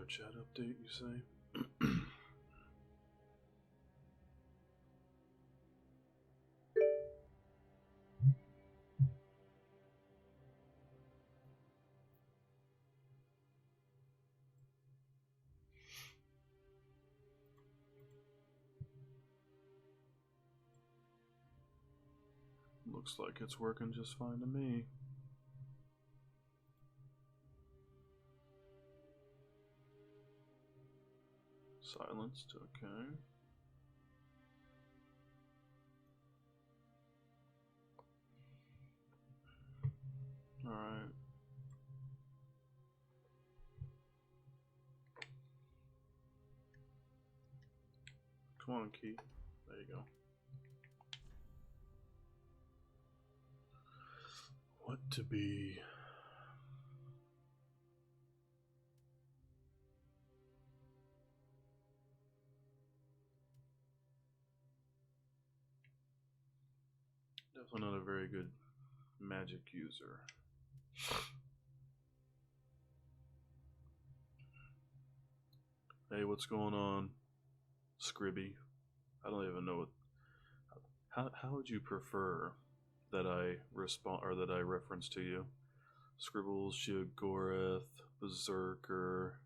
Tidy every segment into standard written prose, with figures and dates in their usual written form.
chat update, you say? Looks like it's working just fine to me. Silenced, okay. Alright. Come on, key. There you go. What to be? Definitely not a very good magic user. Hey, what's going on, Scribby? I don't even know what. How would you prefer that I respond or that I reference to you? Scribbles, Shigoreth, Berserker.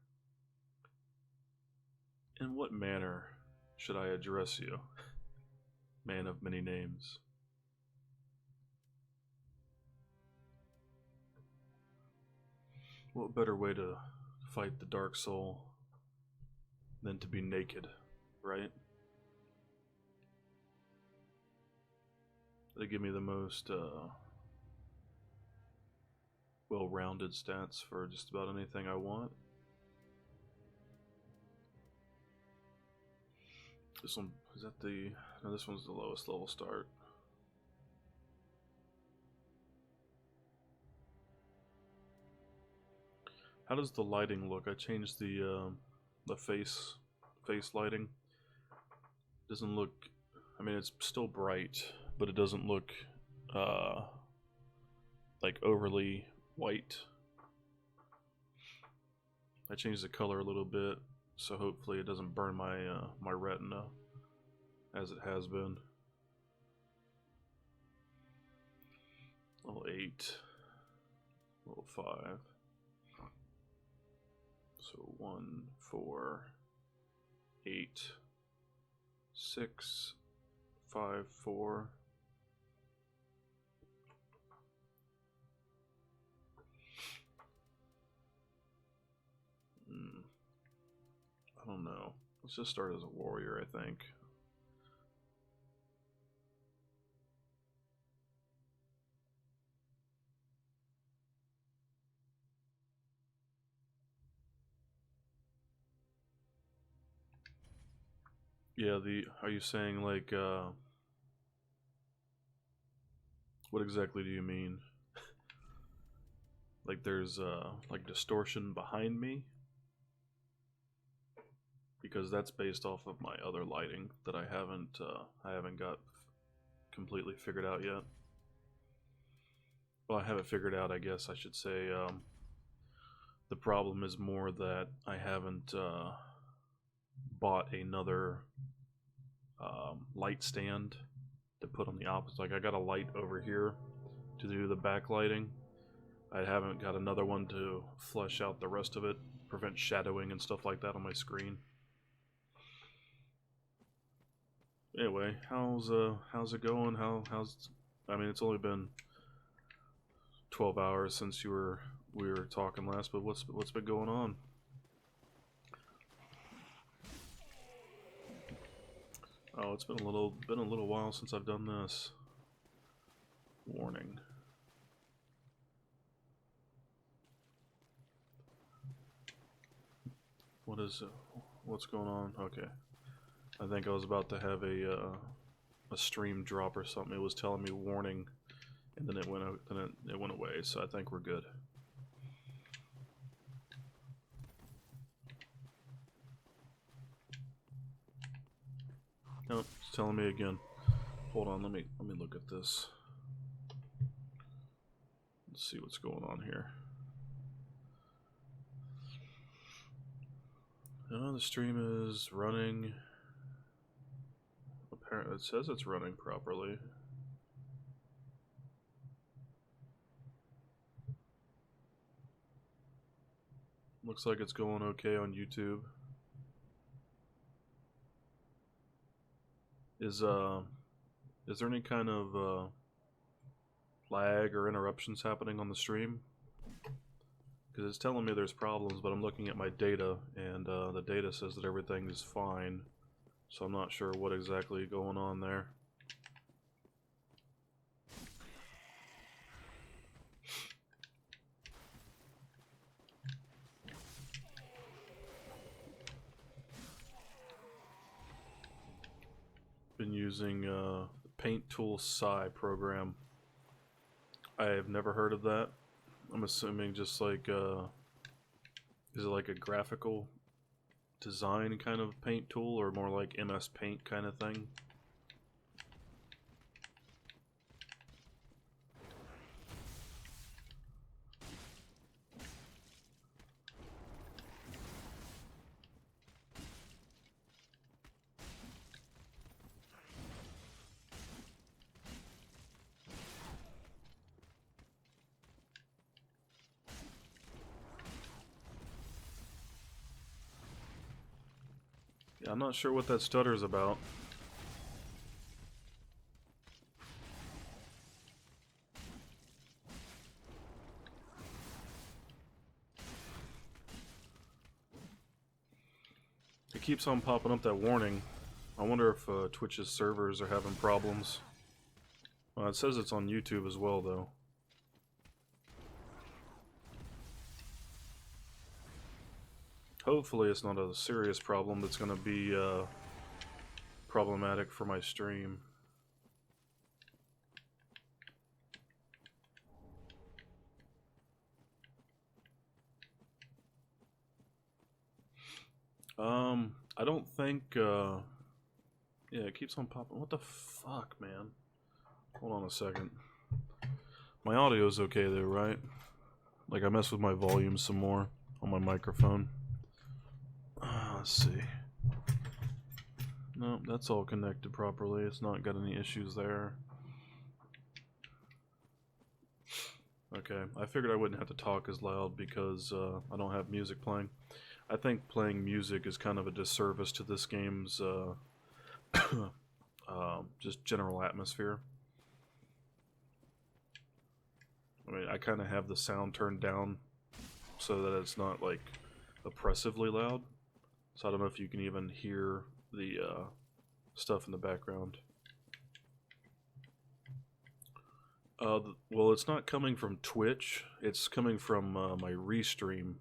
In what manner should I address you, man of many names? What better way to fight the dark soul than to be naked, right? They give me the most well-rounded stats for just about anything I want. This one, is that the... No, this one's the lowest level start. How does the lighting look? I changed the face lighting. Doesn't look... I mean, it's still bright, but it doesn't look like overly white. I changed the color a little bit, so hopefully it doesn't burn my my retina as it has been. Level 8, level 5. So 1, 4, 8, 6, 5, 4. I don't know. Let's just start as a warrior, I think. Yeah, are you saying like, what exactly do you mean? Like there's, like distortion behind me? Because that's based off of my other lighting that I haven't got completely figured out yet. Well, I have it figured out, I guess I should say. The problem is more that I haven't bought another light stand to put on the opposite. Like I got a light over here to do the backlighting. I haven't got another one to flesh out the rest of it, prevent shadowing and stuff like that on my screen. Anyway, how's it going? I mean, it's only been 12 hours since we were talking last, but what's been going on? Oh, it's been a little while since I've done this. Warning. What's going on? Okay. I think I was about to have a stream drop or something. It was telling me warning, and then it went away. So I think we're good. No, it's telling me again. Hold on, let me look at this. Let's see what's going on here. The stream is running. Apparently, it says it's running properly. Looks like it's going okay on YouTube. Is there any kind of lag or interruptions happening on the stream? Because it's telling me there's problems, but I'm looking at my data, and the data says that everything is fine. So I'm not sure what exactly going on there. Been using the Paint Tool Psi program. I have never heard of that. I'm assuming just like is it like a graphical design kind of paint tool, or more like MS Paint kind of thing? Yeah, I'm not sure what that stutter's about. It keeps on popping up that warning. I wonder if Twitch's servers are having problems. It says it's on YouTube as well, though. Hopefully it's not a serious problem that's going to be problematic for my stream. I don't think, yeah, it keeps on popping. What the fuck, man? Hold on a second. My audio's okay though, right? Like, I messed with my volume some more on my microphone. Let's see. No, that's all connected properly. It's not got any issues there. Okay, I figured I wouldn't have to talk as loud because I don't have music playing. I think playing music is kind of a disservice to this game's just general atmosphere. I mean, I kind of have the sound turned down so that it's not like oppressively loud. So I don't know if you can even hear the stuff in the background. Well, it's not coming from Twitch. It's coming from my Restream.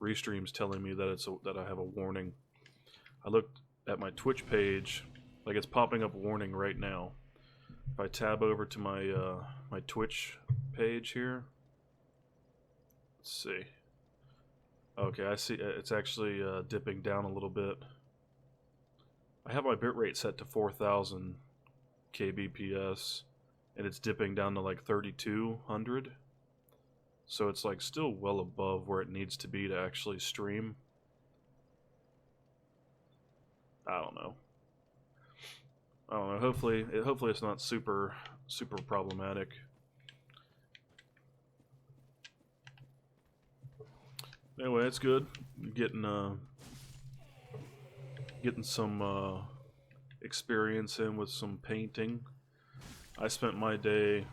Restream's telling me that that I have a warning. I looked at my Twitch page, like it's popping up warning right now. If I tab over to my my Twitch page here, let's see. Okay, I see it's actually dipping down a little bit. I have my bitrate set to 4000 kbps, and it's dipping down to like 3200. So it's like still well above where it needs to be to actually stream. I don't know. Hopefully it's not super problematic. Anyway, it's good. Getting some experience in with some painting. I spent my day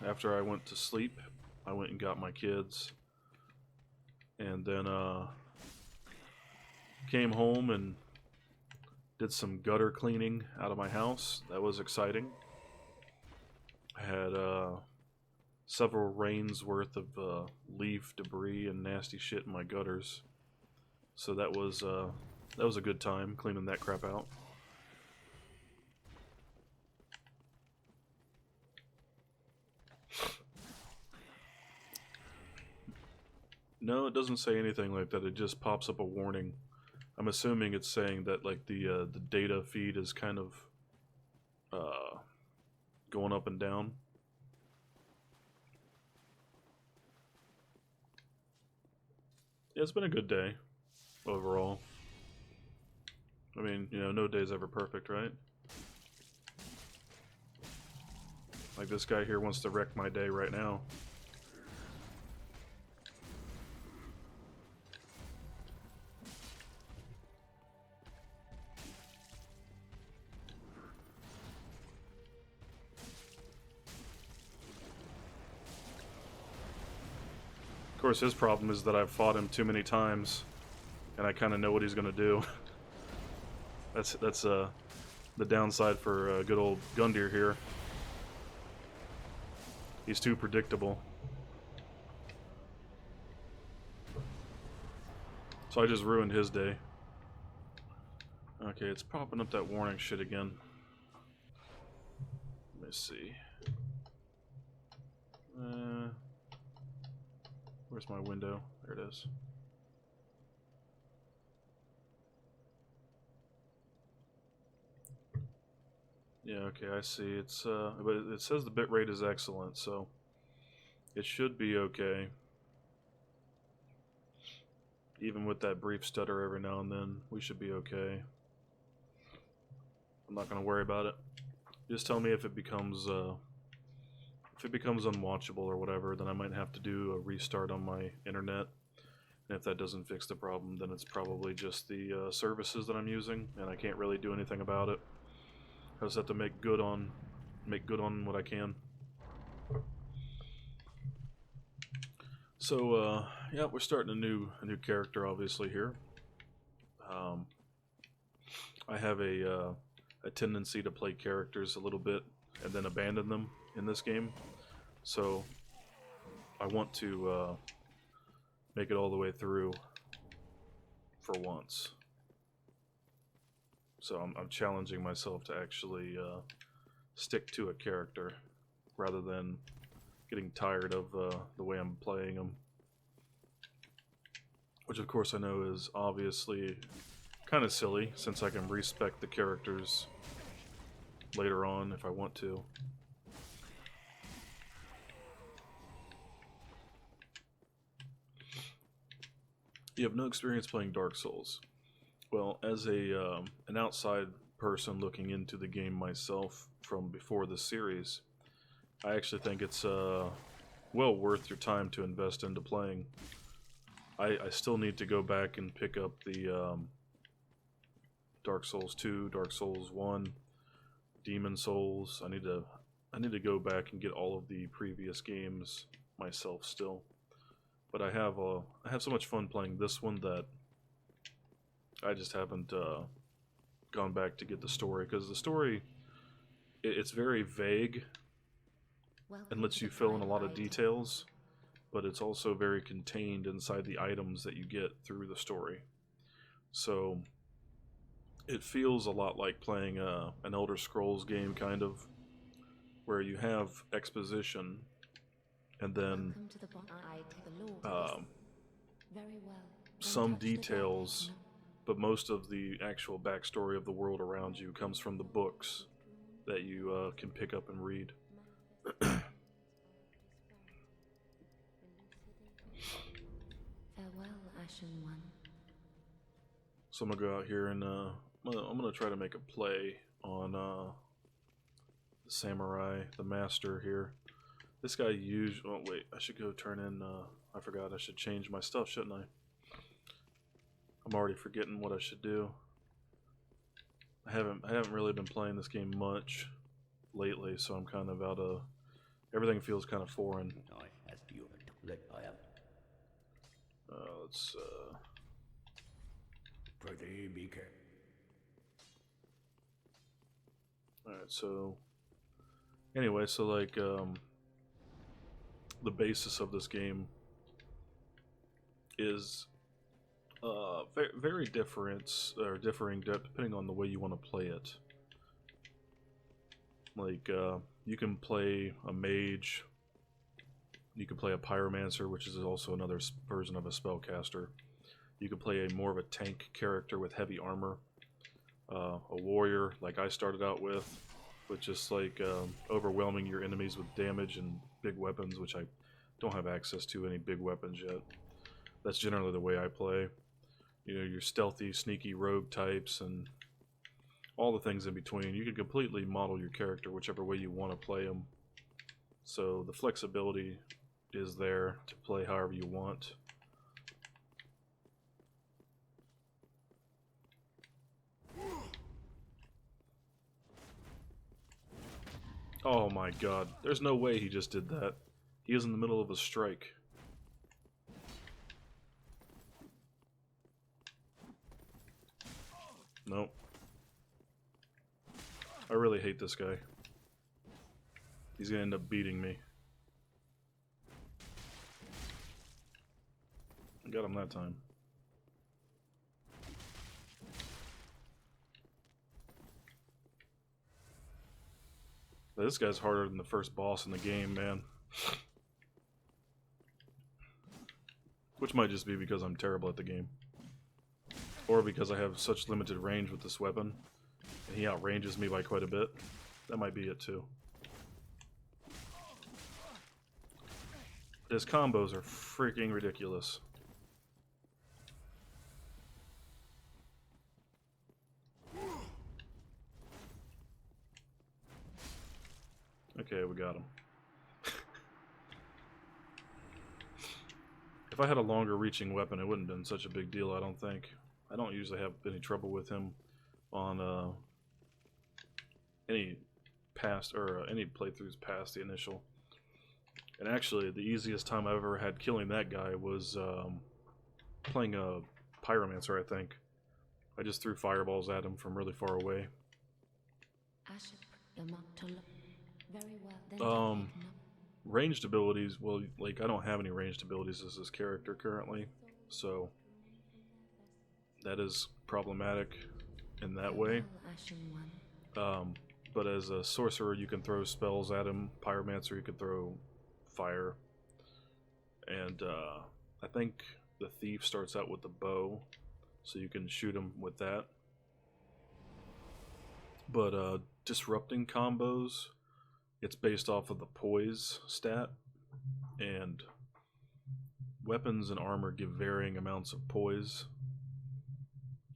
after I went to sleep. I went and got my kids, and then came home and did some gutter cleaning out of my house. That was exciting. I had several rains worth of leaf debris and nasty shit in my gutters, so that was a good time cleaning that crap out. No, it doesn't say anything like that. It just pops up a warning. I'm assuming it's saying that like the data feed is kind of going up and down. Yeah, it's been a good day. overall. I mean, you know, no day's ever perfect, right? Like this guy here wants to wreck my day right now. Of course, his problem is that I've fought him too many times, and I kind of know what he's gonna do. that's the downside for good old Gundyr here. He's too predictable. So I just ruined his day. Okay, it's popping up that warning shit again. Let me see. Where's my window? There it is. Yeah, okay, I see. It's but it says the bitrate is excellent, so it should be okay. Even with that brief stutter every now and then, we should be okay. I'm not gonna worry about it. Just tell me if it becomes unwatchable or whatever, then I might have to do a restart on my internet. And if that doesn't fix the problem, then it's probably just the services that I'm using, and I can't really do anything about it. I just have to make good on what I can. So yeah, we're starting a new character, obviously here. I have a tendency to play characters a little bit and then abandon them in this game. So I want to make it all the way through for once. So I'm challenging myself to actually stick to a character rather than getting tired of the way I'm playing them. Which of course I know is obviously kind of silly, since I can respec the characters later on if I want to. You have no experience playing Dark Souls. Well, as a an outside person looking into the game myself from before the series, I actually think it's well worth your time to invest into playing. I still need to go back and pick up the Dark Souls 2, Dark Souls 1, Demon Souls. I need to go back and get all of the previous games myself still. But I have so much fun playing this one that I just haven't gone back to get the story, because the story it's very vague and lets you fill in a lot of details, but it's also very contained inside the items that you get through the story. So it feels a lot like playing an Elder Scrolls game, kind of, where you have exposition and then some details, but most of the actual backstory of the world around you comes from the books that you can pick up and read. So I'm gonna go out here and I'm gonna try to make a play on the samurai, the master here. This guy oh wait, I should go turn in. I forgot I should change my stuff, shouldn't I? I'm already forgetting what I should do. I haven't really been playing this game much lately, so I'm kind of out of. Everything feels kind of foreign. Let's Alright, so anyway, so like the basis of this game is very different, or differing depending on the way you want to play it. Like you can play a mage, you can play a pyromancer, which is also another version of a spellcaster. You can play more of a tank character with heavy armor, a warrior like I started out with just like overwhelming your enemies with damage and big weapons, which I don't have access to any big weapons yet. That's generally the way I play. you know, your stealthy, sneaky rogue types, and all the things in between. You can completely model your character whichever way you want to play them. So the flexibility is there to play however you want. Oh my god, there's no way he just did that. He is in the middle of a strike. Nope. I really hate this guy. He's gonna end up beating me. I got him that time. But this guy's harder than the first boss in the game, man. Which might just be because I'm terrible at the game. Or because I have such limited range with this weapon. And he outranges me by quite a bit. That might be it too. His combos are freaking ridiculous. Okay, we got him. If I had a longer reaching weapon, it wouldn't have been such a big deal, I don't think. I don't usually have any trouble with him on any past or any playthroughs past the initial. And actually, the easiest time I ever had killing that guy was playing a pyromancer, I think. I just threw fireballs at him from really far away. Ranged abilities, well, like, I don't have any ranged abilities as this character currently, so that is problematic in that way. But as a sorcerer, you can throw spells at him. Pyromancer, you can throw fire. And I think the thief starts out with the bow, so you can shoot him with that. But disrupting combos, it's based off of the poise stat, and weapons and armor give varying amounts of poise.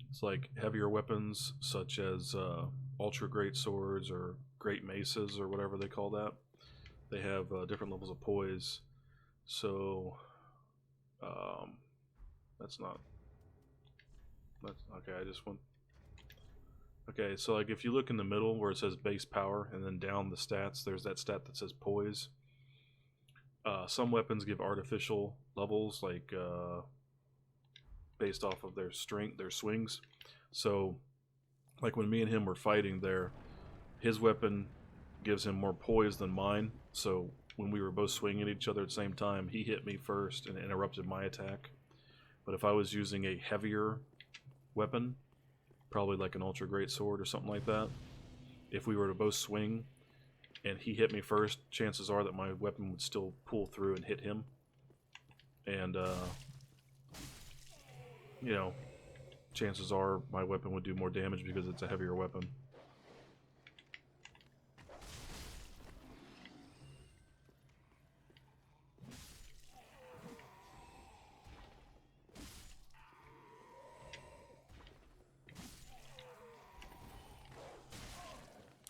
It's like heavier weapons such as ultra great swords or great maces or whatever they call that. They have different levels of poise. So that's okay. I just want. Okay, so like if you look in the middle where it says base power and then down the stats, there's that stat that says poise. Some weapons give artificial levels, like based off of their strength, their swings. So, like when me and him were fighting there, his weapon gives him more poise than mine. So when we were both swinging at each other at the same time, he hit me first and interrupted my attack. But if I was using a heavier weapon, probably like an ultra great sword or something like that, if we were to both swing and he hit me first, chances are that my weapon would still pull through and hit him. And you know, chances are my weapon would do more damage because it's a heavier weapon.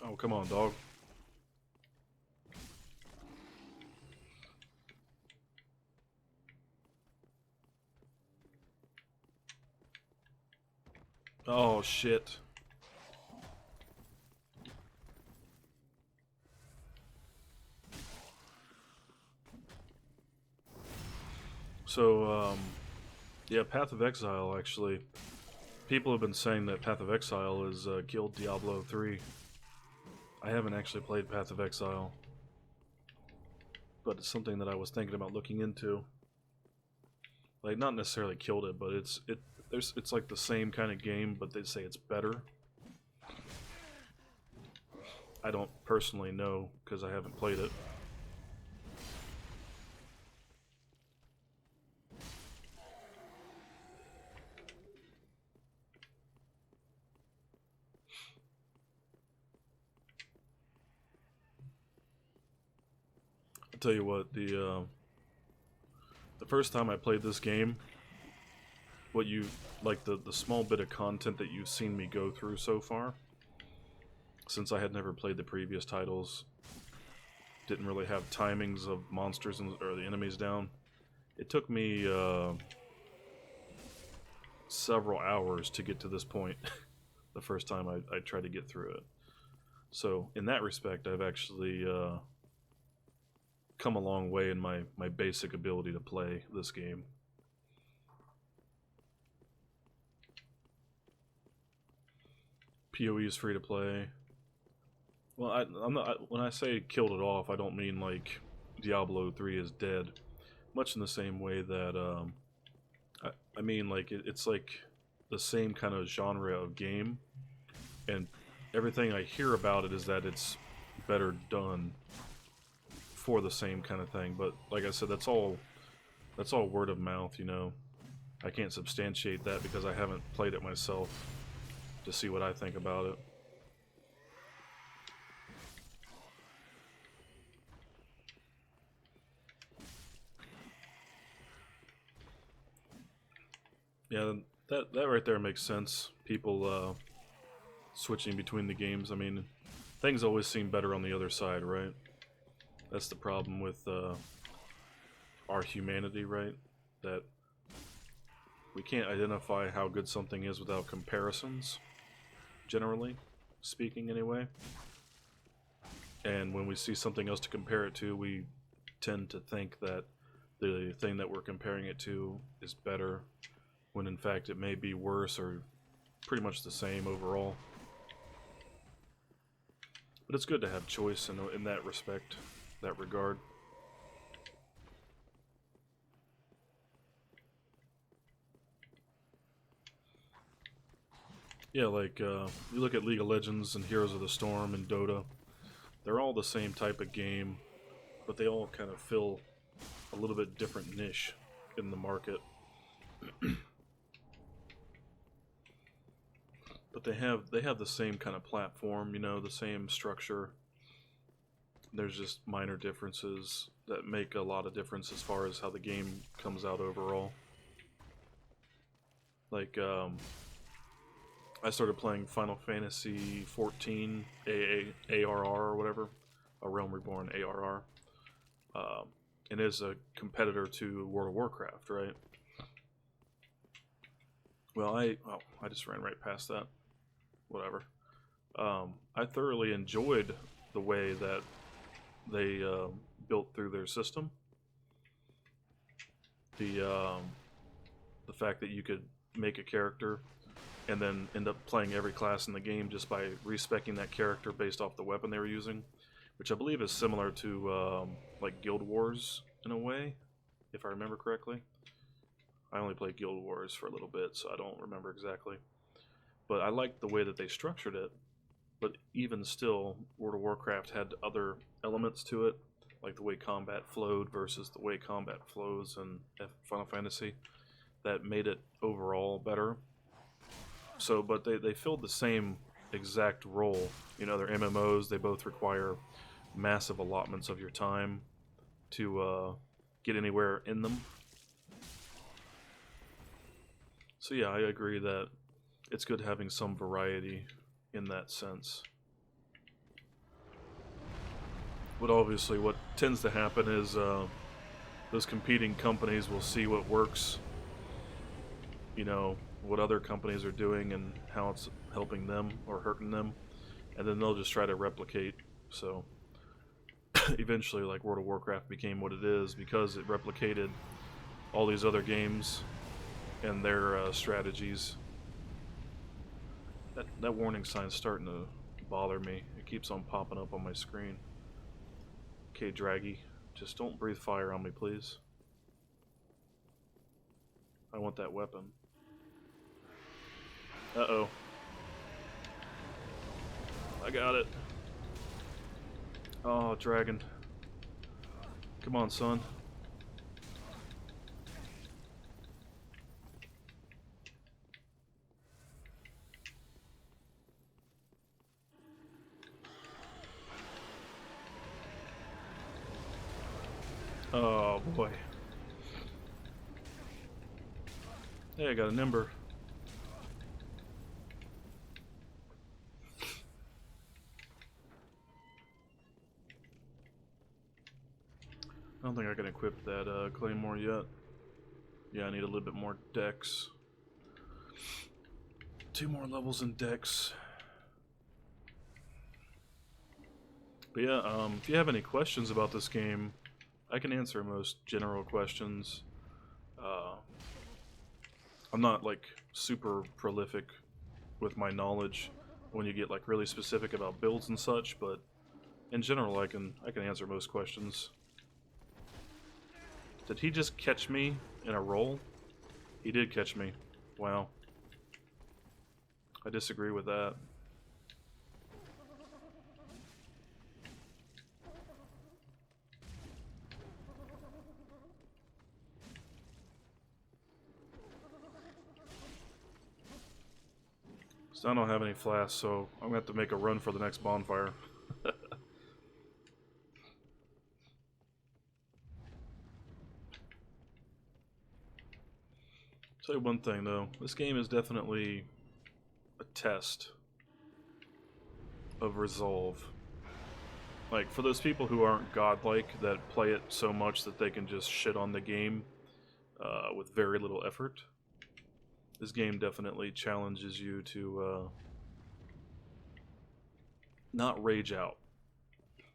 Oh, come on, dog. Oh, shit. So, yeah, Path of Exile, actually. People have been saying that Path of Exile has killed Diablo 3. I haven't actually played Path of Exile, but it's something that I was thinking about looking into. Like, not necessarily killed it, but it's like the same kind of game, but they say it's better. I don't personally know because I haven't played it. I'll tell you what, the first time I played this game, what you like the small bit of content that you've seen me go through so far, since I had never played the previous titles, didn't really have timings of monsters or the enemies down. It took me several hours to get to this point the first time I tried to get through it. So in that respect, I've actually come a long way in my basic ability to play this game. PoE is free to play. Well, I'm not. When I say killed it off, I don't mean like Diablo 3 is dead. Much in the same way that I mean like it's like the same kind of genre of game, and everything I hear about it is that it's better done for the same kind of thing. But like I said, that's all word of mouth. You know, I can't substantiate that because I haven't played it myself to see what I think about it. Yeah, that right there makes sense. People switching between the games. I mean, things always seem better on the other side, right? That's the problem with our humanity, right? That we can't identify how good something is without comparisons, generally speaking, anyway. And when we see something else to compare it to, we tend to think that the thing that we're comparing it to is better, when in fact it may be worse or pretty much the same overall. But it's good to have choice in that respect, that regard. Yeah, like you look at League of Legends and Heroes of the Storm and Dota, they're all the same type of game, but they all kind of fill a little bit different niche in the market. But they have the same kind of platform, you know, the same structure. There's just minor differences that make a lot of difference as far as how the game comes out overall. Like I started playing Final Fantasy 14 ARR or whatever, A Realm Reborn ARR, and is a competitor to World of Warcraft, right? Well, I just ran right past that. Whatever. I thoroughly enjoyed the way that they built through their system. The fact that you could make a character and then end up playing every class in the game just by respecing that character based off the weapon they were using, which I believe is similar to like Guild Wars in a way, if I remember correctly. I only played Guild Wars for a little bit, so I don't remember exactly. But I liked the way that they structured it. But even still, World of Warcraft had other elements to it, like the way combat flowed versus the way combat flows in Final Fantasy, that made it overall better. So, but they filled the same exact role. You know, they're MMOs. They both require massive allotments of your time to get anywhere in them. So yeah, I agree that it's good having some variety in that sense. But obviously what tends to happen is those competing companies will see what works, you know, what other companies are doing and how it's helping them or hurting them, and then they'll just try to replicate. So eventually, like, World of Warcraft became what it is because it replicated all these other games and their strategies. That warning sign's starting to bother me. It keeps on popping up on my screen. Okay, Draggy, just don't breathe fire on me, please. I want that weapon. Uh-oh. I got it. Oh, dragon. Come on, son. Oh, boy. Hey, I got an ember. I don't think I can equip that claymore yet. Yeah, I need a little bit more dex. 2 more levels in dex. But yeah, if you have any questions about this game, I can answer most general questions. I'm not like super prolific with my knowledge when you get like really specific about builds and such, but in general I can answer most questions. Did he just catch me in a roll? He did catch me. Wow. I disagree with that. So I don't have any flasks, so I'm gonna have to make a run for the next bonfire. Tell you one thing though, this game is definitely a test of resolve. Like, for those people who aren't godlike, that play it so much that they can just shit on the game with very little effort, this game definitely challenges you to not rage out,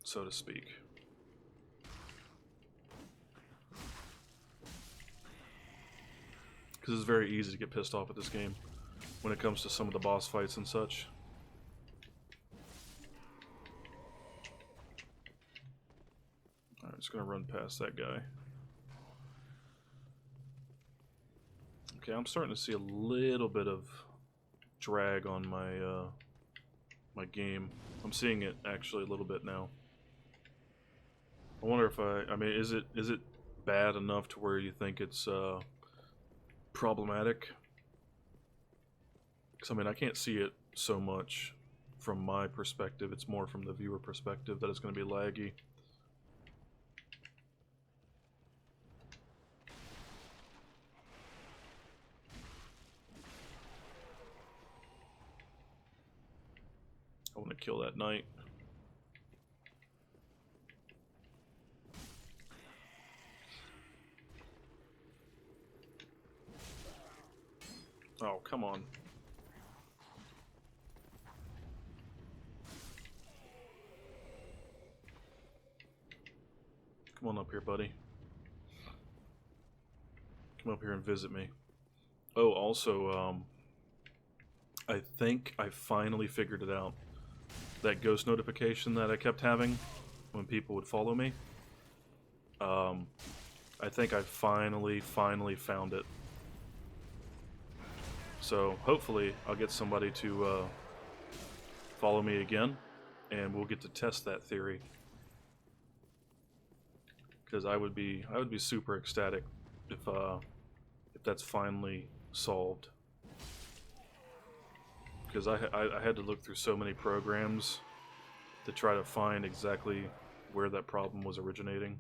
so to speak. Because it's very easy to get pissed off at this game when it comes to some of the boss fights and such. Alright, just gonna run past that guy. Okay, I'm starting to see a little bit of drag on my my game. I'm seeing it actually a little bit now. I wonder if I mean, is it bad enough to where you think it's problematic? Because I mean, I can't see it so much from my perspective. It's more from the viewer perspective that it's going to be laggy. I want to kill that knight. Oh, come on. Come on up here, buddy. Come up here and visit me. Oh, also, I think I finally figured it out. That ghost notification that I kept having when people would follow me. I think I finally found it. So hopefully I'll get somebody to follow me again, and we'll get to test that theory. Because I would be super ecstatic if that's finally solved. Because I had to look through so many programs to try to find exactly where that problem was originating.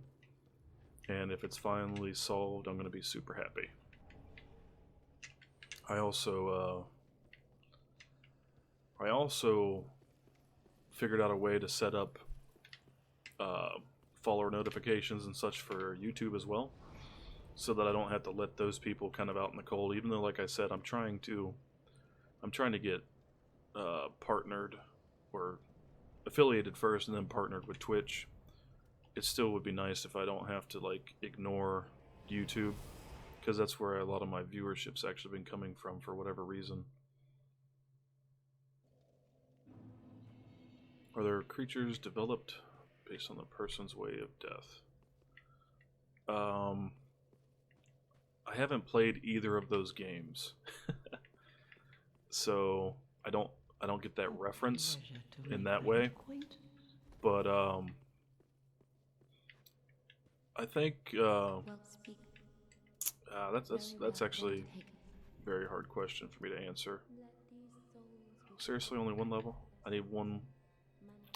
And if it's finally solved, I'm going to be super happy. I also figured out a way to set up follower notifications and such for YouTube as well, so that I don't have to let those people kind of out in the cold. Even though, like I said, I'm trying to get partnered or affiliated first and then partnered with Twitch. It still would be nice if I don't have to like ignore YouTube, because that's where a lot of my viewership's actually been coming from for whatever reason. Are there creatures developed based on the person's way of death? I haven't played either of those games, so I don't get that reference in that way. But I think that's actually a very hard question for me to answer. Seriously, only one level? I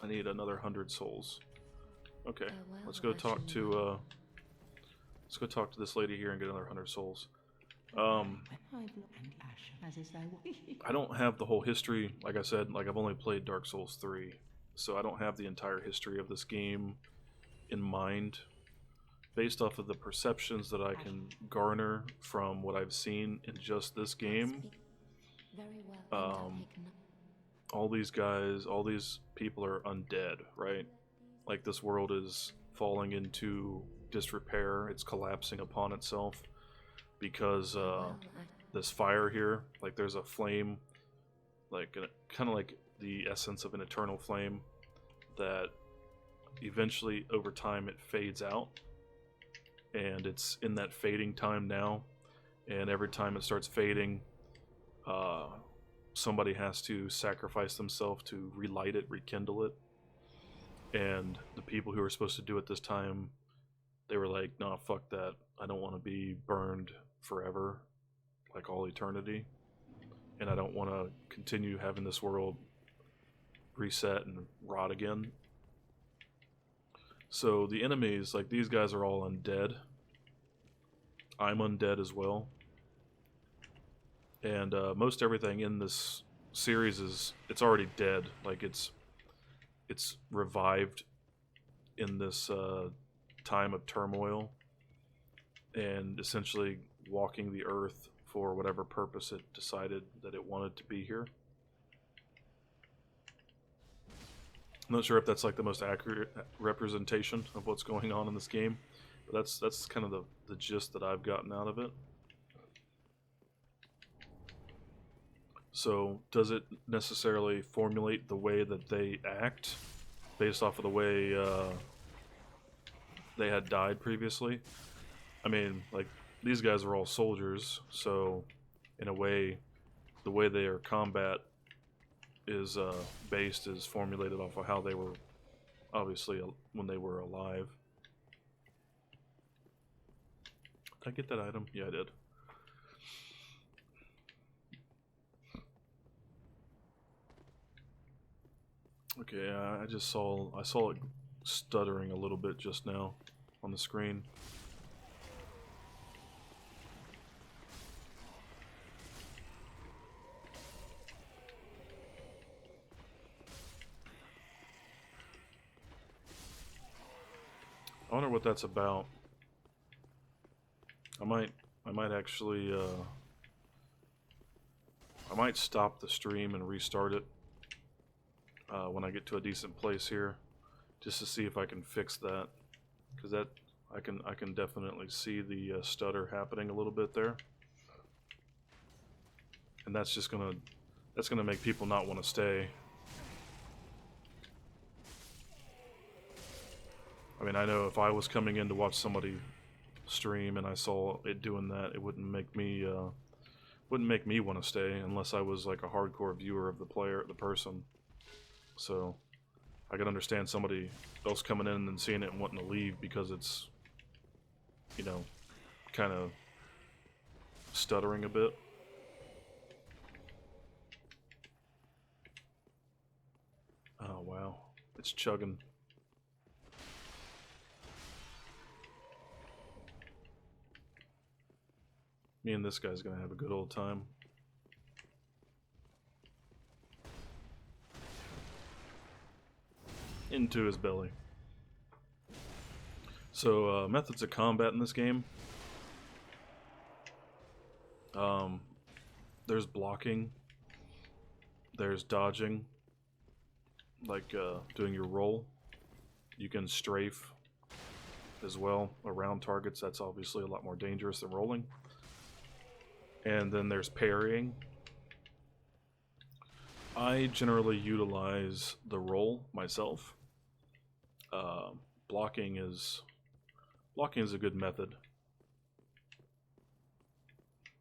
need another 100 souls. Okay, let's go talk to this lady here and get another 100 souls. Um, I don't have the whole history. Like I said, like I've only played Dark Souls 3, so I don't have the entire history of this game in mind. Based off of the perceptions that I can garner from what I've seen in just this game, um, all these guys, all these people are undead, right? Like this world is falling into disrepair. It's collapsing upon itself because this fire here, like there's a flame, like kind of like the essence of an eternal flame that eventually over time it fades out, and it's in that fading time now, and every time it starts fading, uh, somebody has to sacrifice themselves to relight it, rekindle it. And the people who were supposed to do it this time, they were like, nah, fuck that. I don't want to be burned forever, like all eternity. And I don't want to continue having this world reset and rot again. So the enemies, like these guys are all undead. I'm undead as well. And most everything in this series it's already dead. Like it's revived in this time of turmoil and essentially walking the earth for whatever purpose it decided that it wanted to be here. I'm not sure if that's like the most accurate representation of what's going on in this game, but that's kind of the gist that I've gotten out of it. So does it necessarily formulate the way that they act based off of the way they had died previously? I mean, like, these guys are all soldiers, so in a way, the way their combat is based is formulated off of how they were, obviously, when they were alive. Did I get that item? Yeah, I did. Okay, I saw it stuttering a little bit just now on the screen. I wonder what that's about. I might actually I might stop the stream and restart it when I get to a decent place here, just to see if I can fix that, because that I can definitely see the stutter happening a little bit there, and that's gonna make people not want to stay. I mean, I know if I was coming in to watch somebody stream and I saw it doing that, it wouldn't make me want to stay unless I was like a hardcore viewer of the person. So I can understand somebody else coming in and seeing it and wanting to leave because it's, you know, kind of stuttering a bit. Oh wow, it's chugging. Me and this guy's gonna have a good old time. Into his belly. So, methods of combat in this game. There's blocking. There's dodging. Like, doing your roll. You can strafe as well around targets. That's obviously a lot more dangerous than rolling. And then there's parrying. I generally utilize the roll myself. Blocking is a good method.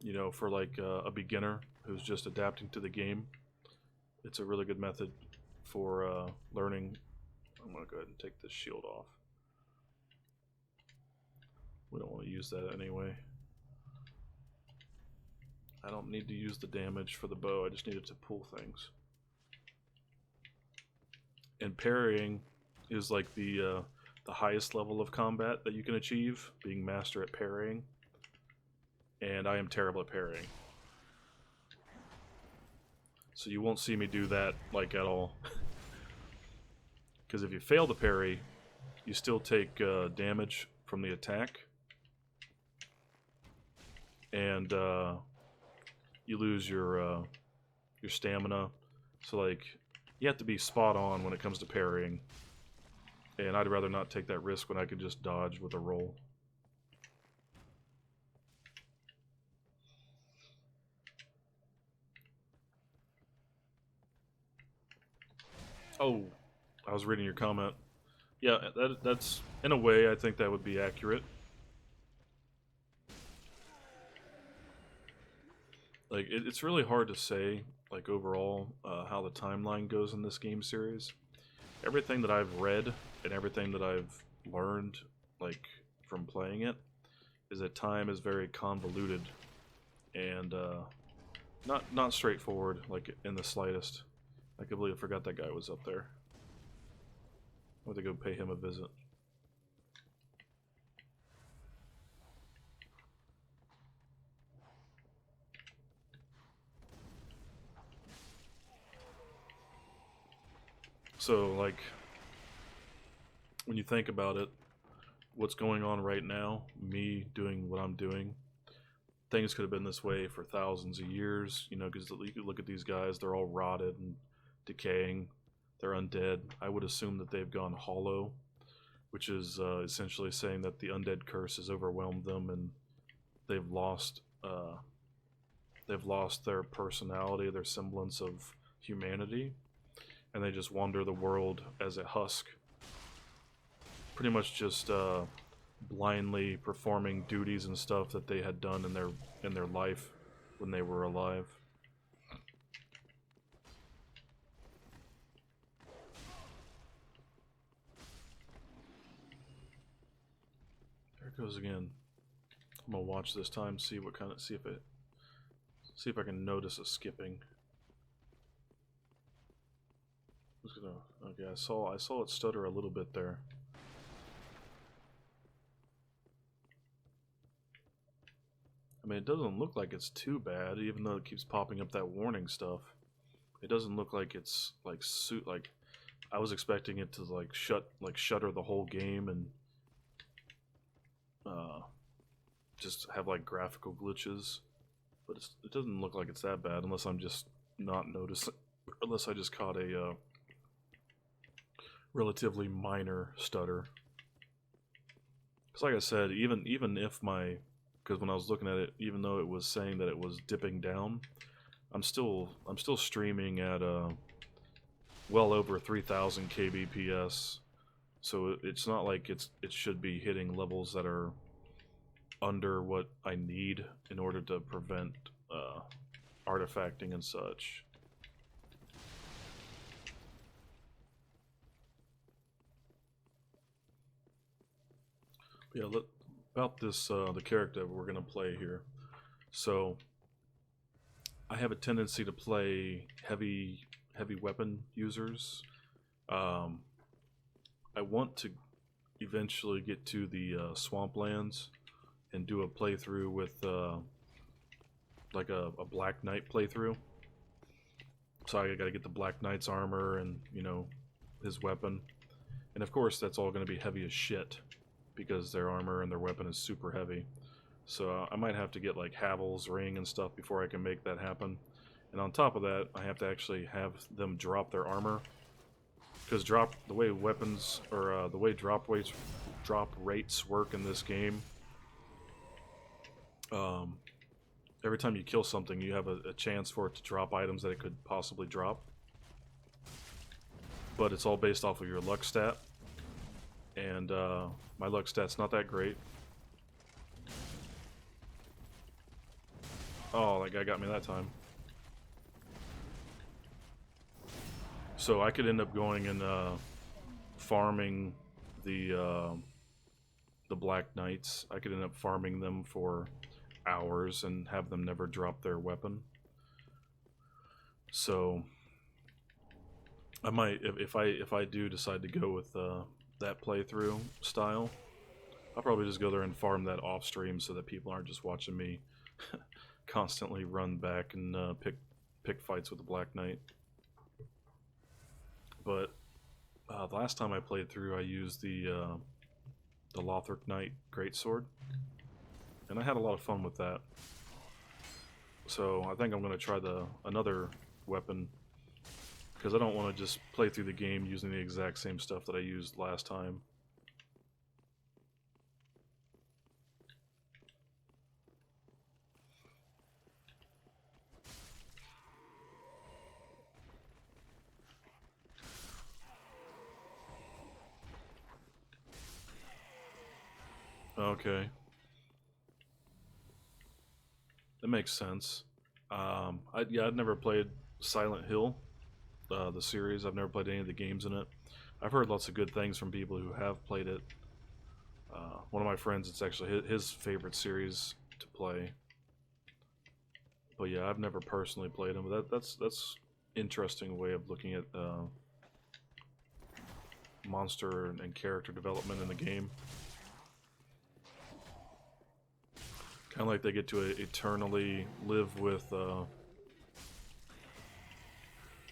You know, for like a beginner who's just adapting to the game, it's a really good method for learning. I'm gonna go ahead and take this shield off. We don't want to use that anyway. I don't need to use the damage for the bow, I just need it to pull things. And parrying is like the highest level of combat that you can achieve, being master at parrying. and I am terrible at parrying. So you won't see me do that, like, at all. Because if you fail to parry, you still take damage from the attack. And you lose your stamina. So, like, you have to be spot on when it comes to parrying. And I'd rather not take that risk when I could just dodge with a roll. Oh, I was reading your comment. Yeah, that's, in a way, I think that would be accurate. Like, it's really hard to say, like, overall, how the timeline goes in this game series. Everything that I've read and everything that I've learned, like, from playing it, is that time is very convoluted and not straightforward, like, in the slightest. I completely forgot that guy was up there. I want to go pay him a visit. So, like, when you think about it, what's going on right now, me doing what I'm doing, things could have been this way for thousands of years, you know, because you look at these guys, they're all rotted and decaying, they're undead. I would assume that they've gone hollow, which is essentially saying that the undead curse has overwhelmed them and they've lost their personality, their semblance of humanity, and they just wander the world as a husk, pretty much just blindly performing duties and stuff that they had done in their life when they were alive. There it goes again. I'm gonna watch this time, see if I can notice a skipping. Okay, I saw it stutter a little bit there. I mean, it doesn't look like it's too bad, even though it keeps popping up that warning stuff. It doesn't look like it's like I was expecting it to like shutter the whole game and just have like graphical glitches, but it doesn't look like it's that bad unless I'm just not noticing, unless I just caught a relatively minor stutter. Because like I said, even if because when I was looking at it, even though it was saying that it was dipping down, I'm still streaming at well over 3,000 kbps, so it's not like it should be hitting levels that are under what I need in order to prevent artifacting and such. Yeah, about this the character we're gonna play here. So I have a tendency to play heavy weapon users. I want to eventually get to the swamplands and do a playthrough with like a Black Knight playthrough. So I gotta get the Black Knight's armor and, you know, his weapon. And of course that's all gonna be heavy as shit, because their armor and their weapon is super heavy. So I might have to get like Havel's ring and stuff before I can make that happen. And on top of that, I have to actually have them drop their armor, because the way weapons or the way drop rates work in this game, every time you kill something, you have a chance for it to drop items that it could possibly drop. But it's all based off of your luck stat, and my luck stat's not that great. Oh, that guy got me that time. So I could end up going and farming the Black Knights. I could end up farming them for hours and have them never drop their weapon. So I might, if I do decide to go with that playthrough style, I'll probably just go there and farm that off stream so that people aren't just watching me constantly run back and pick fights with the Black Knight. But the last time I played through, I used the Lothric Knight Greatsword, and I had a lot of fun with that. So I think I'm going to try another weapon, because I don't want to just play through the game using the exact same stuff that I used last time. Okay. That makes sense. I'd never played Silent Hill, the series. I've never played any of the games in it. I've heard lots of good things from people who have played it. One of my friends, it's actually his favorite series to play. But yeah, I've never personally played them. But that's interesting way of looking at monster and character development in the game. Kind of like they get to eternally live with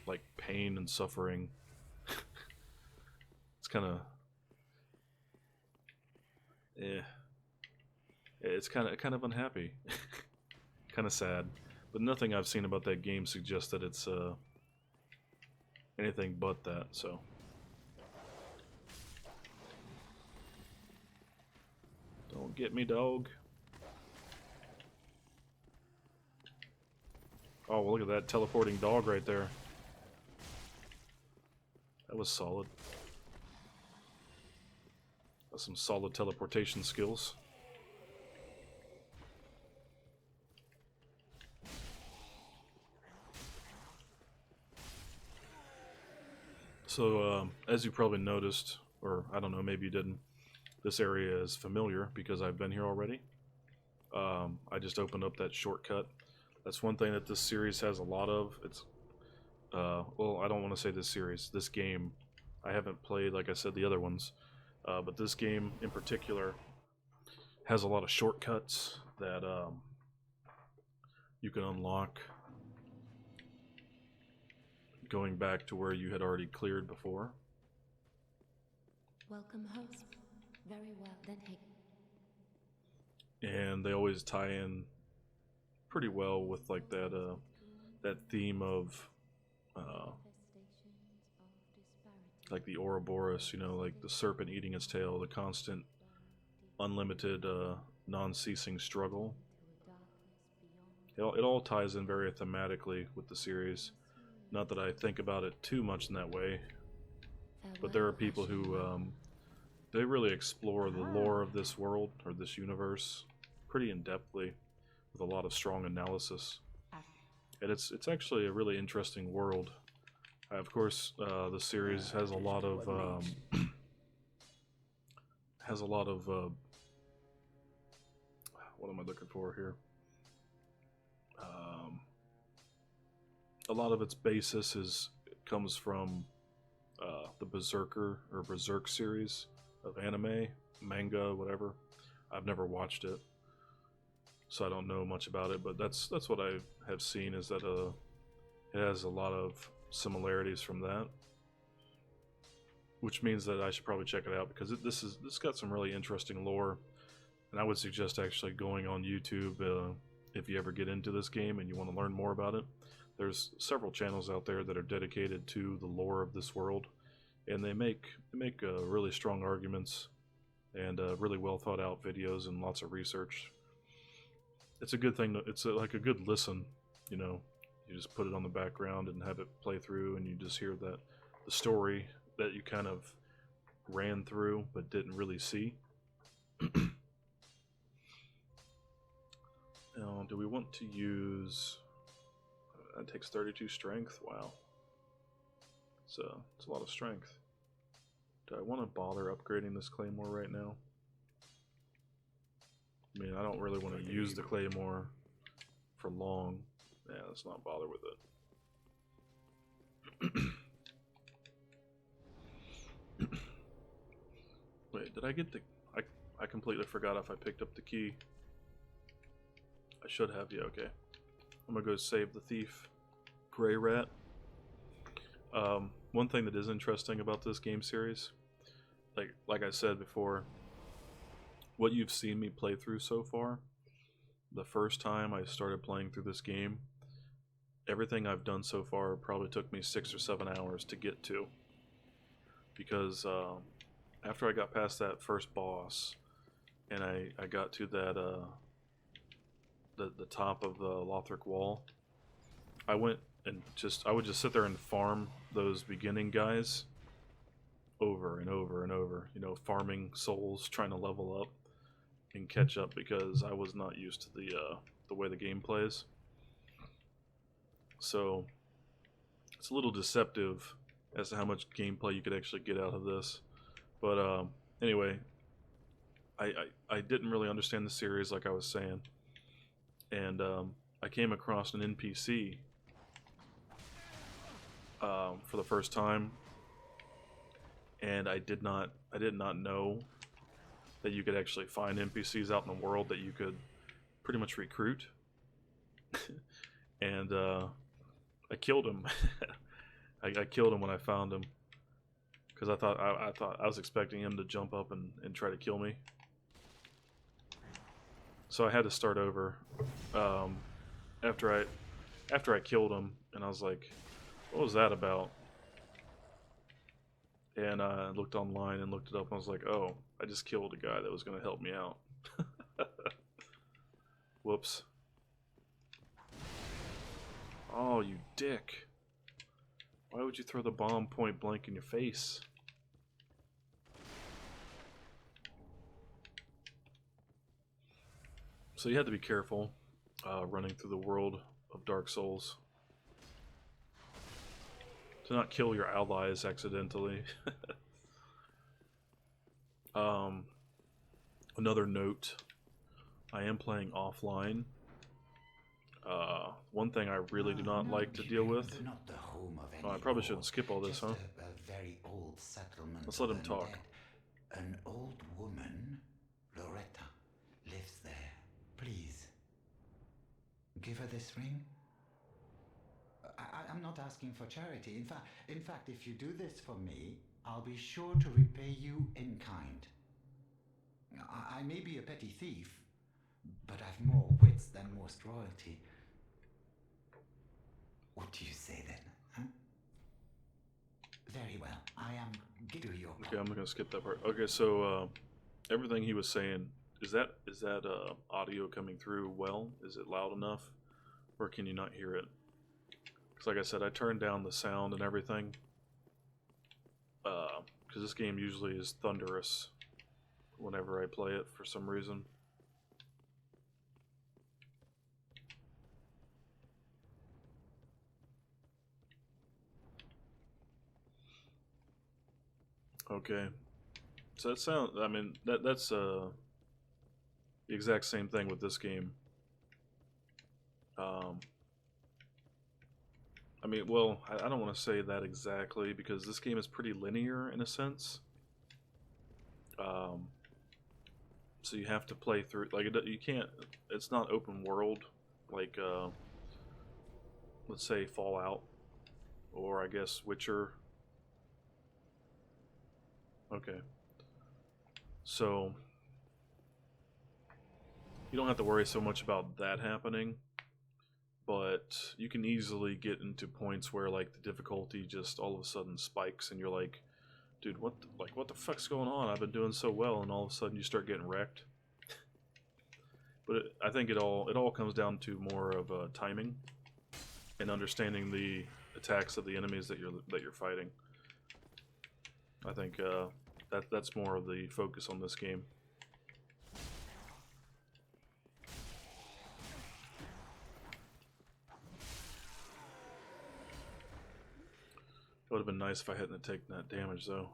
like pain and suffering. It's kind of it's kind of unhappy, kind of sad. But nothing I've seen about that game suggests that it's anything but that. So. Don't get me, dog. Oh, well, look at that teleporting dog right there. That was solid. That's some solid teleportation skills. So, as you probably noticed, or I don't know, maybe you didn't, this area is familiar because I've been here already. I just opened up that shortcut. That's one thing that this series has a lot of. It's, well, I don't want to say this series, this game. I haven't played, like I said, the other ones. But this game in particular has a lot of shortcuts that you can unlock going back to where you had already cleared before. Welcome, host. Very well, then hey. And they always tie in pretty well with like that theme of like the Ouroboros, you know, like the serpent eating its tail, the constant, unlimited, non-ceasing struggle. It all ties in very thematically with the series. Not that I think about it too much in that way, but there are people who they really explore the lore of this world or this universe pretty in-depthly with a lot of strong analysis. And it's actually a really interesting world. Of course, the series has a lot of what am I looking for here? A lot of its basis comes from the Berserk series of anime, manga, whatever. I've never watched it, so I don't know much about it. But that's what I have seen, is that it has a lot of similarities from that, which means that I should probably check it out, because this got some really interesting lore, and I would suggest actually going on YouTube if you ever get into this game and you want to learn more about it. There's several channels out there that are dedicated to the lore of this world, and they make really strong arguments and really well thought out videos and lots of research. It's a good thing. It's like a good listen, you know. You just put it on the background and have it play through, and you just hear the story that you kind of ran through but didn't really see. Now, do we want to use... that takes 32 strength. Wow. So it's a lot of strength. Do I want to bother upgrading this claymore right now? I mean, I don't really want to use the claymore for long. Yeah, let's not bother with it. Wait, did I get the... I completely forgot if I picked up the key. I should have, yeah, okay. I'm gonna go save the thief. Gray Rat. One thing that is interesting about this game series, like I said before, what you've seen me play through so far, the first time I started playing through this game, everything I've done so far probably took me 6 or 7 hours to get to. Because after I got past that first boss, and I got to that the top of the Lothric wall, I went and I would just sit there and farm those beginning guys over and over and over. You know, farming souls, trying to level up and catch up because I was not used to the way the game plays. So it's a little deceptive as to how much gameplay you could actually get out of this. But anyway, I didn't really understand the series, like I was saying, and I came across an NPC for the first time, and I did not know that you could actually find NPCs out in the world that you could pretty much recruit. And I killed him. I killed him when I found him because I thought I was expecting him to jump up and try to kill me. So I had to start over after I killed him, and I was like, "What was that about?" And I looked online and looked it up, and I was like, "Oh, I just killed a guy that was going to help me out." Whoops. Oh, you dick. Why would you throw the bomb point blank in your face? So you had to be careful running through the world of Dark Souls to not kill your allies accidentally. Another note, I am playing offline. One thing I really do not like to deal with. Not the home of any Oh, I probably war, shouldn't skip all this, just huh? a very old settlement. Let's let him of talk. undead. An old woman, Loretta, lives there. Please, give her this ring. I'm not asking for charity. In fact, if you do this for me, I'll be sure to repay you in kind. I may be a petty thief, but I've more wits than most royalty. What do you say then, huh? Very well, I am do your part. Okay, I'm gonna skip that part. Okay, so everything he was saying, is that audio coming through well? Is it loud enough, or can you not hear it? Because like I said, I turned down the sound and everything, because this game usually is thunderous whenever I play it for some reason. Okay, so that sound. I mean, that's the exact same thing with this game. I mean, well, I don't want to say that exactly because this game is pretty linear in a sense. So you have to play through like you can't. It's not open world like let's say Fallout or I guess Witcher. Okay, so you don't have to worry so much about that happening, but you can easily get into points where like the difficulty just all of a sudden spikes and you're like, dude, what the fuck's going on? I've been doing so well, and all of a sudden you start getting wrecked. But I think it all comes down to more of timing and understanding the attacks of the enemies that you're fighting. I think that's more of the focus on this game. It would have been nice if I hadn't taken that damage, though.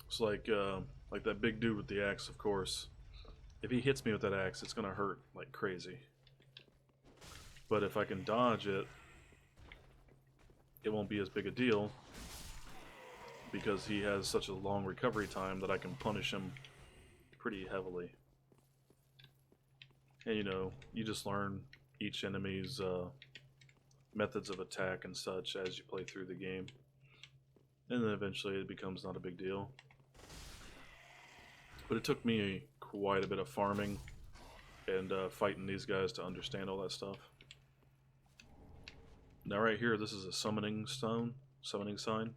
It's like that big dude with the axe, of course. If he hits me with that axe, it's gonna hurt like crazy. But if I can dodge it, it won't be as big a deal. because he has such a long recovery time that I can punish him pretty heavily. And you know, you just learn each enemy's methods of attack and such as you play through the game. And then eventually it becomes not a big deal. But it took me quite a bit of farming and fighting these guys to understand all that stuff. Now right here, this is a summoning stone, summoning sign.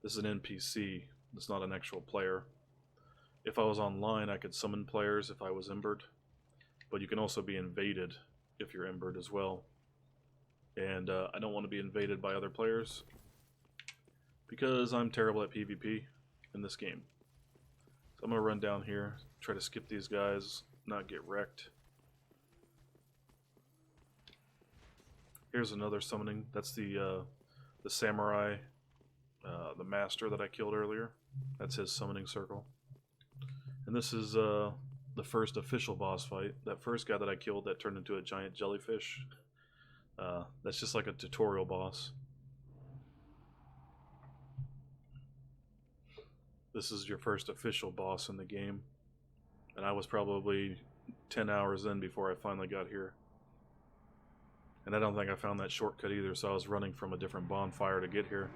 This is an NPC, it's not an actual player. If I was online, I could summon players if I was embered, but you can also be invaded if you're embered as well. And I don't want to be invaded by other players because I'm terrible at PvP in this game. So I'm going to run down here, try to skip these guys, not get wrecked. Here's another summoning. That's the samurai, the master that I killed earlier. That's his summoning circle. And this is the first official boss fight. That first guy that I killed that turned into a giant jellyfish. That's just like a tutorial boss. This is your first official boss in the game. And I was probably 10 hours in before I finally got here. And I don't think I found that shortcut either, so I was running from a different bonfire to get here.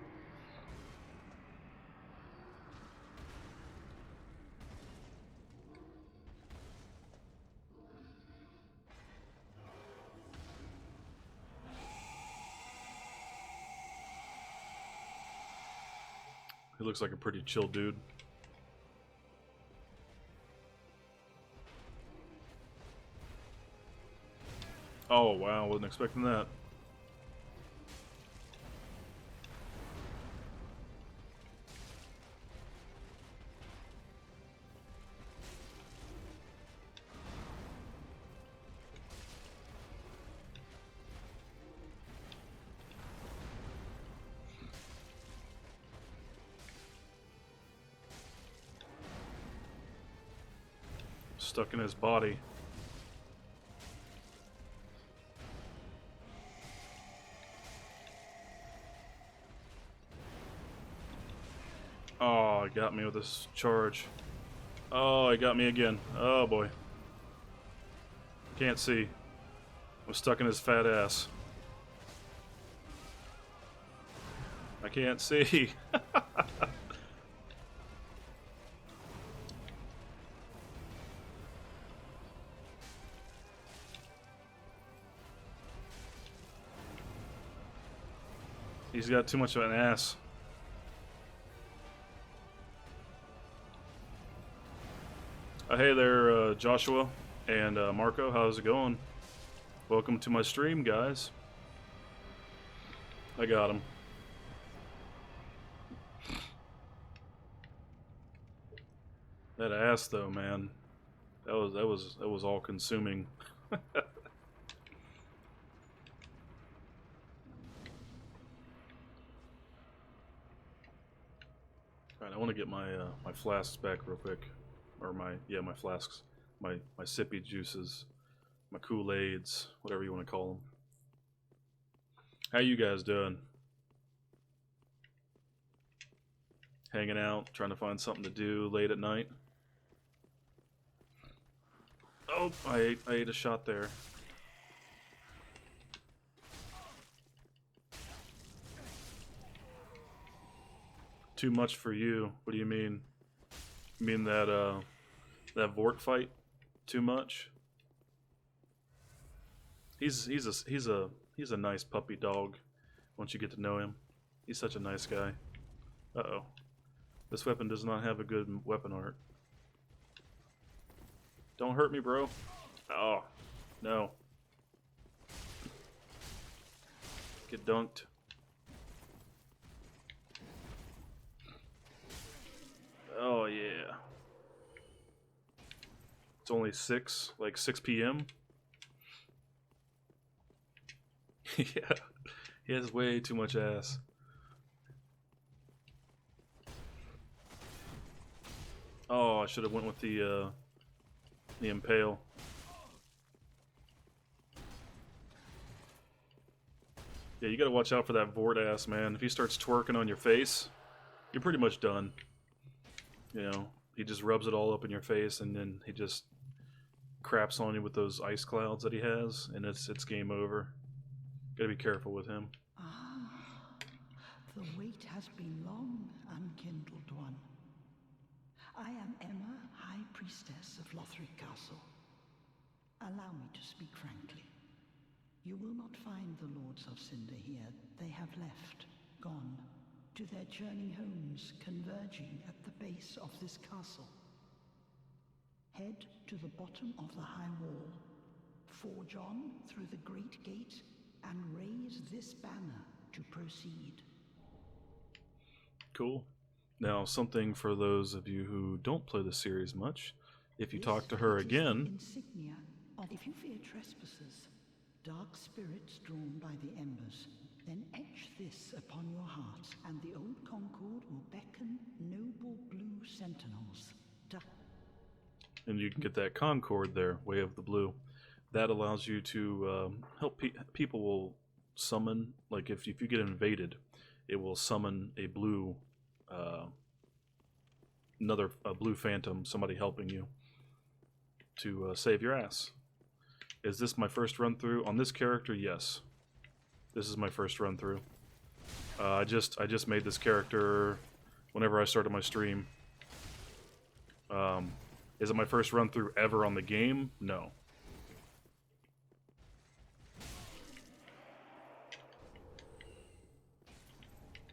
He looks like a pretty chill dude. Oh wow, wasn't expecting that. Stuck in his body. Oh, he got me with this charge. Oh, he got me again. Oh boy. Can't see. I'm stuck in his fat ass. I can't see. He's got too much of an ass. Hey there, Joshua and Marco. How's it going? Welcome to my stream, guys. I got him. That ass, though, man. That was all consuming. Alright, I want to get my my flasks back real quick, or my flasks, my sippy juices, my Kool-Aids, whatever you want to call them. How you guys doing? Hanging out, trying to find something to do late at night. Oh, I ate a shot there. Too much for you. What do you mean? You mean that that Vort fight too much? He's a nice puppy dog once you get to know him. He's such a nice guy. Uh-oh. This weapon does not have a good weapon art. Don't hurt me, bro. Oh, no. Get dunked. Oh, yeah. It's only 6 p.m. Yeah. He has way too much ass. Oh, I should have went with the impale. Yeah, you gotta watch out for that Vort ass, man. If he starts twerking on your face, you're pretty much done. You know, he just rubs it all up in your face, and then he just craps on you with those ice clouds that he has, and it's game over. Gotta be careful with him. Ah, the wait has been long, unkindled one. I am Emma, High Priestess of Lothric Castle. Allow me to speak frankly. You will not find the Lords of Cinder here. They have left, gone, to their churning homes converging at the base of this castle. Head to the bottom of the high wall, forge on through the great gate, and raise this banner to proceed. Cool. Now, something for those of you who don't play the series much, if you talk to her This is the again, insignia of if you fear trespassers, dark spirits drawn by the embers, then etch this upon your heart, and the old Concord will beckon noble blue sentinels to... and you can get that Concord there, Way of the Blue. That allows you to help people will summon, like if you get invaded, it will summon a blue, a blue phantom, somebody helping you to save your ass. Is this my first run through on this character? Yes, this is my first run through. I just made this character whenever I started my stream. Is it my first run through ever on the game? No.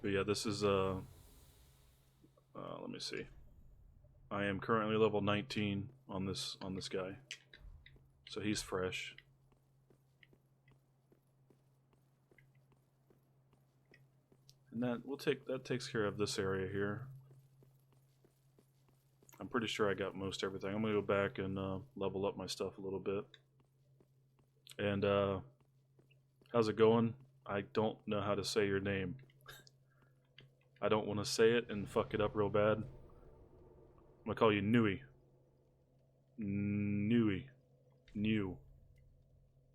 But yeah, this is let me see. I am currently level 19 on this guy, so he's fresh. And that takes care of this area here. I'm pretty sure I got most everything. I'm gonna go back and level up my stuff a little bit. And how's it going? I don't know how to say your name. I don't want to say it and fuck it up real bad. I'm gonna call you Nui. Nui. New.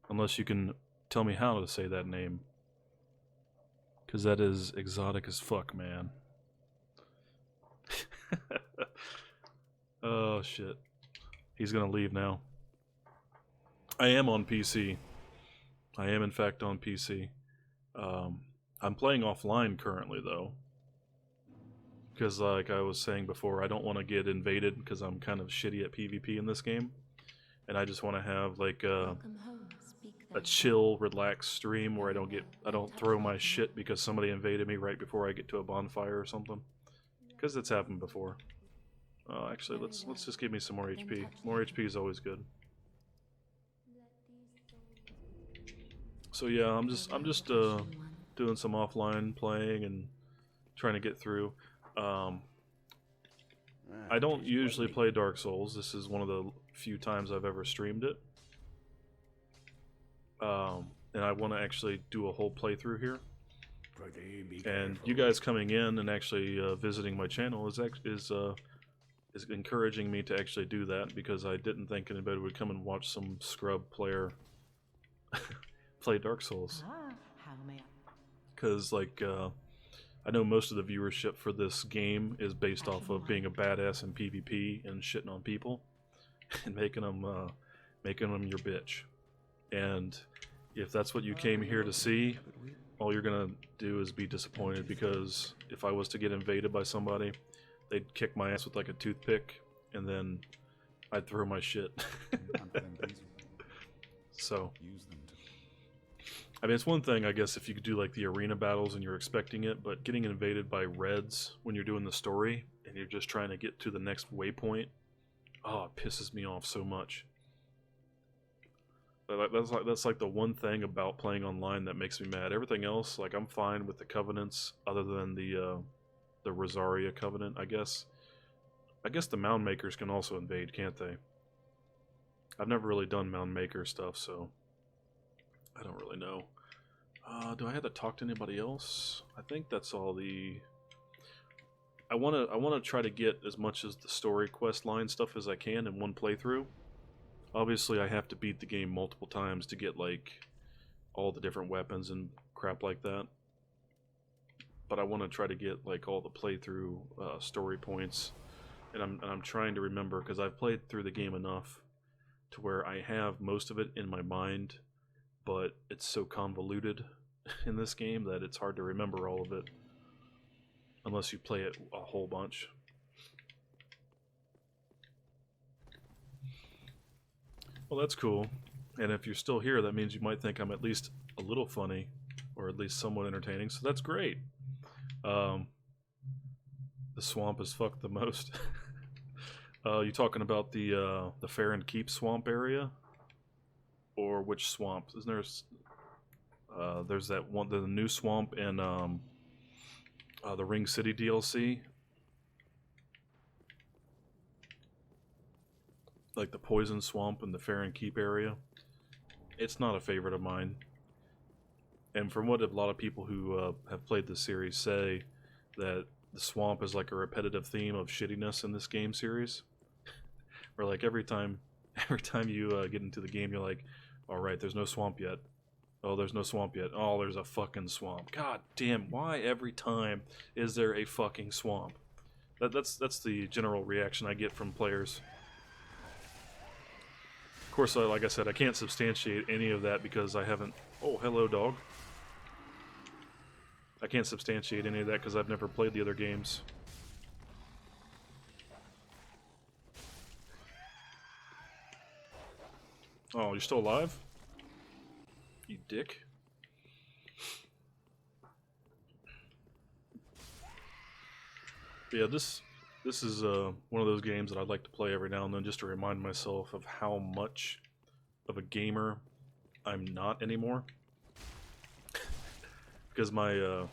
Unless you can tell me how to say that name. Because that is exotic as fuck, man. Oh, shit. He's gonna leave now. I am on PC. I am, in fact, on PC. I'm playing offline currently, though. Because, like I was saying before, I don't want to get invaded because I'm kind of shitty at PvP in this game. And I just want to have, like, a chill, relaxed stream where I don't throw my shit because somebody invaded me right before I get to a bonfire or something. Because it's happened before. Actually, let's just give me some more HP. More HP is always good. So yeah, I'm just doing some offline playing and trying to get through. I don't usually play Dark Souls. This is one of the few times I've ever streamed it. And I want to actually do a whole playthrough here. And you guys coming in and actually visiting my channel is encouraging me to actually do that, because I didn't think anybody would come and watch some scrub player play Dark Souls. How may I... Because, like, I know most of the viewership for this game is based off of being a badass in PvP and shitting on people and making them your bitch. And if that's what you came here to see, all you're gonna do is be disappointed, because if I was to get invaded by somebody, they'd kick my ass with like a toothpick, and then I'd throw my shit. So, I mean, it's one thing, I guess, if you could do like the arena battles and you're expecting it, but getting invaded by reds when you're doing the story and you're just trying to get to the next waypoint, oh, it pisses me off so much. That's like the one thing about playing online that makes me mad. Everything else, like, I'm fine with the covenants, other than the Rosaria covenant, I guess. I guess the Mound Makers can also invade, can't they? I've never really done Mound Maker stuff, so I don't really know. Do I have to talk to anybody else? I think that's all the... I wanna try to get as much as the story quest line stuff as I can in one playthrough. Obviously, I have to beat the game multiple times to get, like, all the different weapons and crap like that. but I want to try to get like all the playthrough story points, and I'm trying to remember because I've played through the game enough to where I have most of it in my mind, but it's so convoluted in this game that it's hard to remember all of it unless you play it a whole bunch. Well, that's cool. And if you're still here, that means you might think I'm at least a little funny, or at least somewhat entertaining. So that's great. The swamp is fucked the most. You talking about the Fair and Keep swamp area, or which swamp? Isn't there's that one, the new swamp in the Ring City DLC, like the Poison Swamp in the Fair and Keep area. It's not a favorite of mine. And from what a lot of people who have played this series say, that the swamp is like a repetitive theme of shittiness in this game series. Where like every time you get into the game, you're like, all right, there's no swamp yet. Oh, there's no swamp yet. Oh, there's a fucking swamp. God damn, why every time is there a fucking swamp? That's the general reaction I get from players. Of course, like I said, I can't substantiate any of that because I haven't... Oh, hello, dog. I can't substantiate any of that because I've never played the other games. Oh, you're still alive? You dick. Yeah, this is one of those games that I'd like to play every now and then just to remind myself of how much of a gamer I'm not anymore. Because my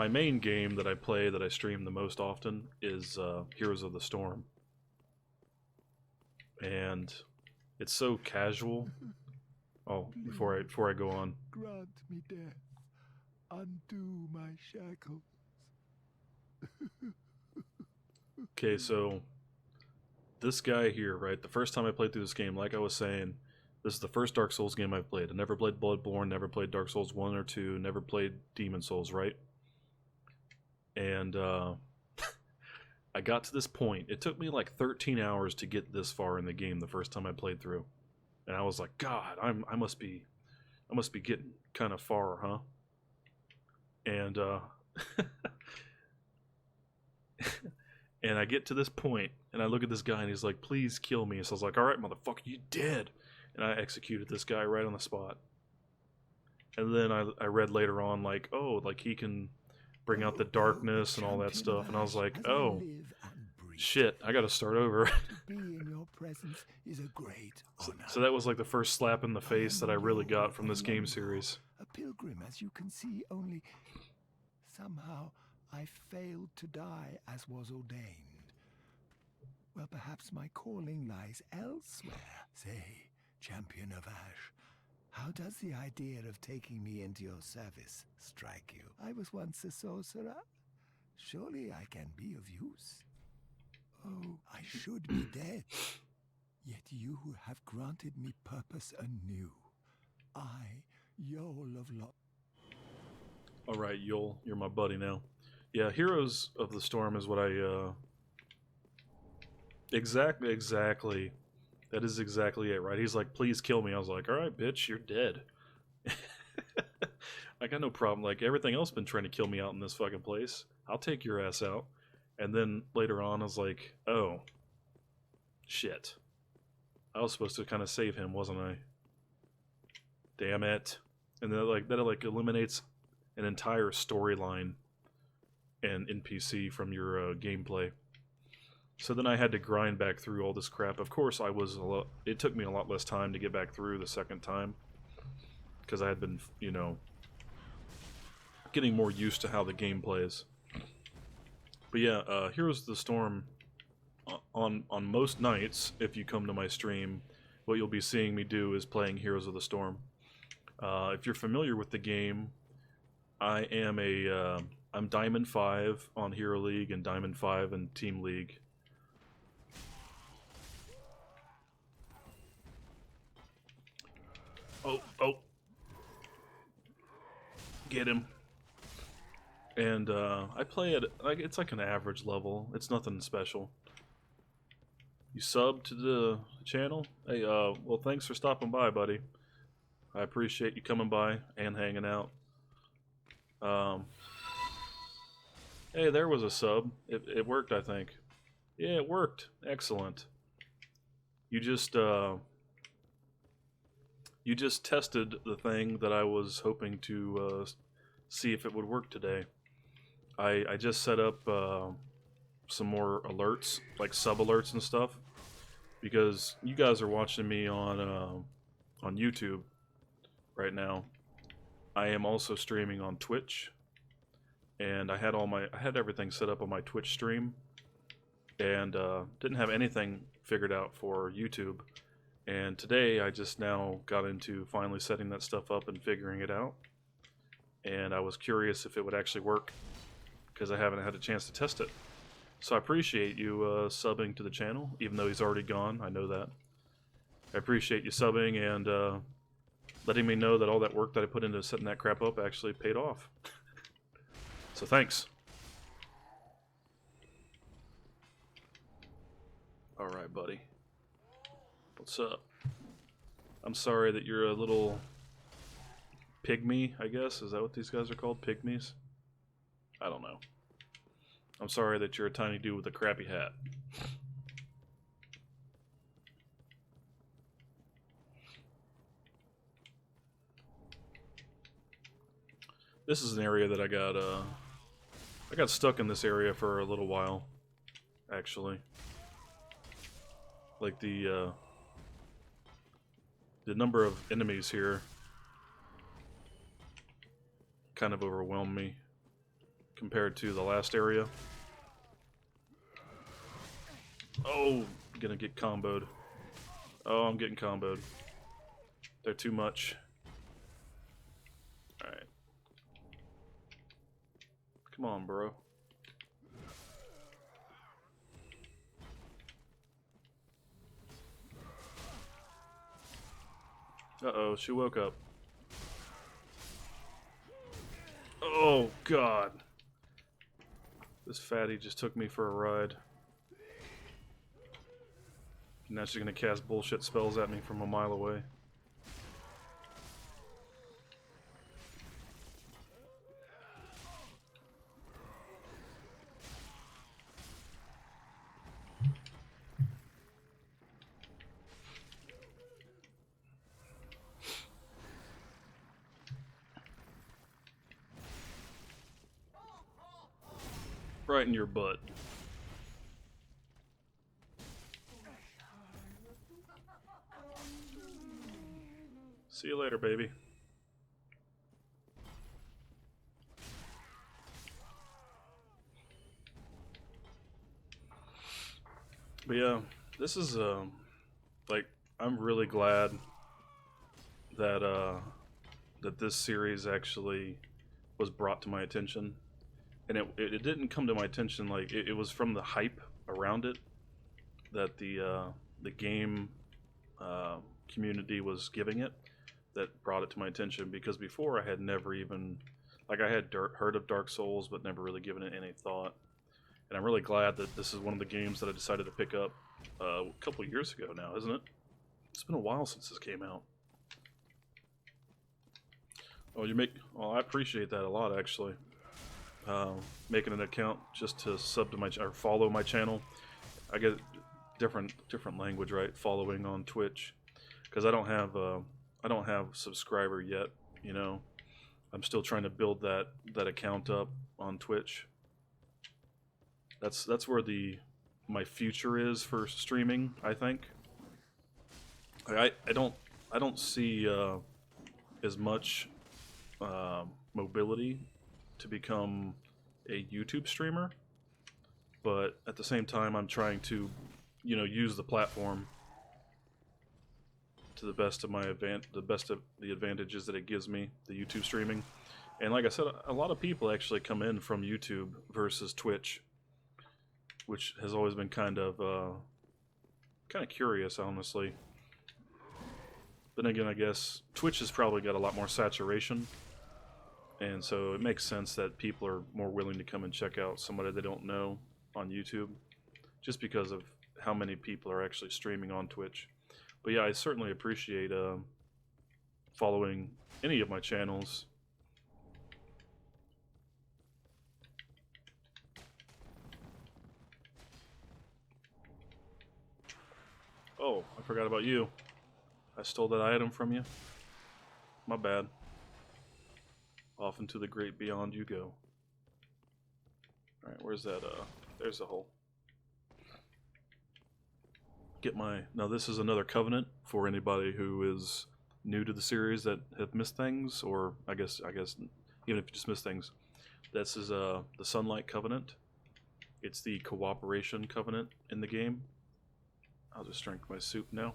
main game that I play, that I stream the most often, is Heroes of the Storm. And it's so casual. Oh, before I go on. Grant me death. Undo my shackles. Okay, so this guy here, right? The first time I played through this game, like I was saying, this is the first Dark Souls game I've played. I never played Bloodborne, never played Dark Souls 1 or 2, never played Demon Souls, right? And I got to this point. It took me like 13 hours to get this far in the game the first time I played through. And I was like, God, I must be getting kind of far, huh? And and I get to this point, and I look at this guy, and he's like, please kill me. So I was like, all right, motherfucker, you dead. And I executed this guy right on the spot. And then I read later on, like, oh, like he can bring out the darkness and all that stuff. And I was like, oh, shit, I gotta start over. To be in your presence is a great honor. So that was like the first slap in the face that I really got from this game series. A pilgrim, as you can see, only somehow I failed to die as was ordained. Well, perhaps my calling lies elsewhere. Say, champion of Ash, how does the idea of taking me into your service strike you? I was once a sorcerer. Surely I can be of use. Oh, I should be dead. Yet you have granted me purpose anew. I, Yol of Lot. Alright, Yol, you're my buddy now. Yeah, Heroes of the Storm is what I, Exactly. That is exactly it, right? He's like, please kill me. I was like, alright, bitch, you're dead. I got no problem. Like, everything else been trying to kill me out in this fucking place. I'll take your ass out. And then later on, I was like, oh, shit. I was supposed to kind of save him, wasn't I? Damn it. And then that eliminates an entire storyline and NPC from your gameplay. So then I had to grind back through all this crap. Of course, it took me a lot less time to get back through the second time, because I had been, you know, getting more used to how the game plays. But yeah, Heroes of the Storm, on most nights, if you come to my stream, what you'll be seeing me do is playing Heroes of the Storm. If you're familiar with the game, I am I'm Diamond 5 on Hero League and Diamond 5 in Team League. Oh. Get him. And I play it like it's like an average level. It's nothing special. You sub to the channel? Hey, well, thanks for stopping by, buddy. I appreciate you coming by and hanging out. Um, hey, there was a sub. It worked, I think. Yeah, it worked. Excellent. You just tested the thing that I was hoping to see if it would work today. I just set up some more alerts, like sub alerts and stuff, because you guys are watching me on YouTube right now. I am also streaming on Twitch, and I had everything set up on my Twitch stream, and didn't have anything figured out for YouTube. And today I just now got into finally setting that stuff up and figuring it out. And I was curious if it would actually work, because I haven't had a chance to test it. So I appreciate you subbing to the channel, even though he's already gone. I know that. I appreciate you subbing and letting me know that all that work that I put into setting that crap up actually paid off. So thanks. Alright, buddy. What's up? I'm sorry that you're a little pygmy, I guess. Is that what these guys are called? Pygmies? I don't know. I'm sorry that you're a tiny dude with a crappy hat. This is an area that I got stuck in this area for a little while, actually. Like the number of enemies here kind of overwhelmed me compared to the last area. Oh, I'm gonna get comboed. Oh, I'm getting comboed. They're too much. Alright. Come on, bro. Uh-oh, she woke up. Oh, God. This fatty just took me for a ride. Now she's gonna cast bullshit spells at me from a mile away. Right in your butt. See you later, baby. But yeah, this is like, I'm really glad that that this series actually was brought to my attention. And it didn't come to my attention like it was from the hype around it that the game community was giving it that brought it to my attention, because before I had never even, like, I had heard of Dark Souls but never really given it any thought. And I'm really glad that this is one of the games that I decided to pick up a couple years ago now, isn't it? It's been a while since this came out. Oh, I appreciate that a lot, actually. Making an account just to sub to or follow my channel. I get different language, right? Following on Twitch, because I don't have subscriber yet. You know, I'm still trying to build that account up on Twitch. That's where my future is for streaming, I think. I don't see as much mobility to become a YouTube streamer, but at the same time I'm trying to, you know, use the platform to the best of the advantages that it gives me, the YouTube streaming. And like I said, a lot of people actually come in from YouTube versus Twitch, which has always been kind of curious, honestly. But again, I guess Twitch has probably got a lot more saturation, And so it makes sense that people are more willing to come and check out somebody they don't know on YouTube, just because of how many people are actually streaming on Twitch. But yeah, I certainly appreciate following any of my channels. Oh, I forgot about you. I stole that item from you. My bad. Off into the great beyond you go. Alright, where's that? There's the hole. Get my... Now this is another covenant for anybody who is new to the series that have missed things, or I guess even if you just missed things. This is the Sunlight Covenant. It's the cooperation covenant in the game. I'll just drink my soup now.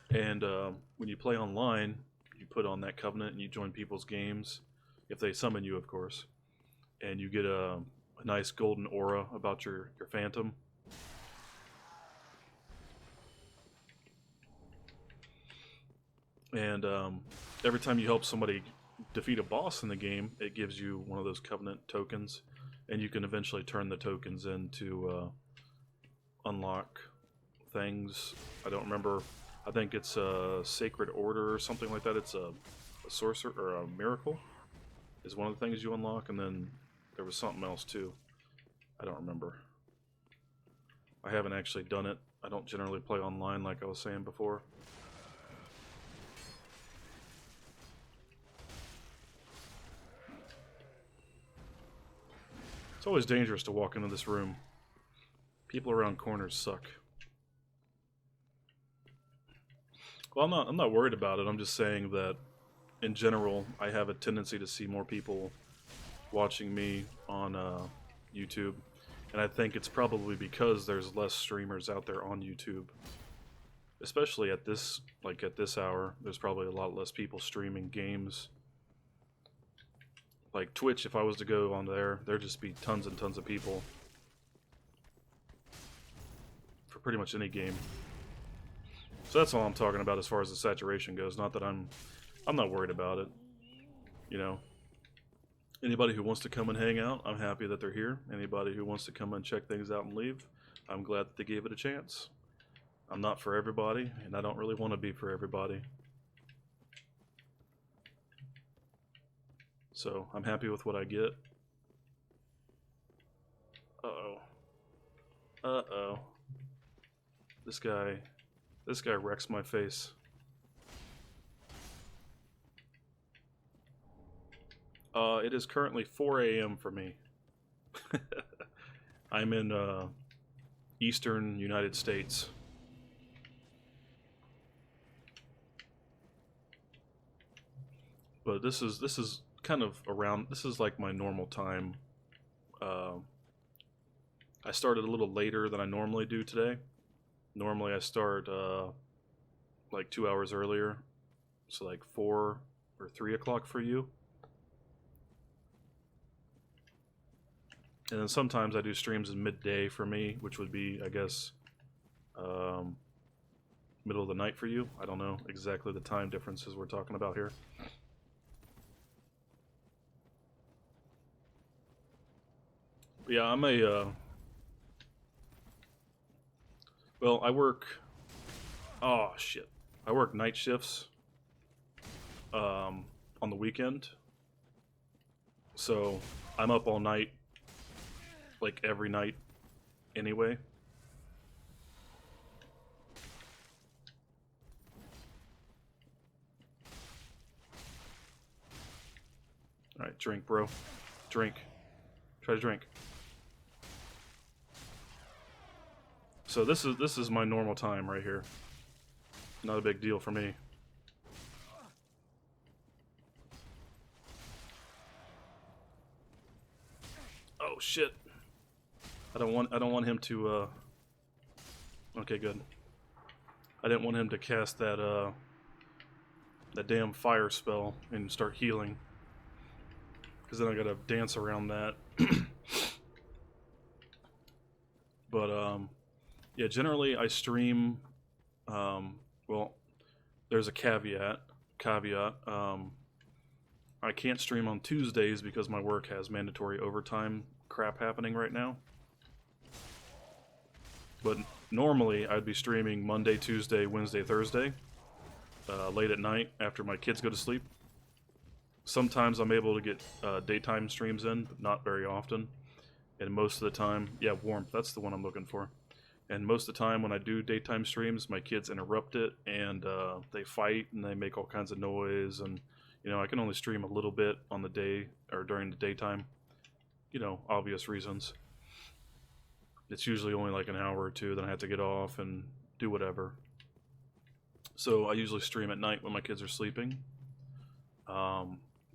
And when you play online, you put on that covenant and you join people's games, if they summon you, of course. And you get a nice golden aura about your phantom. And every time you help somebody defeat a boss in the game, it gives you one of those covenant tokens. And you can eventually turn the tokens into unlock things. I don't remember. I think it's a sacred order or something like that. It's a sorcerer or a miracle is one of the things you unlock, and then there was something else too. I don't remember. I haven't actually done it. I don't generally play online like I was saying before. It's always dangerous to walk into this room. People around corners suck. Well, I'm not worried about it. I'm just saying that, in general, I have a tendency to see more people watching me on YouTube, and I think it's probably because there's less streamers out there on YouTube. Especially at this hour, there's probably a lot less people streaming games. Like Twitch, if I was to go on there, there'd just be tons and tons of people for pretty much any game. So that's all I'm talking about as far as the saturation goes. Not that I'm not worried about it. You know, anybody who wants to come and hang out, I'm happy that they're here. Anybody who wants to come and check things out and leave, I'm glad that they gave it a chance. I'm not for everybody, and I don't really want to be for everybody. So I'm happy with what I get. Uh-oh. Uh-oh. This guy wrecks my face. It is currently 4 a.m. for me. I'm in eastern United States. But this is kind of around, this is like my normal time. I started a little later than I normally do today. Normally I start like 2 hours earlier, so like 4 or 3 o'clock for you. And then sometimes I do streams in midday for me, which would be, I guess, middle of the night for you. I don't know exactly the time differences we're talking about here. But yeah, I'm a well, I work, oh shit, I work night shifts on the weekend, so I'm up all night, like every night anyway. Alright, drink, bro. Drink. Try to drink. So this is my normal time right here. Not a big deal for me. Oh shit. I don't want him to okay, good. I didn't want him to cast that that damn fire spell and start healing. Cuz then I got to dance around that. But yeah, generally I stream, well, there's a caveat. I can't stream on Tuesdays because my work has mandatory overtime crap happening right now. But normally I'd be streaming Monday, Tuesday, Wednesday, Thursday, late at night after my kids go to sleep. Sometimes I'm able to get daytime streams in, but not very often. And most of the time, yeah, warmth, that's the one I'm looking for. And most of the time when I do daytime streams, my kids interrupt it, and they fight, and they make all kinds of noise, and, you know, I can only stream a little bit on the day, or during the daytime. You know, obvious reasons. It's usually only like an hour or two, then I have to get off and do whatever. So I usually stream at night when my kids are sleeping.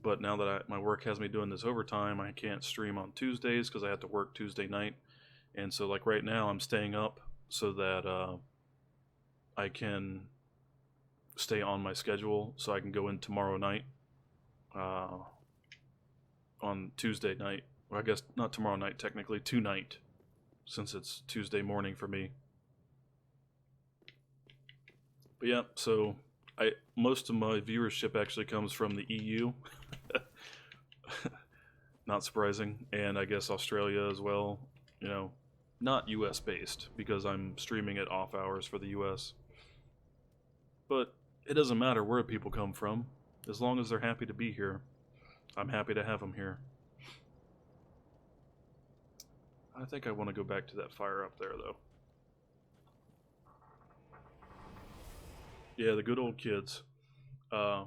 But now that my work has me doing this overtime, I can't stream on Tuesdays because I have to work Tuesday night. And so, like, right now, I'm staying up so that I can stay on my schedule, so I can go in tomorrow night on Tuesday night. Well, I guess not tomorrow night, technically, tonight, since it's Tuesday morning for me. But yeah, so most of my viewership actually comes from the EU. Not surprising. And I guess Australia as well. You know, not US based, because I'm streaming at off hours for the US. But it doesn't matter where people come from. As long as they're happy to be here, I'm happy to have them here. I think I want to go back to that fire up there, though. Yeah, the good old kids. I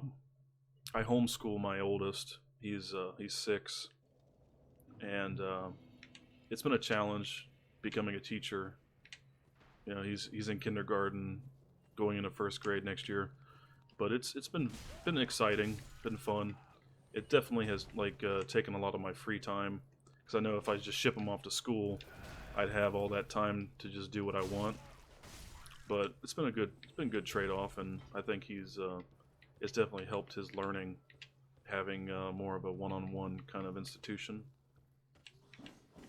homeschool my oldest. He's 6, and it's been a challenge becoming a teacher. You know, he's in kindergarten, going into first grade next year. But it's been exciting, been fun. It definitely has taken a lot of my free time, because I know if I just ship him off to school, I'd have all that time to just do what I want. But it's been a good trade-off, and I think it's definitely helped his learning, having more of a one-on-one kind of institution.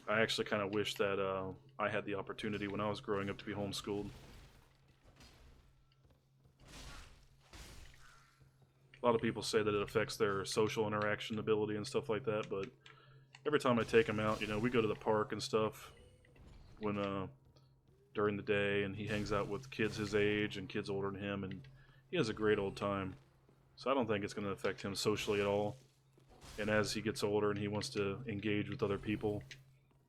I actually kind of wish that I had the opportunity when I was growing up to be homeschooled. A lot of people say that it affects their social interaction ability and stuff like that, but every time I take him out, you know, we go to the park and stuff when during the day, and he hangs out with kids his age and kids older than him, and he has a great old time. So I don't think it's going to affect him socially at all. And as he gets older and he wants to engage with other people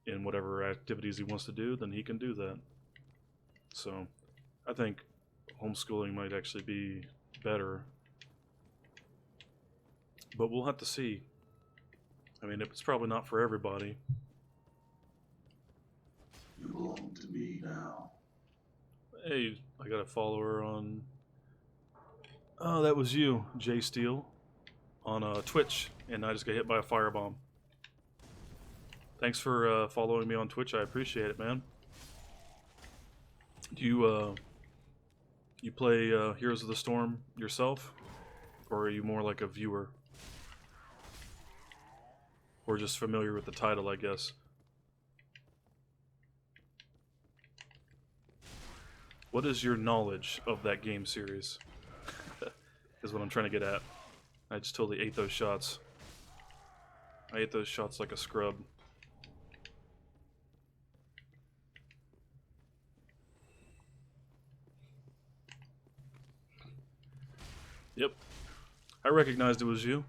in whatever activities he wants to do, then he can do that. So I think homeschooling might actually be better. But we'll have to see. I mean, it's probably not for everybody. You belong to me now. Hey, I got a follower on... Oh, that was you, Jay Steele, on Twitch, and I just got hit by a firebomb. Thanks for following me on Twitch. I appreciate it, man. Do you play Heroes of the Storm yourself, or are you more like a viewer? Or just familiar with the title, I guess. What is your knowledge of that game series? Is what I'm trying to get at. I just totally ate those shots. I ate those shots like a scrub. Yep. I recognized it was you.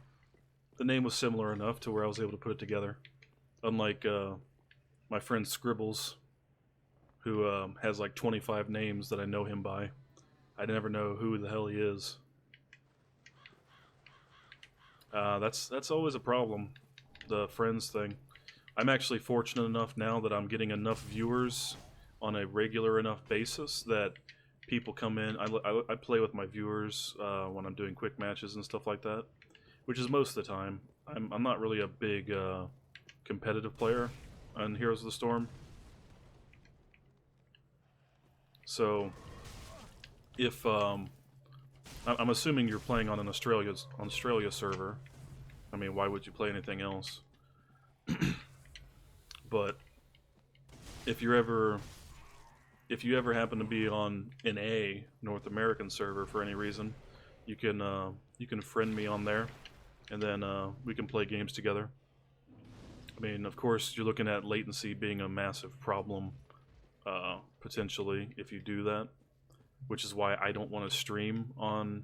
The name was similar enough to where I was able to put it together. Unlike my friend Scribbles, who has like 25 names that I know him by. I never know who the hell he is. That's always a problem, the friends thing. I'm actually fortunate enough now that I'm getting enough viewers on a regular enough basis that people come in. I play with my viewers when I'm doing quick matches and stuff like that, which is most of the time. I'm not really a big competitive player on Heroes of the Storm. So, if I'm assuming you're playing on an Australia server. I mean, why would you play anything else? But if you ever happen to be on an North American server for any reason, you can friend me on there, and then we can play games together. I mean, of course, you're looking at latency being a massive problem, potentially, if you do that, which is why I don't want to stream on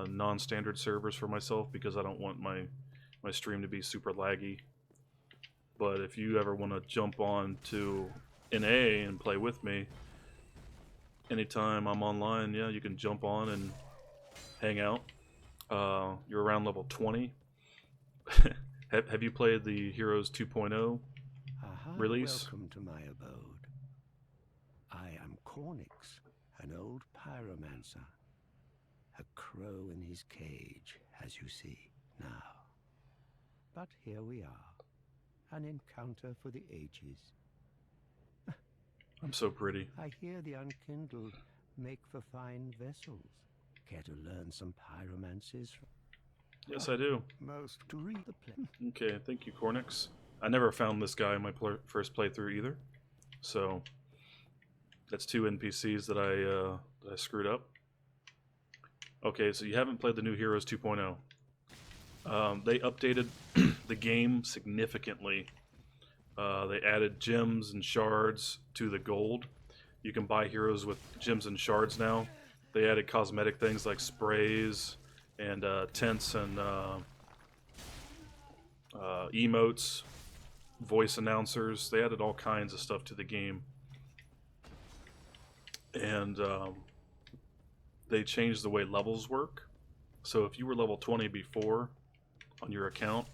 non-standard servers for myself, because I don't want my stream to be super laggy. But if you ever want to jump on to NA and play with me, anytime I'm online, yeah, you can jump on and hang out. You're around level 20. Have you played the Heroes 2.0 release? Welcome to my abode. I am Cornix, an old pyromancer. A crow in his cage, as you see now. But here we are, an encounter for the ages. I'm so pretty. I hear the unkindled make for fine vessels. Care to learn some pyromancies? Yes, I do. Most to read the play. Okay, thank you, Cornix. I never found this guy in my first playthrough either, so that's 2 NPCs that I screwed up. Okay, so you haven't played the new Heroes 2.0. They updated the game significantly. They added gems and shards to the gold. You can buy heroes with gems and shards now. They added cosmetic things like sprays and tents and emotes, voice announcers. They added all kinds of stuff to the game. And they changed the way levels work. So if you were level 20 before on your account,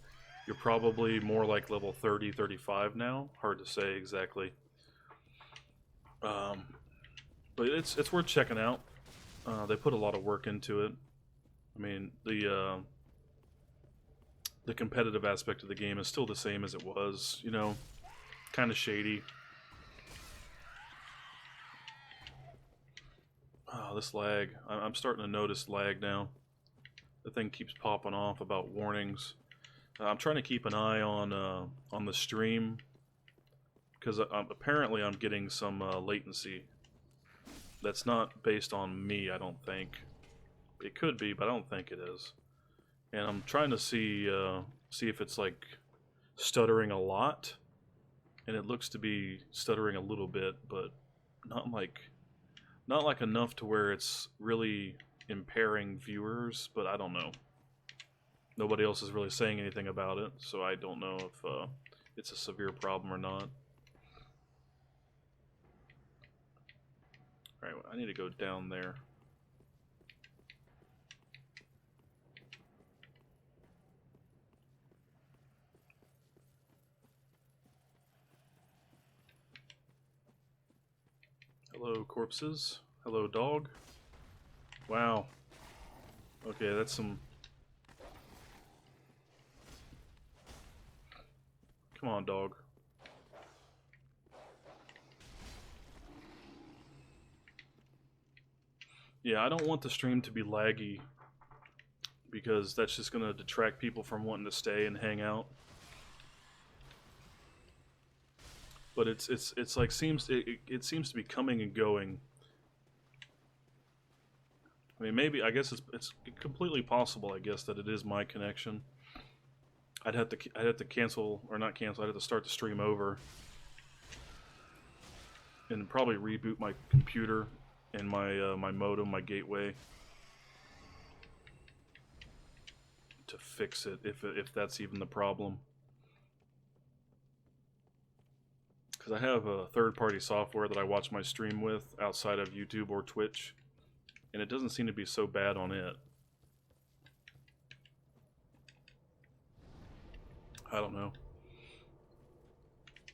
you're probably more like level 30, 35 now. Hard to say exactly. But it's worth checking out. They put a lot of work into it. I mean, the competitive aspect of the game is still the same as it was, you know, kind of shady. Oh, this lag. I'm starting to notice lag now. The thing keeps popping off about warnings. I'm trying to keep an eye on the stream, because apparently I'm getting some latency. That's not based on me, I don't think. It could be, but I don't think it is. And I'm trying to see if it's like stuttering a lot, and it looks to be stuttering a little bit, but not like enough to where it's really impairing viewers. But I don't know. Nobody else is really saying anything about it, so I don't know if it's a severe problem or not. Alright, I need to go down there. Hello, corpses. Hello, dog. Wow. Okay, that's some... Come on, dog. Yeah, I don't want the stream to be laggy, because that's just going to detract people from wanting to stay and hang out. But it's like it seems to be coming and going. I mean, maybe, I guess it's completely possible, I guess, that it is my connection. I'd have to cancel, or not cancel, I'd have to start the stream over and probably reboot my computer and my modem, my gateway, to fix it, if that's even the problem. Because I have a third-party software that I watch my stream with outside of YouTube or Twitch, and it doesn't seem to be so bad on it. I don't know.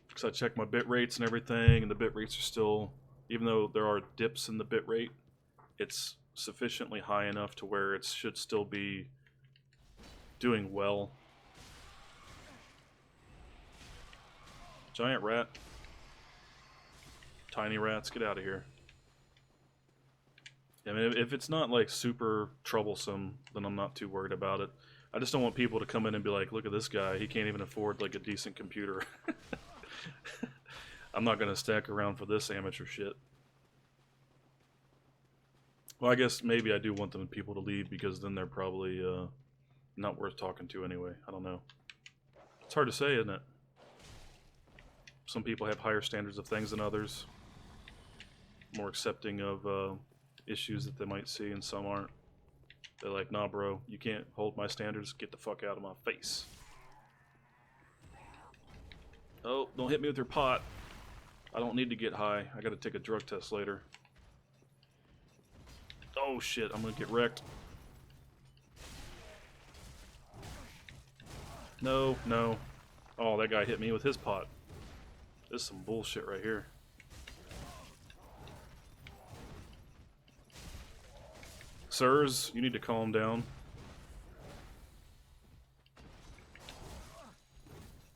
Because I check my bit rates and everything, and the bit rates are still, even though there are dips in the bit rate, it's sufficiently high enough to where it should still be doing well. Giant rat. Tiny rats, get out of here. I mean, if it's not like super troublesome, then I'm not too worried about it. I just don't want people to come in and be like, look at this guy, he can't even afford like a decent computer. I'm not going to stack around for this amateur shit. Well, I guess maybe I do want them people to leave, because then they're probably not worth talking to anyway. I don't know. It's hard to say, isn't it? Some people have higher standards of things than others. More accepting of issues that they might see, and some aren't. They're like, nah, bro, you can't hold my standards. Get the fuck out of my face. Oh, don't hit me with your pot. I don't need to get high. I gotta take a drug test later. Oh shit, I'm gonna get wrecked. No, no. Oh, that guy hit me with his pot. This is some bullshit right here. Sirs, you need to calm down.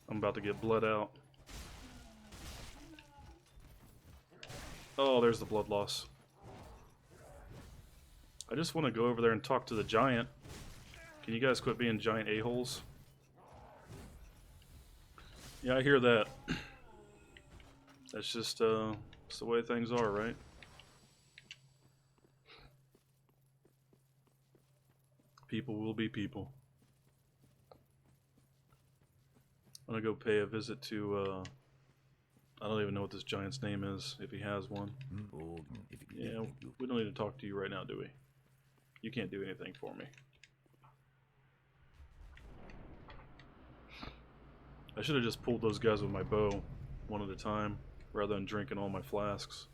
I'm about to get blood out. Oh, there's the blood loss. I just want to go over there and talk to the giant. Can you guys quit being giant a-holes? Yeah, I hear that. That's just it's the way things are, right? People will be people. I'm gonna go pay a visit to I don't even know what this giant's name is, if he has one. Yeah, we don't need to talk to you right now, do we? You can't do anything for me. I should have just pulled those guys with my bow, one at a time, rather than drinking all my flasks.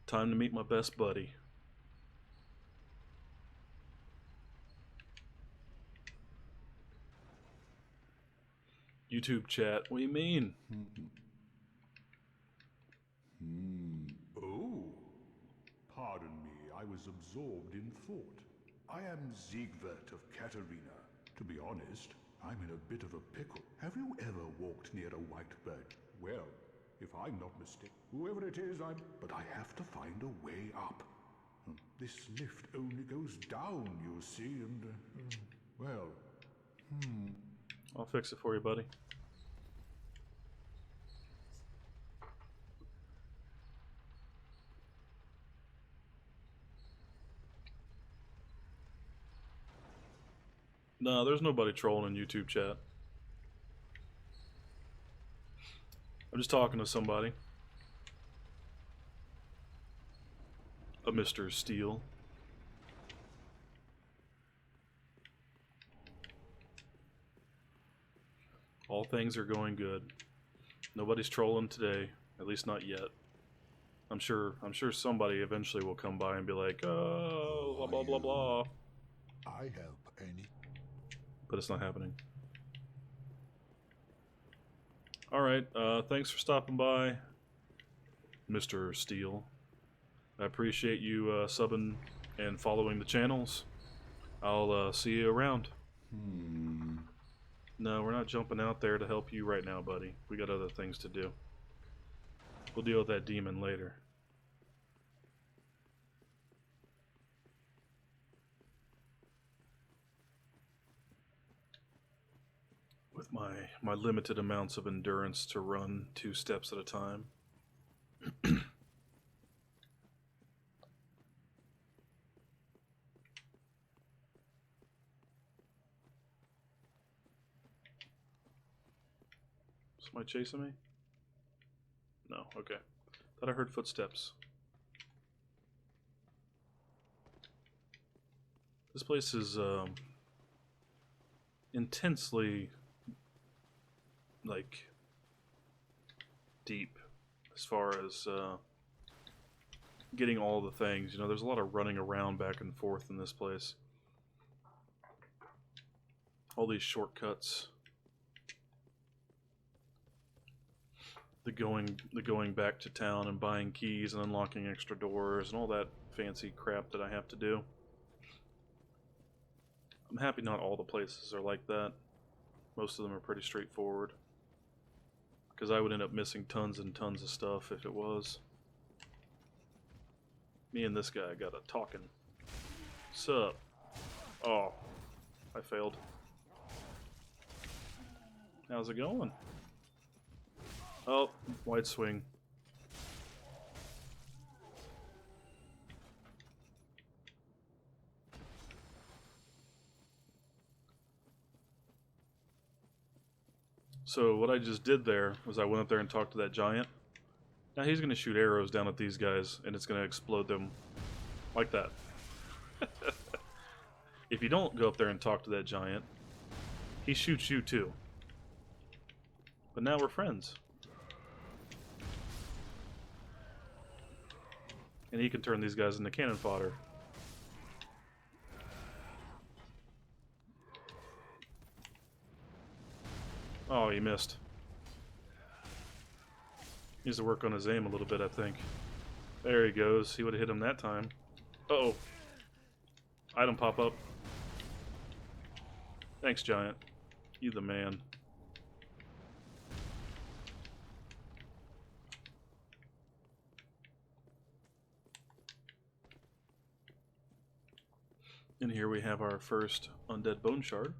Time to meet my best buddy. YouTube chat, what do you mean? Oh, pardon me, I was absorbed in thought. I am Siegwart of Katarina. To be honest, I'm in a bit of a pickle. Have you ever walked near a white bird? Well, if I'm not mistaken, whoever it is, but I have to find a way up. This lift only goes down, you see, and, well... I'll fix it for you, buddy. No, there's nobody trolling in YouTube chat. I'm just talking to somebody. A Mr. Steele. All things are going good. Nobody's trolling today, at least not yet. I'm sure somebody eventually will come by and be like, oh, blah blah blah blah. I help any... But it's not happening. Alright, thanks for stopping by, Mr. Steele. I appreciate you subbing and following the channels. I'll see you around. No, we're not jumping out there to help you right now, buddy. We got other things to do. We'll deal with that demon later. With my limited amounts of endurance to run 2 steps at a time. Somebody chasing me? No, okay. Thought I heard footsteps. This place is intensely like deep as far as getting all the things. You know, there's a lot of running around back and forth in this place. All these shortcuts. The going back to town and buying keys and unlocking extra doors and all that fancy crap that I have to do. I'm happy not all the places are like that. Most of them are pretty straightforward. Because I would end up missing tons and tons of stuff if it was. Me and this guy got a talking. Sup? Oh, I failed. How's it going? Oh, wide swing. So what I just did there was I went up there and talked to that giant. Now he's going to shoot arrows down at these guys, and it's going to explode them like that. If you don't go up there and talk to that giant, he shoots you too. But now we're friends. And he can turn these guys into cannon fodder. Oh, he missed. Needs to work on his aim a little bit, I think. There he goes. He would have hit him that time. Uh-oh. Item pop up. Thanks, giant. You the man. And here we have our first undead bone shard,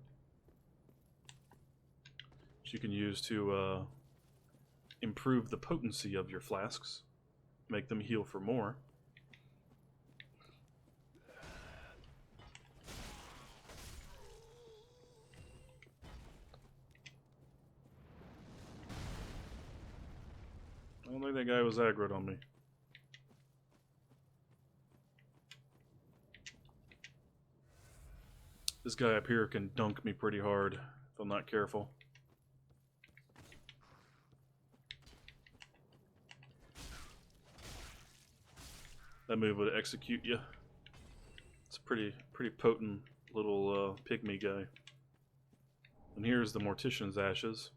which you can use to improve the potency of your flasks, make them heal for more. I don't think that guy was aggroed on me. This guy up here can dunk me pretty hard if I'm not careful. That move would execute you. It's a pretty potent little pygmy guy. And here's the Mortician's Ashes.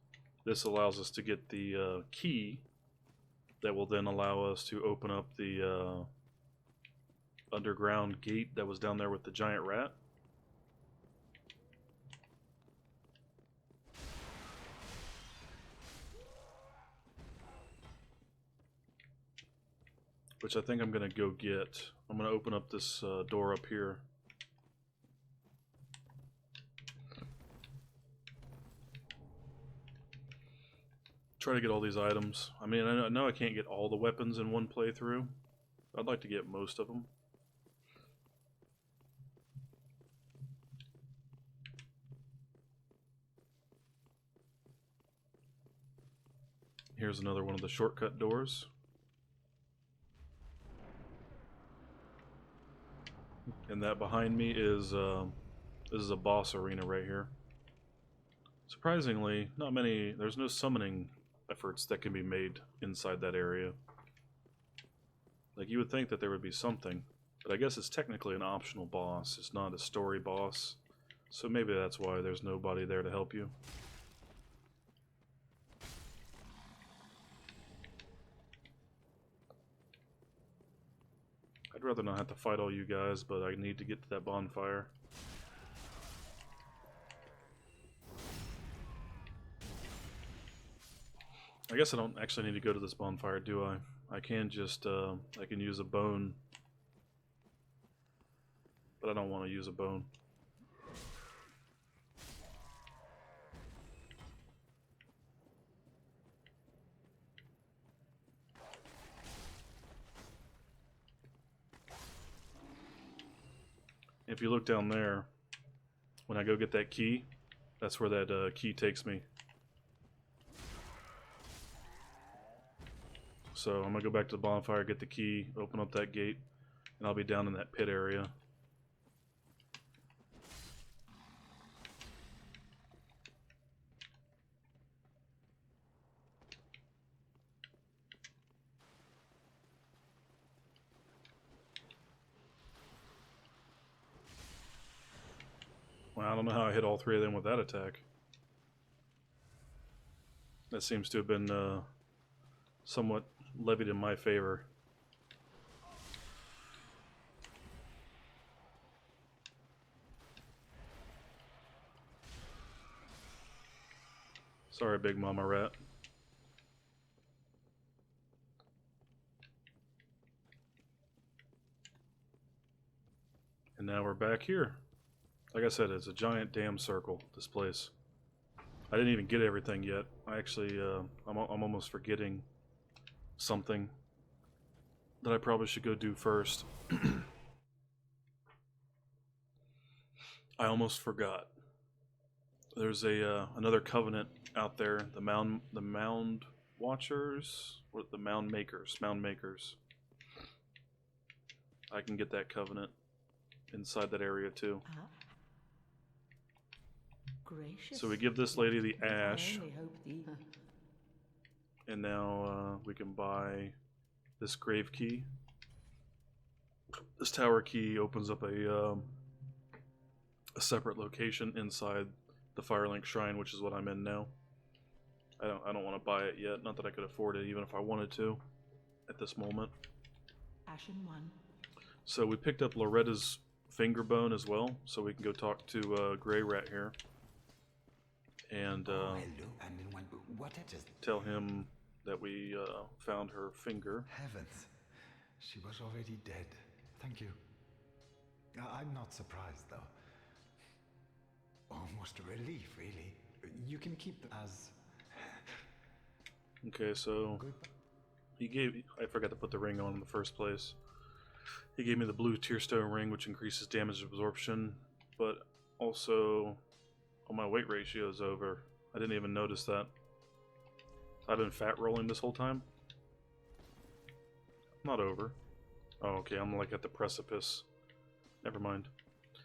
This allows us to get the key that will then allow us to open up the underground gate that was down there with the giant rat. Which I think I'm going to go get. I'm going to open up this door up here. Try to get all these items. I mean, I know I can't get all the weapons in one playthrough. I'd like to get most of them. Here's another one of the shortcut doors. And that behind me is this is a boss arena right here. Surprisingly, not many. There's no summoning efforts that can be made inside that area. Like, you would think that there would be something, but I guess it's technically an optional boss. It's not a story boss, so maybe that's why there's nobody there to help you. I'd rather not have to fight all you guys, but I need to get to that bonfire. I guess I don't actually need to go to this bonfire, do I? I can just, I can use a bone. But I don't want to use a bone. If you look down there, when I go get that key, that's where that key takes me. So I'm going to go back to the bonfire, get the key, open up that gate, and I'll be down in that pit area. Well, I don't know how I hit all three of them with that attack. That seems to have been somewhat levied in my favor. Sorry, Big Mama Rat. And now we're back here. Like I said, it's a giant damn circle, this place. I didn't even get everything yet. I actually, I'm almost forgetting something that I probably should go do first. I almost forgot. There's a another covenant out there. The mound watchers, or the mound makers. Mound makers. I can get that covenant inside that area too. Gracious. So we give this lady the ash, I only hope the... and now we can buy this grave key. This tower key opens up a separate location inside the Firelink Shrine, which is what I'm in now. I don't want to buy it yet. Not that I could afford it, even if I wanted to, at this moment. Ashen one. So we picked up Loretta's finger bone as well, so we can go talk to Grey Rat here, and Hello. And in one, what it is? tell him that we found her finger. Heavens, she was already dead. Thank you. I'm not surprised, though. Almost a relief, really. You can keep them as... Okay, so he gave... I forgot to put the ring on in the first place. He gave me the blue Tearstone ring, which increases damage absorption, but also... Oh, my weight ratio is over. I didn't even notice that. I've been fat rolling this whole time? Not over. Oh, okay, I'm like at the precipice. Never mind.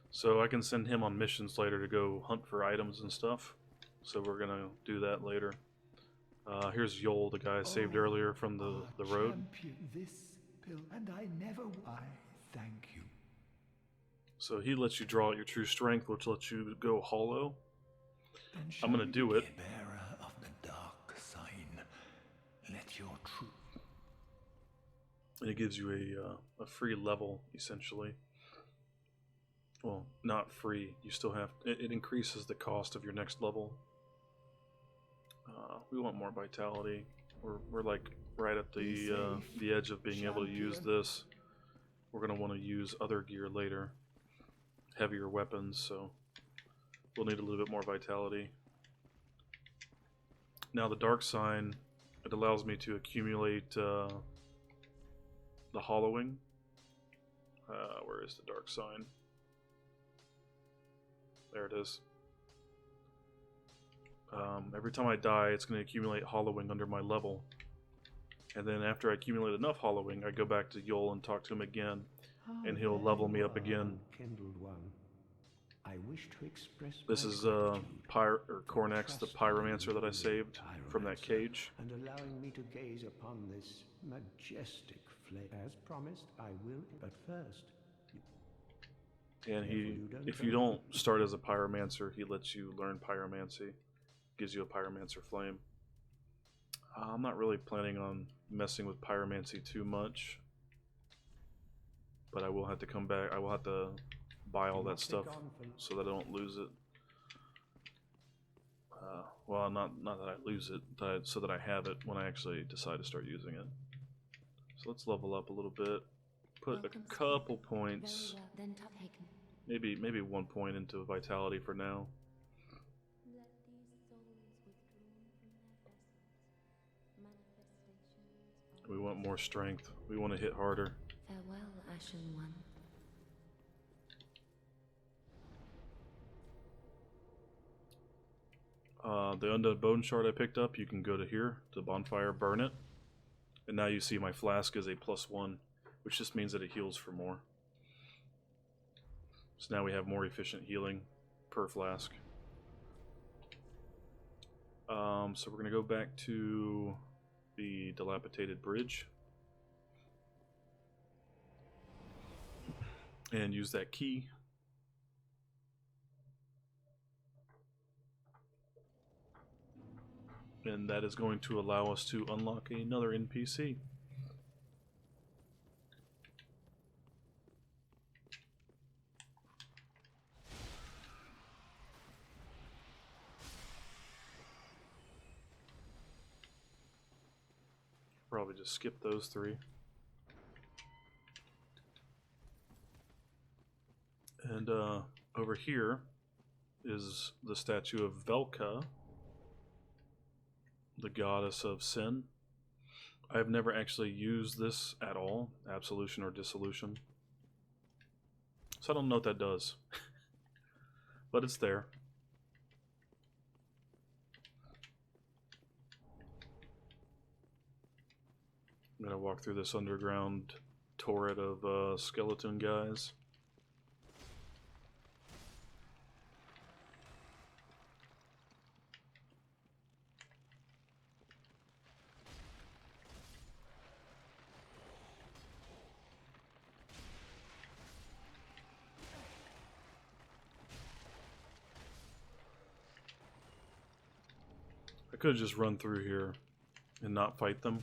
So I can send him on missions later to go hunt for items and stuff. So we're gonna do that later. Here's Yol, the guy I saved earlier from the road. Champion, this pill, and I never. I thank you. So he lets you draw out your true strength, which lets you go hollow. Then I'm gonna shall do we it. be bearer of the dark sign. Let your truth. And it gives you a free level, essentially. Well, not free. You still have... It increases the cost of your next level. We want more vitality. We're like right at the edge of being able to use this. We're going to want to use other gear later. Heavier weapons, so we'll need a little bit more vitality. Now the dark sign, it allows me to accumulate the hollowing. Where is the dark sign? There it is. Every time I die, it's going to accumulate hollowing under my level. And then after I accumulate enough hollowing, I go back to Yol and talk to him again, and he'll level me up again. Kindled one. I wish to express This my is gratitude Cornex, the trust pyromancer that I in saved from that Pyromancer, cage. and allowing me to gaze upon this majestic flame. As promised, I will. But first, And if you burn. don't start as a pyromancer, he lets you learn pyromancy. Gives you a pyromancer flame. I'm not really planning on messing with pyromancy too much, but I will have to come back. I will have to buy all Do that not be stuff gone for- so that I don't lose it. Well, not that I lose it, so that I have it when I actually decide to start using it. So let's level up a little bit. Put Welcome, a couple Very points, well, then taken. maybe 1 point into vitality for now. Let these souls withdrawn from their vessels, manifestations of We want more strength. We want to hit harder. farewell, Ashen One. The Undead Bone Shard I picked up, you can go to here, to Bonfire, burn it. And now you see my flask is a +1, which just means that it heals for more. So now we have more efficient healing per flask. So we're going to go back to the dilapidated bridge. And use that key. And that is going to allow us to unlock another NPC. Probably just skip those three. And over here is the statue of Velka, the goddess of sin. I've never actually used this at all, absolution or dissolution. So I don't know what that does. But it's there. I'm gonna walk through this underground turret of skeleton guys. I could have just run through here and not fight them.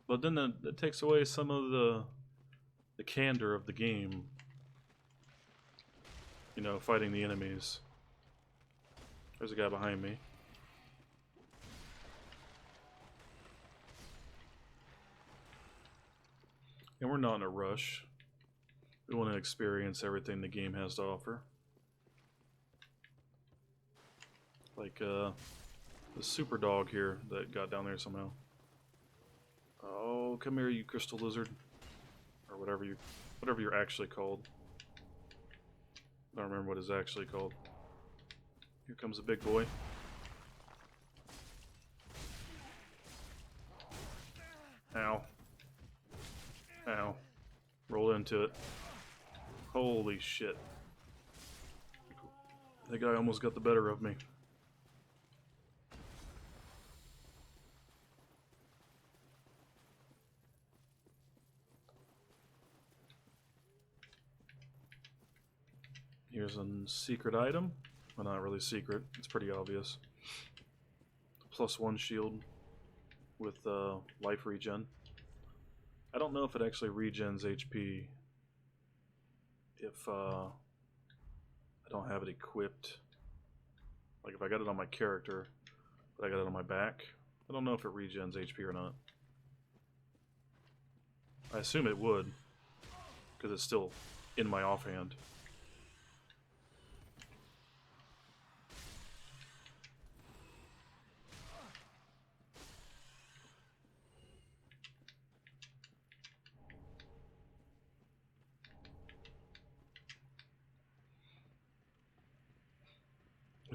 But then that takes away some of the candor of the game. You know, fighting the enemies. There's a guy behind me. And we're not in a rush. We want to experience everything the game has to offer. Like the super dog here that got down there somehow. Oh, come here, you crystal lizard, or whatever you're actually called. I don't remember what it's actually called. Here comes a big boy. Ow. Ow. Roll into it. Holy shit. That guy almost got the better of me. Here's a secret item. Well, not really secret. It's pretty obvious. +1 shield with life regen. I don't know if it actually regens HP if I don't have it equipped. Like if I got it on my character, but I got it on my back, I don't know if it regens HP or not. I assume it would, because it's still in my offhand.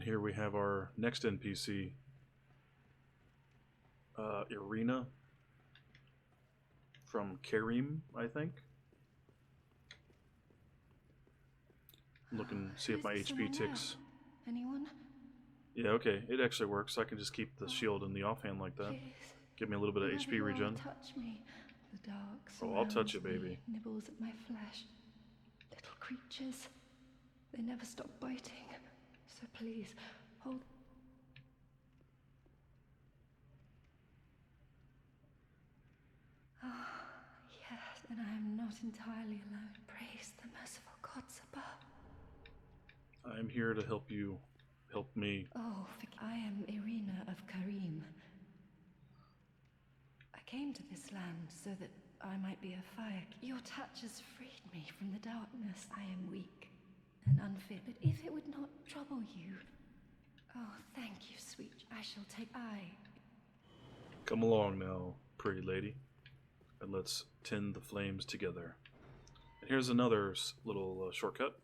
Here we have our next NPC, Irina from Karim, I think. Looking, see if my HP ticks. Anyone? Yeah, okay, it actually works. I can just keep the shield in the offhand like that. Please. Give me a little bit of Whoever HP you are, regen. touch me. The dark Oh, I'll touch surrounds it, baby. me, nibbles at my flesh. Little creatures. They never stop biting. So please, hold. Ah, yes, and I am not entirely alone. Praise the merciful gods above. I'm here to help you. Help me. Oh, I am Irina of Karim. I came to this land so that I might be a fire. Your touch has freed me from the darkness. I am weak and unfit, but if it would not trouble you... Oh, thank you, sweet. I shall take... Come along now, pretty lady, and let's tend the flames together. And here's another little shortcut.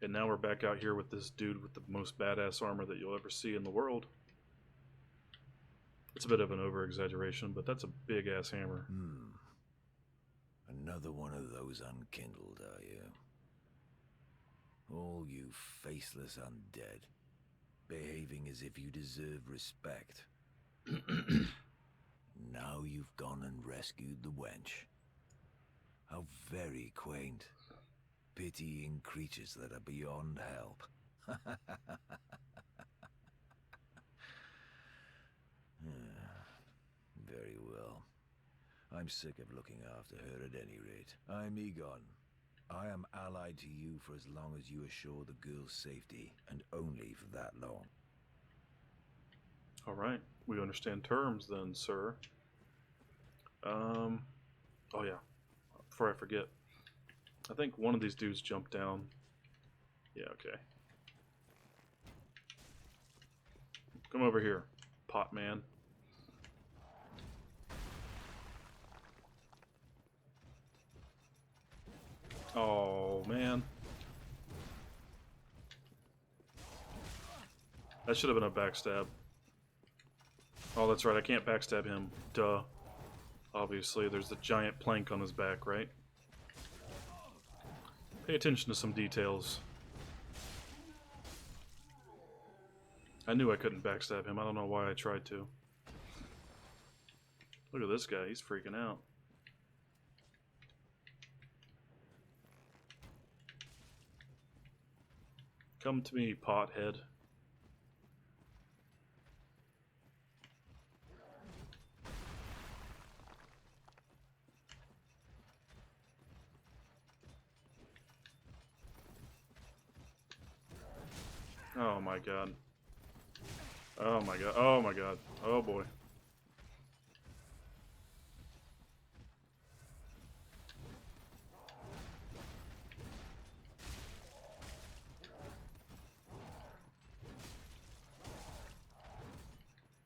And now we're back out here with this dude with the most badass armor that you'll ever see in the world. It's a bit of an over-exaggeration, but that's a big-ass hammer. Another one of those unkindled, are you? All you faceless undead, behaving as if you deserve respect. Now you've gone and rescued the wench. How very quaint. Pitying creatures that are beyond help. Very well. I'm sick of looking after her at any rate. I'm Egon. I am allied to you for as long as you assure the girl's safety, and only for that long. Alright, we understand terms then, sir. Oh yeah, before I forget. I think one of these dudes jumped down. Yeah, okay. Come over here, pot man. Oh, man. That should have been a backstab. Oh, that's right. I can't backstab him. Duh. Obviously, there's the giant plank on his back, right? Pay attention to some details. I knew I couldn't backstab him. I don't know why I tried to. Look at this guy. He's freaking out. Come to me, pothead. Oh my god. Oh my god. Oh my god. Oh boy.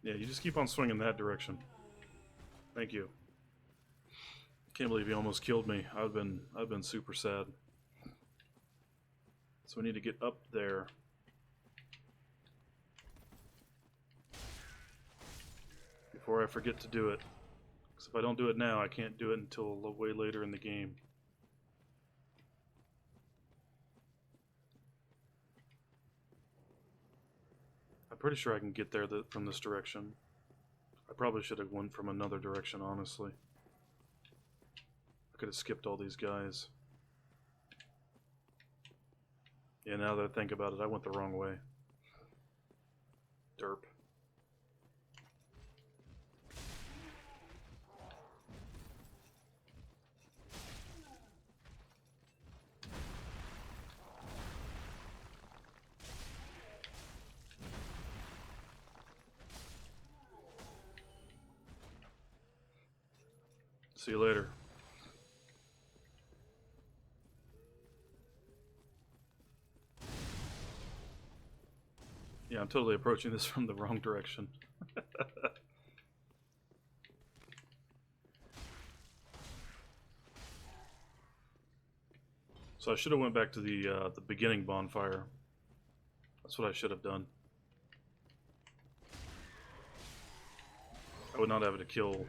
Yeah, you just keep on swinging that direction. Thank you. Can't believe he almost killed me. I've been super sad. So we need to get up there. Before I forget to do it. Because if I don't do it now, I can't do it until way later in the game. I'm pretty sure I can get there from this direction. I probably should have went from another direction, honestly. I could have skipped all these guys. Yeah, now that I think about it, I went the wrong way. Derp. See you later. Yeah, I'm totally approaching this from the wrong direction. So I should have went back to the beginning bonfire. That's what I should have done. I would not have to kill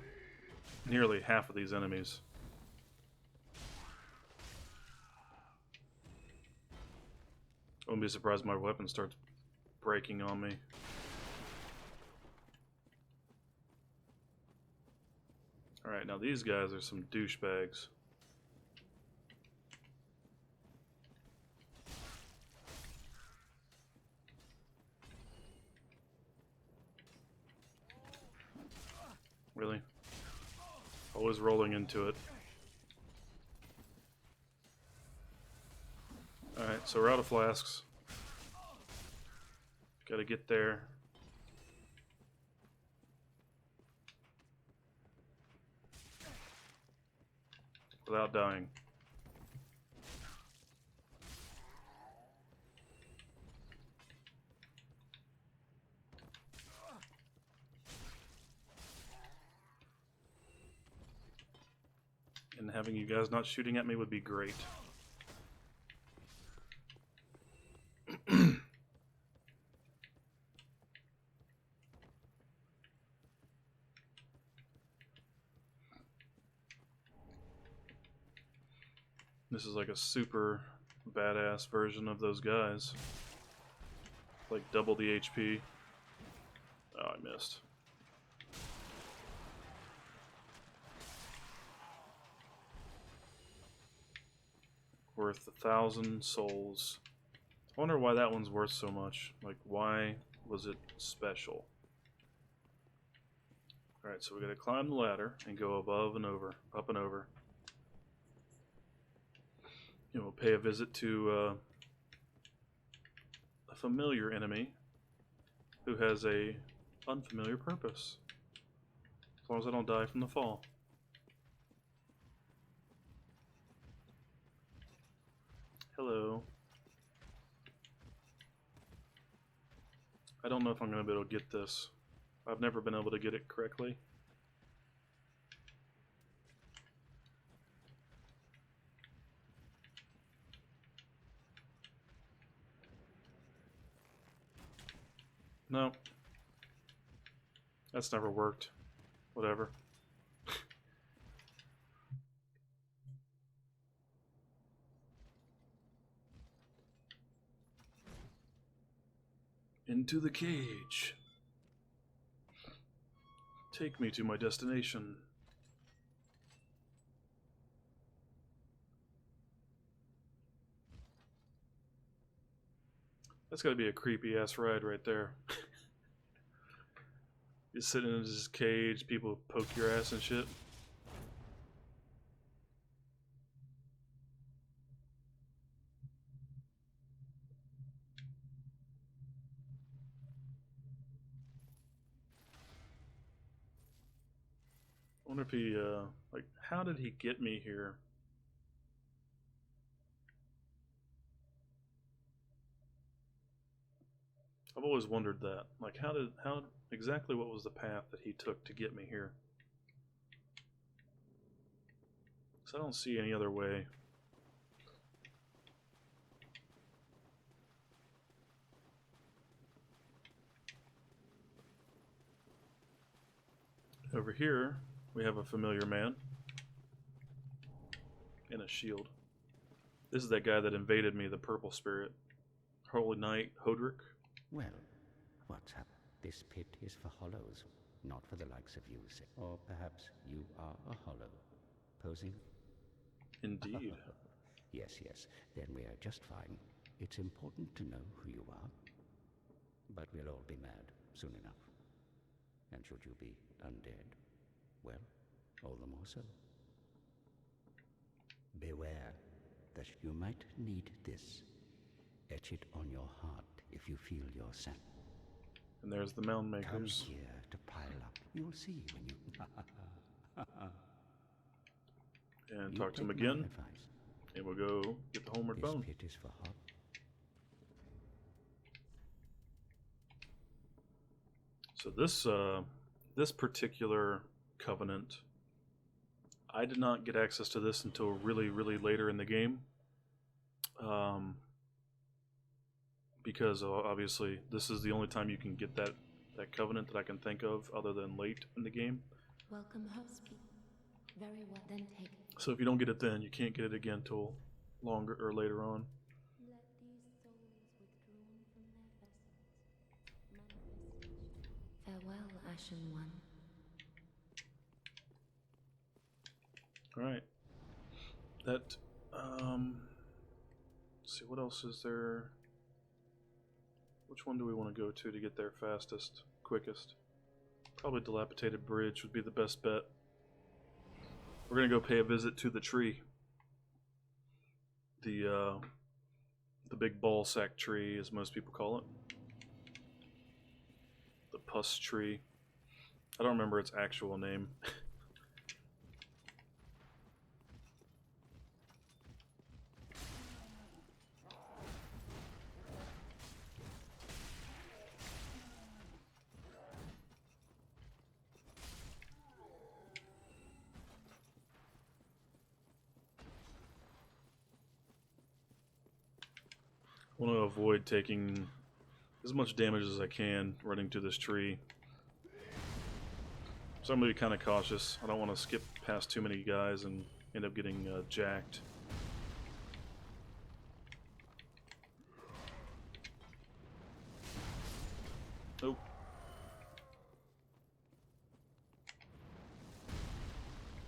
nearly half of these enemies. I wouldn't be surprised if my weapon starts breaking on me. Alright, now these guys are some douchebags. Really? Always rolling into it. Alright, so we're out of flasks. Gotta get there. Without dying. And having you guys not shooting at me would be great. This is like a super badass version of those guys. Like double the HP. Oh, I missed. Worth 1,000 souls. I wonder why that one's worth so much. Like, why was it special? Alright, so we gotta climb the ladder and go above and over, up and over. You know, we'll pay a visit to a familiar enemy who has a unfamiliar purpose. As long as I don't die from the fall. Hello. I don't know if I'm going to be able to get this. I've never been able to get it correctly. No. That's never worked. Whatever. Into the cage. Take me to my destination. That's gotta be a creepy ass ride right there. You're sitting in this cage, people poke your ass and shit. I wonder if he, like, how did he get me here? I've always wondered that. Like, how exactly what was the path that he took to get me here? Because I don't see any other way. Over here, we have a familiar man. And a shield. This is that guy that invaded me, the purple spirit. Holy Knight Hodrick. Well, what's happened? This pit is for hollows, not for the likes of you. Or perhaps you are a hollow, posing? Indeed. Yes, yes, then we are just fine. It's important to know who you are. But we'll all be mad soon enough. And should you be undead, well, all the more so. Beware that you might need this. Etch it on your heart if you feel your scent. And there's the mound makers. Come here to pile up. You'll see when you... And You talk to him take my again. advice. And we'll go get the homeward This bone. pit is for hot. So this particular covenant, I did not get access to this until really, really later in the game. Because obviously this is the only time you can get that covenant that I can think of other than late in the game. Welcome, host. Very well, then take. So if you don't get it then, you can't get it again till longer or later on. Let these souls withdrawn from their vessels. Farewell, Ashen One. All right. That let's see, what else is there? Which one do we want to go to get there fastest, quickest? Probably Dilapidated Bridge would be the best bet. We're gonna go pay a visit to the tree. The big ball sack tree, as most people call it. The pus tree. I don't remember its actual name. I want to avoid taking as much damage as I can running to this tree. So I'm going to be kind of cautious. I don't want to skip past too many guys and end up getting jacked. Nope.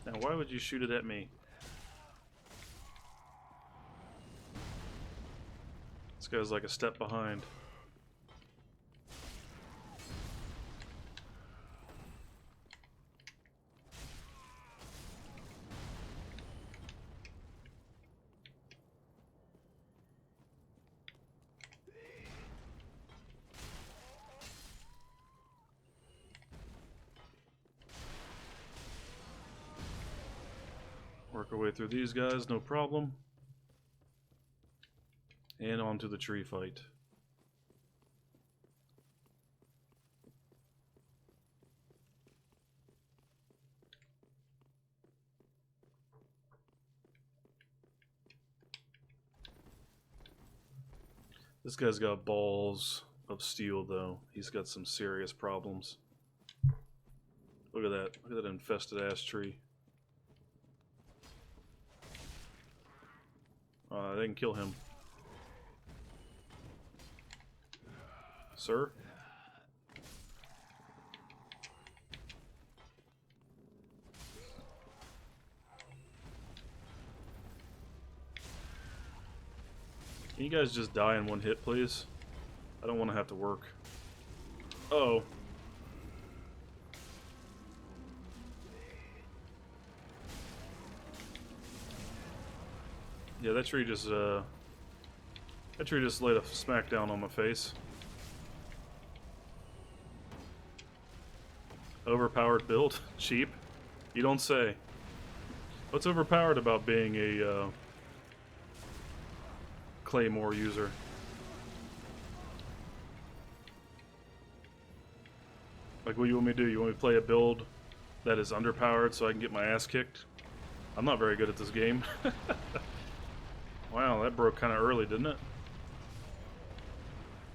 Now why would you shoot it at me? This guy's like a step behind. Work our way through these guys, no problem. And on to the tree fight. This guy's got balls of steel, though. He's got some serious problems. Look at that. Look at that infested ass tree. They can kill him. Sir? Can you guys just die in one hit, please? I don't want to have to work. Uh-oh. Yeah, that tree just laid a smackdown on my face. Overpowered build? Cheap? You don't say. What's overpowered about being a Claymore user? Like, what do you want me to do? You want me to play a build that is underpowered so I can get my ass kicked? I'm not very good at this game. Wow, that broke kind of early, didn't it?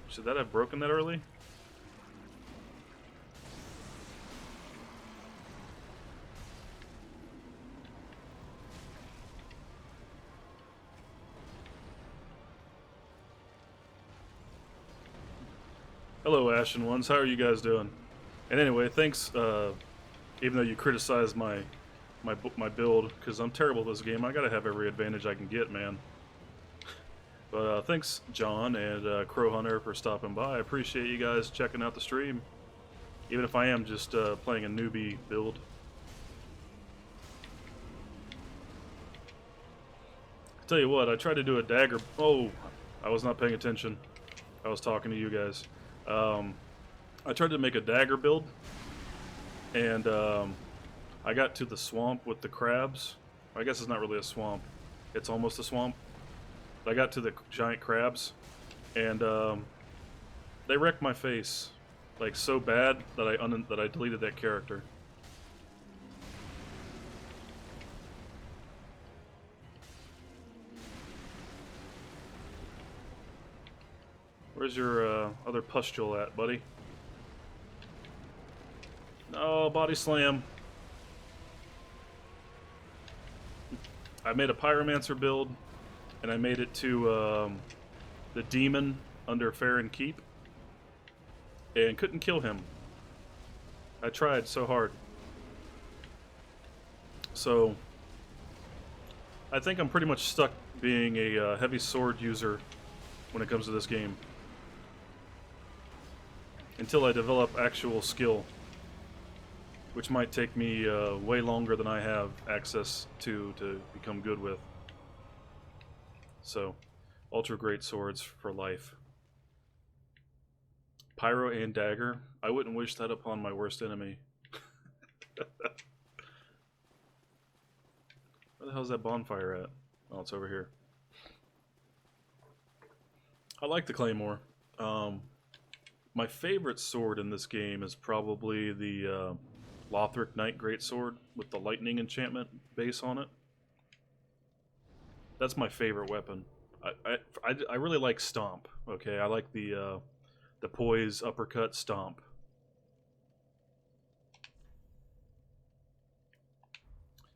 Should that have broken that early? Hello, Ashen Ones. How are you guys doing? And anyway, thanks. Even though you criticized my build, because I'm terrible at this game, I gotta have every advantage I can get, man. But thanks, John and Crow Hunter, for stopping by. I appreciate you guys checking out the stream, even if I am just playing a newbie build. Tell you what, I tried to do a dagger. Oh, I was not paying attention. I was talking to you guys. I tried to make a dagger build, and I got to the swamp with the crabs. I guess it's not really a swamp. It's almost a swamp. I got to the giant crabs, and they wrecked my face, like so bad that I deleted that character. Where's your other pustule at, buddy? No, body slam. I made a pyromancer build, and I made it to the demon under Farron Keep, and couldn't kill him. I tried so hard. So I think I'm pretty much stuck being a heavy sword user when it comes to this game, until I develop actual skill, which might take me way longer than I have access to become good with. So, ultra great swords for life. Pyro and dagger. I wouldn't wish that upon my worst enemy. Where the hell's that bonfire at? Oh, it's over here. I like the Claymore. My favorite sword in this game is probably the Lothric Knight Greatsword with the lightning enchantment base on it. That's my favorite weapon. I really like Stomp. Okay, I like the poise, uppercut, stomp.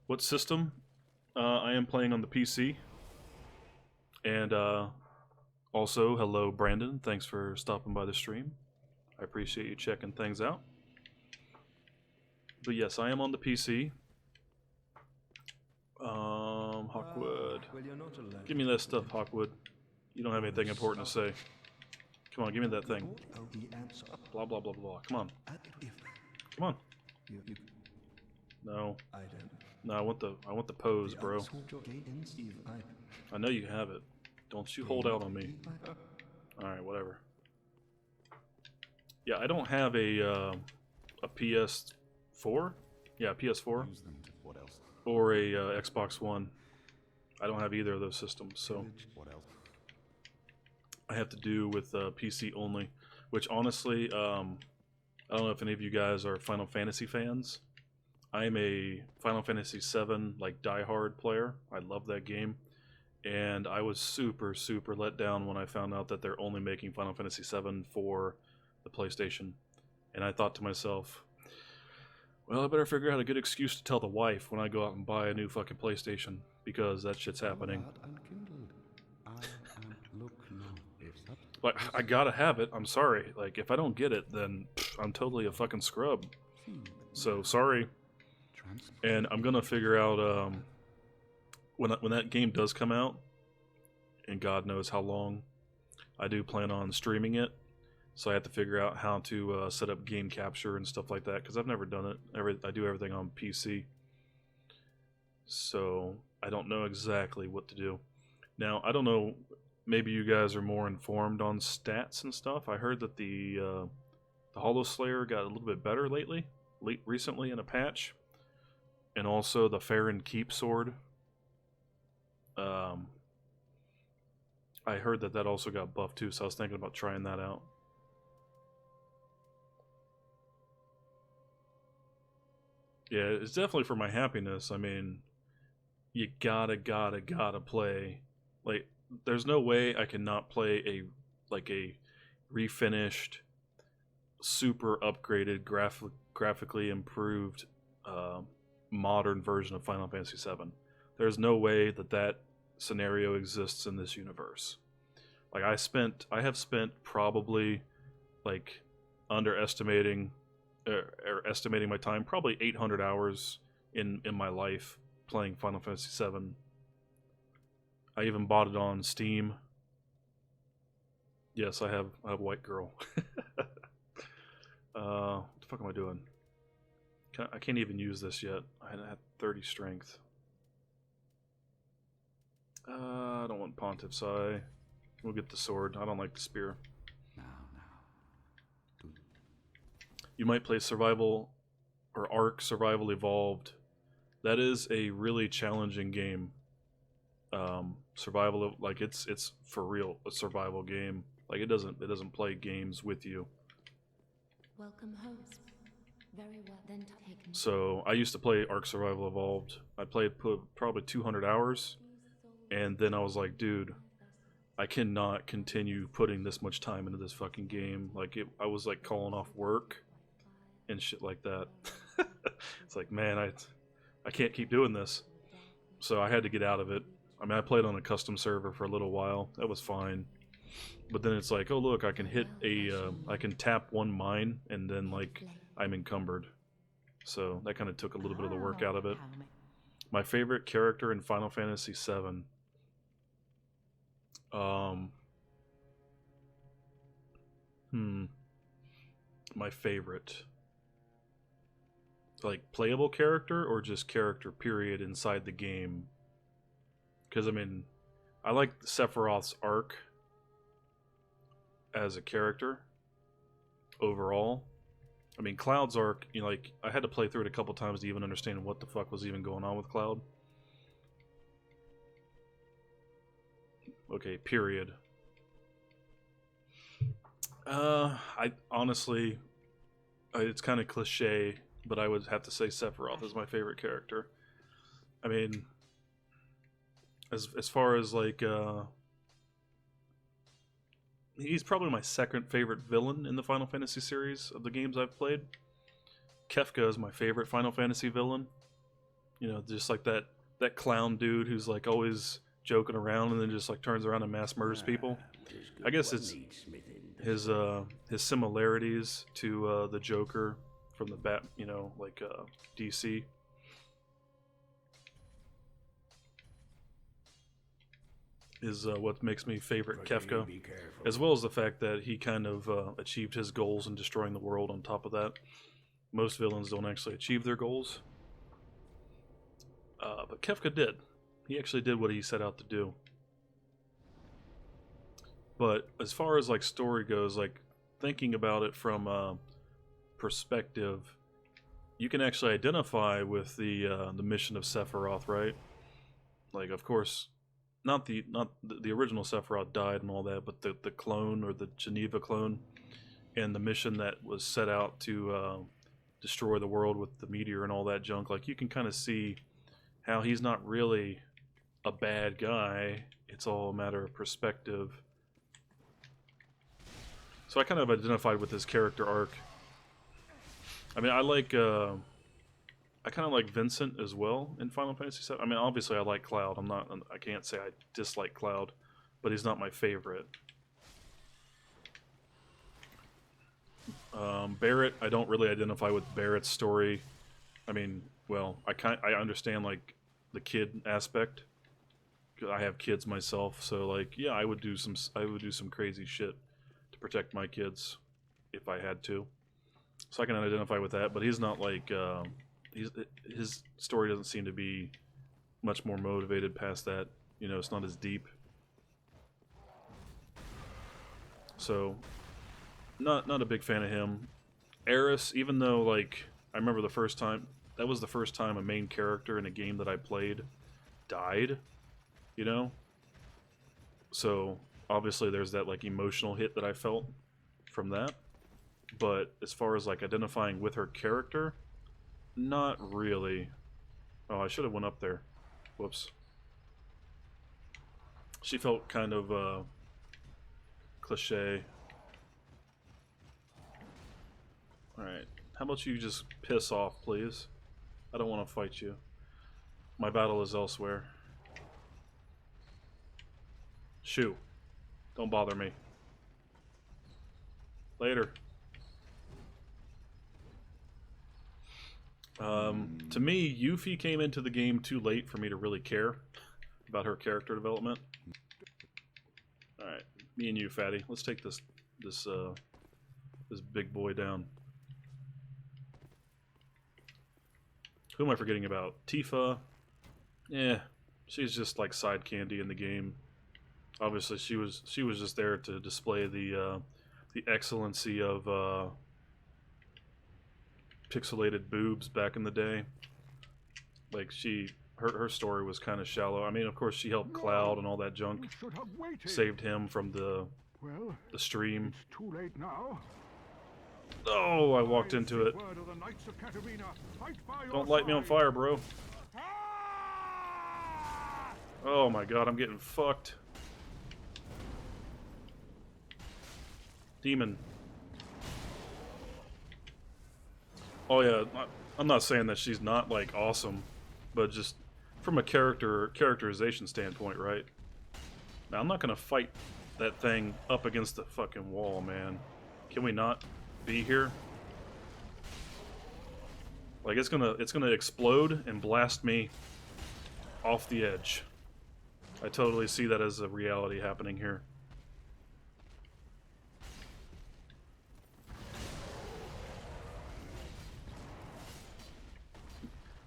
What system? I am playing on the PC. And also, hello Brandon. Thanks for stopping by the stream. I appreciate you checking things out. But yes, I am on the PC. Hawkwood. Give me that stuff, Hawkwood. You don't have anything important to say. Come on, give me that thing. Blah blah blah blah. Come on. Come on. No. No, I want the pose, bro. I know you have it. Don't you hold out on me. Alright, whatever. Yeah, I don't have a PS4. Yeah, PS4. Or a Xbox One. I don't have either of those systems, so I have to do with PC only. Which honestly, I don't know if any of you guys are Final Fantasy fans. I'm a Final Fantasy VII like diehard player. I love that game, and I was super let down when I found out that they're only making Final Fantasy VII for the PlayStation. And I thought to myself, Well, I better figure out a good excuse to tell the wife when I go out and buy a new fucking PlayStation, because that shit's happening. Like, I gotta have it. I'm sorry. Like, if I don't get it, then I'm totally a fucking scrub. So, sorry. And I'm gonna figure out, when that game does come out, and God knows how long, I do plan on streaming it. So I have to figure out how to set up game capture and stuff like that, because I've never done it. I do everything on PC. So I don't know exactly what to do. Now, I don't know, maybe you guys are more informed on stats and stuff. I heard that the Hollow Slayer got a little bit better recently in a patch. And also the Farron Keep sword. I heard that also got buffed too, so I was thinking about trying that out. Yeah, it's definitely for my happiness. I mean, you gotta play. Like, there's no way I cannot play a refinished, super upgraded, graphically improved, modern version of Final Fantasy VII. There's no way that scenario exists in this universe. Like, I have spent probably, like, underestimating or estimating my time, probably 800 hours in my life playing Final Fantasy VII. I even bought it on Steam. Yes, I have White Girl. What the fuck am I doing? I can't even use this yet. I had 30 strength. I don't want Pontiff's Eye. We'll get the sword. I don't like the spear. You might play Survival or Ark Survival Evolved. That is a really challenging game. Survival, like, it's for real a survival game. Like, it doesn't play games with you. Welcome, host. Very well, then take me. So I used to play Ark Survival Evolved. I played probably 200 hours, and then I was like, dude, I cannot continue putting this much time into this fucking game. Like, I was like calling off work and shit like that. It's like, man, I can't keep doing this. So I had to get out of it. I mean, I played on a custom server for a little while. That was fine. But then it's like, oh look, I can I can tap one mine, and then, like, I'm encumbered. So that kind of took a little bit of the work out of it. My favorite character in Final Fantasy VII. My favorite. Like, playable character or just character period inside the game? Because, I mean, I like Sephiroth's arc as a character overall. I mean, Cloud's arc, you know, like, I had to play through it a couple times to even understand what the fuck was even going on with Cloud. Okay, period. I honestly, it's kind of cliche, but I would have to say Sephiroth is my favorite character. I mean, as far as, like, he's probably my second favorite villain in the Final Fantasy series of the games I've played. Kefka is my favorite Final Fantasy villain. You know, just like that clown dude who's, like, always joking around and then just, like, turns around and mass murders people. I guess it's his similarities to the Joker from the DC. Is what makes me favorite Kefka, as well as the fact that he kind of achieved his goals in destroying the world. On top of that, most villains don't actually achieve their goals, but Kefka did. He actually did what he set out to do. But as far as, like, story goes, like, thinking about it from a perspective, you can actually identify with the mission of Sephiroth, right? Like, of course, not the original Sephiroth died and all that, but the clone, or the Geneva clone, and the mission that was set out to destroy the world with the meteor and all that junk. Like, you can kind of see how he's not really a bad guy. It's all a matter of perspective. So I kind of identified with his character arc. I mean, I like I kind of like Vincent as well in Final Fantasy VII. I mean, obviously I like Cloud. I can't say I dislike Cloud, but he's not my favorite. Barrett, I don't really identify with Barrett's story. I mean, well, I understand like the kid aspect. I have kids myself, so like, yeah, I would do some crazy shit to protect my kids if I had to. So I can identify with that, but he's not like his story doesn't seem to be much more motivated past that. You know, it's not as deep. So not a big fan of him. Eris, even though like I remember the first time that was the first time a main character in a game that I played died, you know? So obviously there's that like emotional hit that I felt from that. But as far as like identifying with her character, not really. Oh, I should have went up there. Whoops. She felt kind of cliche. Alright. How about you just piss off, please? I don't want to fight you. My battle is elsewhere. Shoo. Don't bother me. Later. To me, Yuffie came into the game too late for me to really care about her character development. Alright, me and you, fatty. Let's take this big boy down. Who am I forgetting about? Tifa. Yeah, she's just like side candy in the game. Obviously, she was just there to display the excellency of pixelated boobs back in the day. Like her story was kind of shallow. I mean, of course, she helped Cloud and all that junk, saved him from the stream. It's too late now. Oh, I walked into it. Don't light me on fire, bro. Oh my god, I'm getting fucked. Demon. Oh yeah, I'm not saying that she's not like awesome, but just from a characterization standpoint, right? Now I'm not gonna fight that thing up against the fucking wall, man. Can we not be here? Like it's gonna explode and blast me off the edge. I totally see that as a reality happening here.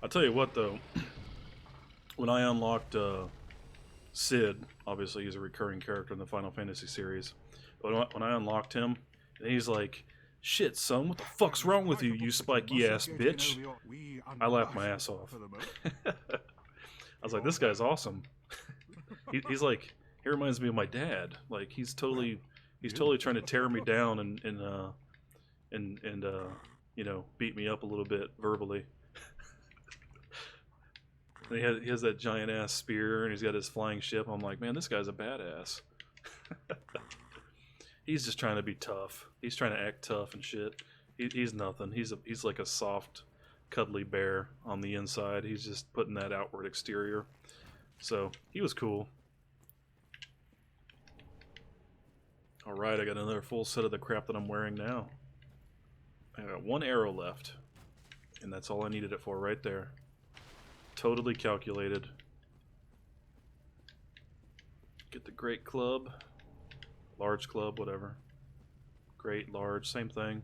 I'll tell you what though, when I unlocked Sid, obviously he's a recurring character in the Final Fantasy series, but when I unlocked him, and he's like, "Shit, son, what the fuck's wrong with you, you spiky ass bitch?" I laughed my ass off. I was like, this guy's awesome. He's like, he reminds me of my dad. Like he's totally trying to tear me down and you know, beat me up a little bit verbally. And he has that giant ass spear, and he's got his flying ship. I'm like, man, this guy's a badass. He's just trying to be tough. He's trying to act tough and shit. He's nothing. He's like a soft, cuddly bear on the inside. He's just putting that outward exterior. So he was cool. All right, I got another full set of the crap that I'm wearing now. I got one arrow left, and that's all I needed it for right there. Totally calculated. Get the great club, large club, whatever. Great, large, same thing.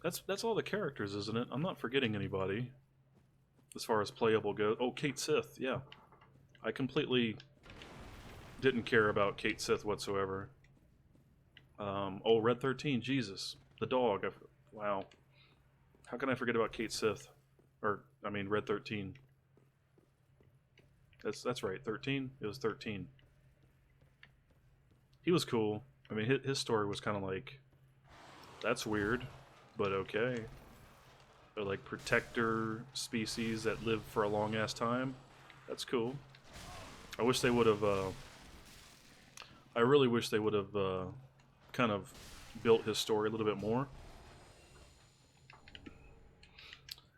That's all the characters, isn't it? I'm not forgetting anybody as far as playable goes. Oh, Kate Sith, yeah. I completely didn't care about Kate Sith whatsoever. Oh, Red 13, Jesus. The dog. Wow. How can I forget about Kate Sith? Or, I mean, Red 13. That's right, 13? It was 13. He was cool. I mean, his story was kind of like, that's weird, but okay. They're like protector species that live for a long ass time. That's cool. I wish they would have, I really wish they would have kind of built his story a little bit more.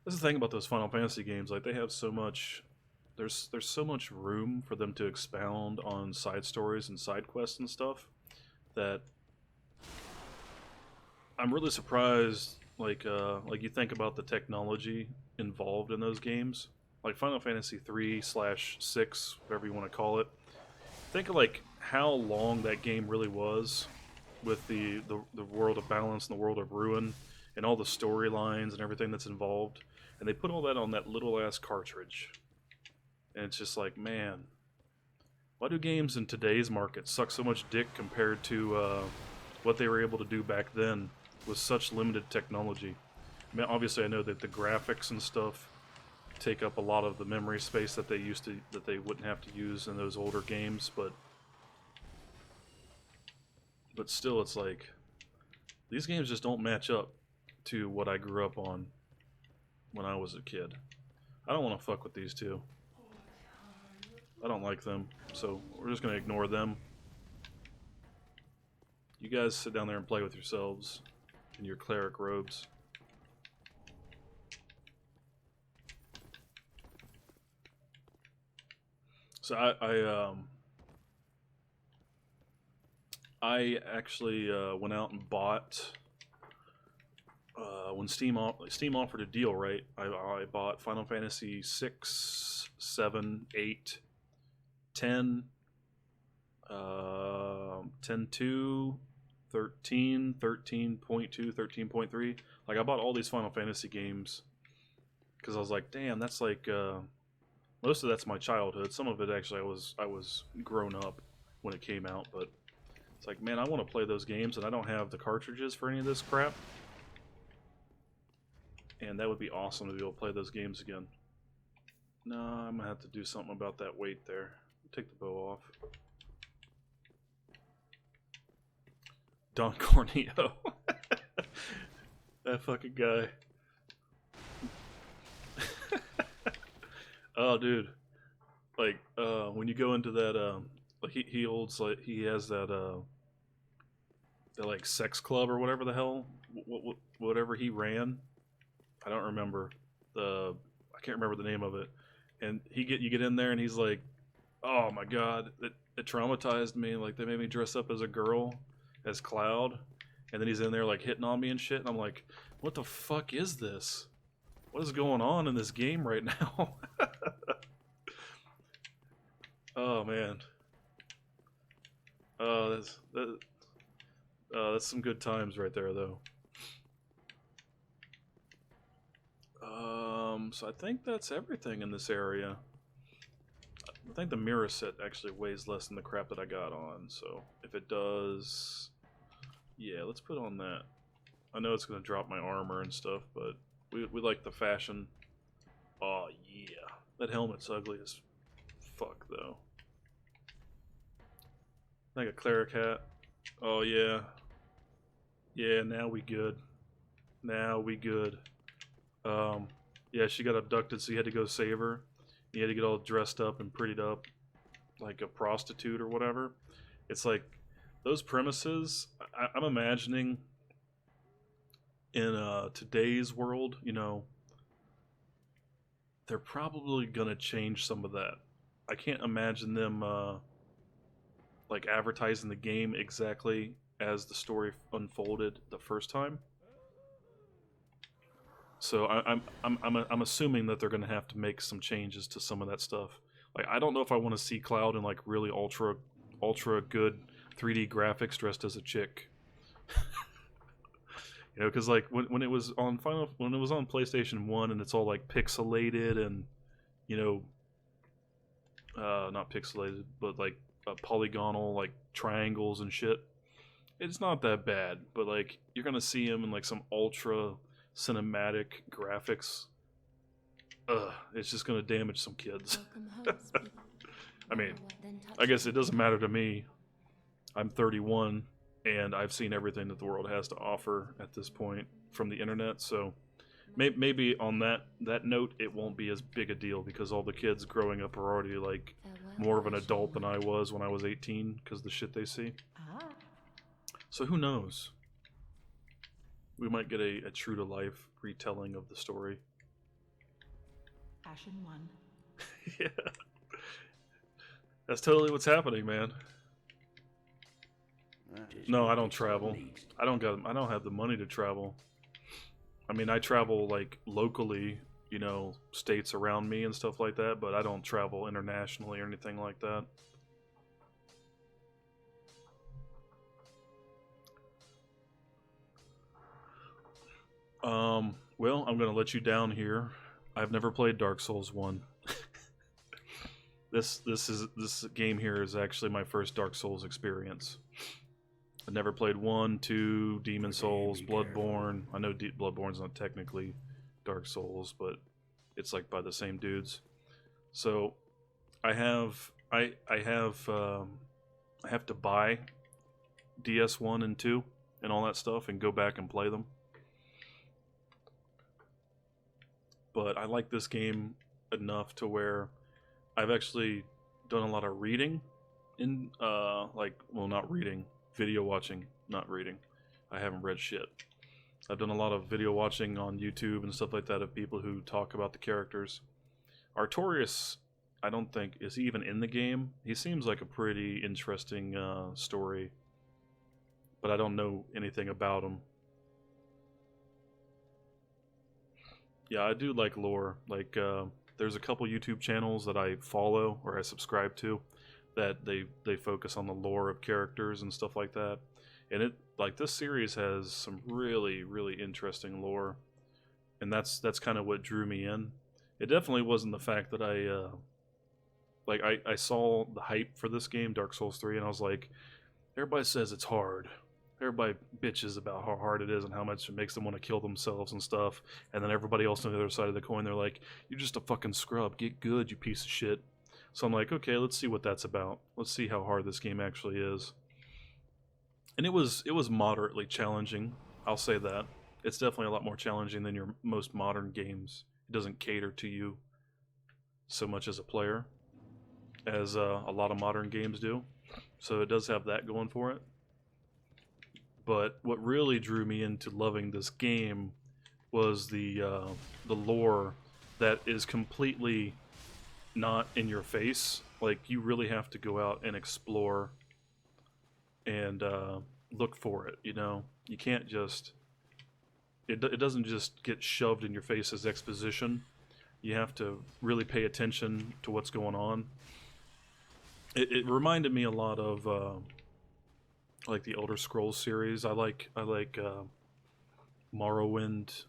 That's the thing about those Final Fantasy games. Like they have so much. There's so much room for them to expound on side stories and side quests and stuff that I'm really surprised. Like you think about the technology involved in those games, like Final Fantasy 3/6, whatever you want to call it. Think of like how long that game really was, with the world of balance and the world of ruin, and all the storylines and everything that's involved, and they put all that on that little ass cartridge, and it's just like, man, why do games in today's market suck so much dick compared to what they were able to do back then with such limited technology? I mean, obviously, I know that the graphics and stuff take up a lot of the memory space that they wouldn't have to use in those older games, but still, it's like these games just don't match up to what I grew up on when I was a kid. I don't want to fuck with these two. I don't like them, so we're just gonna ignore them. You guys sit down there and play with yourselves in your cleric robes. So I actually went out and bought when Steam offered a deal, right? I bought Final Fantasy 6, 7, 8, 10, 10.2, 13, 13.2, 13.3. Like I bought all these Final Fantasy games because I was like, damn, that's like most of that's my childhood. Some of it actually I was grown up when it came out, but it's like, man, I want to play those games and I don't have the cartridges for any of this crap. And that would be awesome to be able to play those games again. No, I'm gonna have to do something about that weight there. Take the bow off. Don Corneo. That fucking guy. Oh, dude. Like, when you go into that, like he holds, like, he has that, that, like, sex club or whatever the hell, whatever he ran. I don't remember I can't remember the name of it. And you get in there and he's like, oh my god, it traumatized me. Like they made me dress up as a girl, as Cloud, and then he's in there like hitting on me and shit. And I'm like, what the fuck is this? What is going on in this game right now? Oh man. Oh, that's some good times right there, though. So I think that's everything in this area. I think the mirror set actually weighs less than the crap that I got on, so if it does, yeah, let's put on that. I know it's going to drop my armor and stuff, but we like the fashion. Oh yeah, that helmet's ugly as fuck though. Like a cleric hat. Oh yeah. Yeah, now we good. Now we good. Yeah, she got abducted, so you had to go save her. You had to get all dressed up and prettied up like a prostitute or whatever. It's like those premises, I'm imagining in today's world, you know, they're probably gonna change some of that. I can't imagine them like advertising the game exactly as the story unfolded the first time. So I'm assuming that they're going to have to make some changes to some of that stuff. Like I don't know if I want to see Cloud in like really ultra good 3D graphics dressed as a chick. You know, because like when it was on PlayStation 1 and it's all like pixelated and, you know, not pixelated but like polygonal like triangles and shit. It's not that bad, but like you're gonna see him in like some ultra cinematic graphics. Ugh, it's just gonna damage some kids. I mean, I guess it doesn't matter to me. I'm 31 and I've seen everything that the world has to offer at this point from the internet, so maybe on that note it won't be as big a deal because all the kids growing up are already like more of an adult than I was when I was 18 because the shit they see. So who knows? We might get a true to life retelling of the story. Ashen One. Yeah. That's totally what's happening, man. No, I don't travel. I don't have the money to travel. I mean, I travel like locally, you know, states around me and stuff like that, but I don't travel internationally or anything like that. Well, I'm gonna let you down here. I've never played Dark Souls 1. This game here is actually my first Dark Souls experience. I never played 1, 2, Demon Souls, Bloodborne. I know Bloodborne's not technically Dark Souls, but it's like by the same dudes. So I have to buy DS1 and 2 and all that stuff and go back and play them. But I like this game enough to where I've actually done a lot of reading in not reading, video watching, not reading. I haven't read shit. I've done a lot of video watching on YouTube and stuff like that of people who talk about the characters. Artorias, I don't think, is he even in the game? He seems like a pretty interesting story, but I don't know anything about him. Yeah, I do like lore. Like, there's a couple YouTube channels that I follow or I subscribe to that they focus on the lore of characters and stuff like that. And it this series has some really really interesting lore, and that's kind of what drew me in. It definitely wasn't the fact that I saw the hype for this game, Dark Souls 3, and I was like, everybody says it's hard. Everybody bitches about how hard it is and how much it makes them want to kill themselves and stuff. And then everybody else on the other side of the coin, they're like, you're just a fucking scrub. Get good, you piece of shit. So I'm like, okay, let's see what that's about. Let's see how hard this game actually is. And it was moderately challenging. I'll say that. It's definitely a lot more challenging than your most modern games. It doesn't cater to you so much as a player as a lot of modern games do. So it does have that going for it. But what really drew me into loving this game was the lore that is completely not in your face. Like, you really have to go out and explore and look for it, you know? You can't just... It doesn't just get shoved in your face as exposition. You have to really pay attention to what's going on. It reminded me a lot of... like the Elder Scrolls series. I like Morrowind,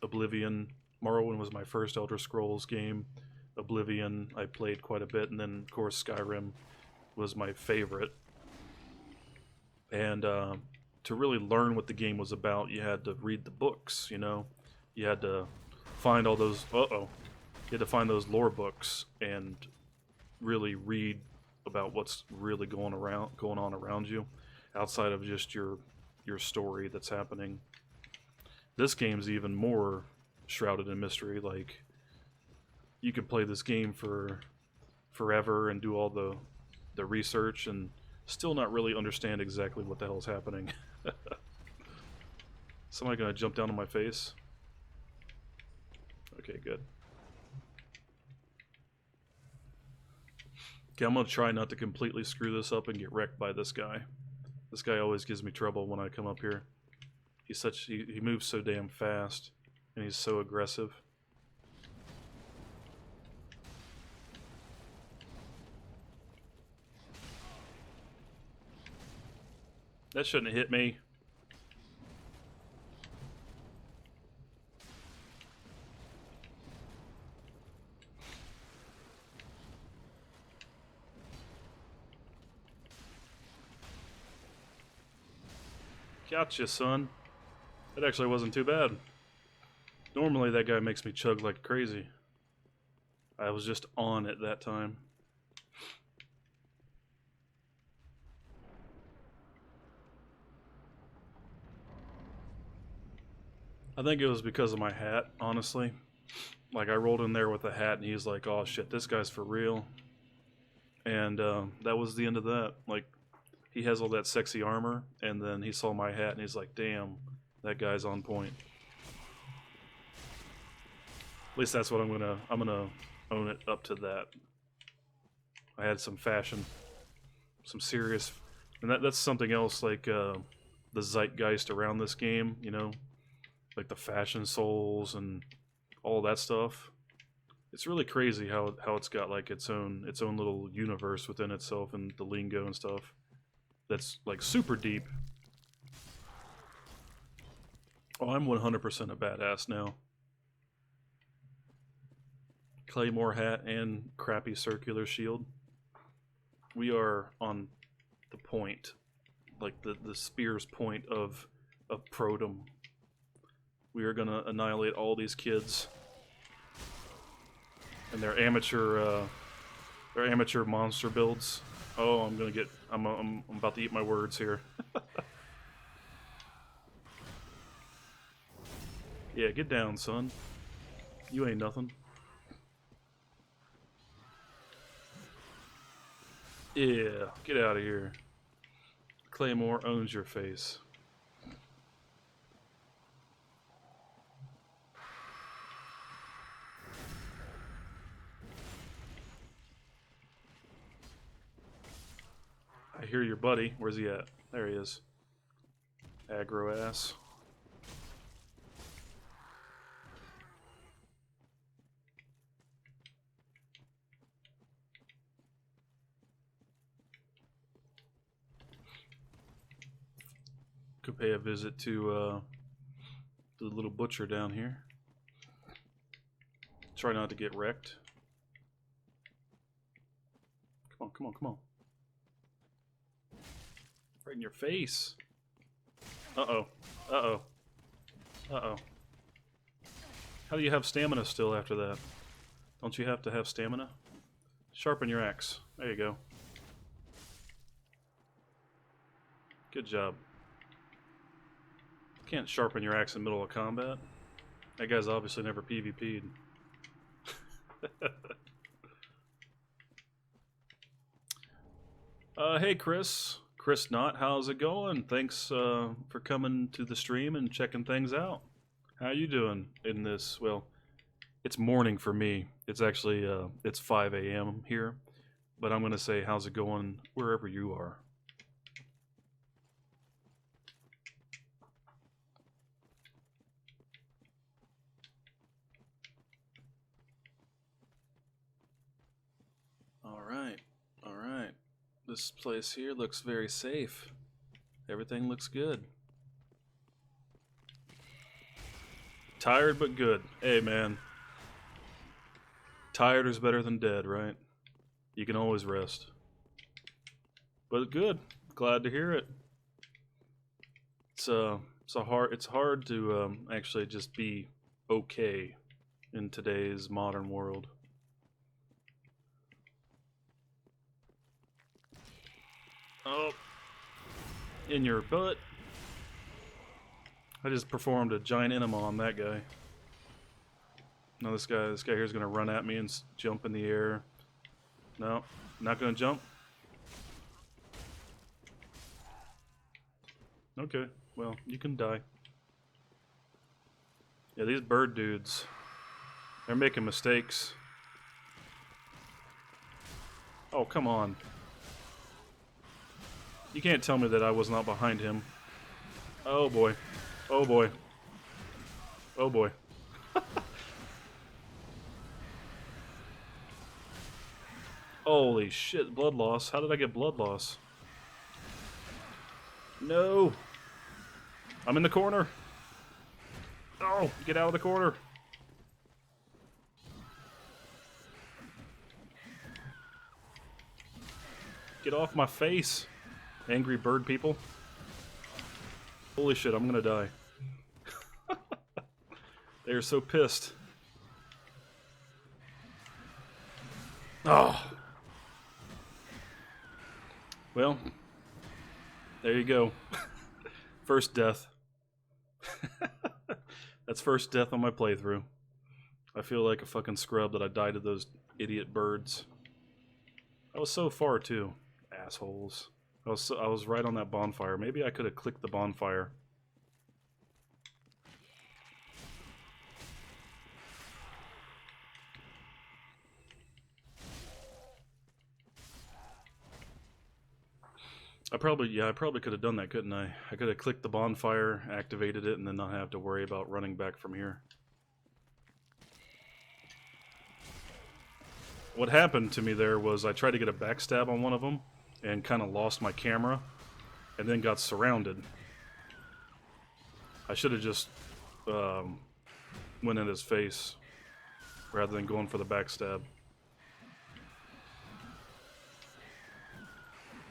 Oblivion. Morrowind was my first Elder Scrolls game. Oblivion I played quite a bit, and then of course Skyrim was my favorite. And to really learn what the game was about, you had to read the books. You know, you had to find all those. You had to find those lore books and really read about what's really going on around you, outside of just your story that's happening. This game's even more shrouded in mystery. Like, you could play this game for forever and do all the research and still not really understand exactly what the hell's happening. Somebody gonna jump down on my face? Okay, good. Okay, I'm gonna try not to completely screw this up and get wrecked by this guy. This guy always gives me trouble when I come up here. He moves so damn fast, and he's so aggressive. That shouldn't have hit me. Gotcha, son. That actually wasn't too bad. Normally that guy makes me chug like crazy. I was just on it that time. I think it was because of my hat, honestly. Like, I rolled in there with a hat and he's like, oh shit, this guy's for real. And that was the end of that. Like, he has all that sexy armor, and then he saw my hat and he's like, damn, that guy's on point. At least that's what I'm gonna own it up to that. I had some fashion, some serious, and that's something else like the zeitgeist around this game. You know, like the fashion souls and all that stuff. It's really crazy how it's got like its own little universe within itself and the lingo and stuff. That's like super deep. Oh, I'm 100% a badass now. Claymore hat and crappy circular shield. We are on the point, like the spear's point of Prodom. We are gonna annihilate all these kids and their amateur monster builds. Oh, I'm about to eat my words here. Yeah, get down, son. You ain't nothing. Yeah, get out of here. Claymore owns your face. I hear your buddy. Where's he at? There he is. Aggro ass. Could pay a visit to the little butcher down here. Try not to get wrecked. Come on, come on, come on. Right in your face. Uh-oh. Uh-oh. Uh-oh. How do you have stamina still after that? Don't you have to have stamina? Sharpen your axe. There you go. Good job. Can't sharpen your axe in the middle of combat. That guy's obviously never PvP'd. Hey Chris. Chris Knott, how's it going? Thanks for coming to the stream and checking things out. How you doing in this? Well, it's morning for me. It's actually it's 5 a.m. here, but I'm gonna say how's it going wherever you are. All right, all right. This place here looks very safe. Everything looks good. Tired but good. Hey man. Tired is better than dead, right? You can always rest. But good. Glad to hear it. It's hard to actually just be okay in today's modern world. Oh, in your butt. I just performed a giant enema on that guy. Now this guy here is gonna run at me and jump in the air. No, not gonna jump. Okay, well, you can die. Yeah, these bird dudes, they're making mistakes. Oh, come on. You can't tell me that I was not behind him. Oh boy. Oh boy. Oh boy. Holy shit, blood loss. How did I get blood loss? No. I'm in the corner. Oh, get out of the corner. Get off my face. Angry bird people. Holy shit, I'm gonna die. They are so pissed. Oh. Well, there you go. First death. That's first death on my playthrough. I feel like a fucking scrub that I died to those idiot birds. I was so far too. Assholes. I was right on that bonfire. Maybe I could have clicked the bonfire. I probably could have done that, couldn't I? I could have clicked the bonfire, activated it, and then not have to worry about running back from here. What happened to me there was I tried to get a backstab on one of them and kind of lost my camera and then got surrounded. I should have just went in his face rather than going for the backstab.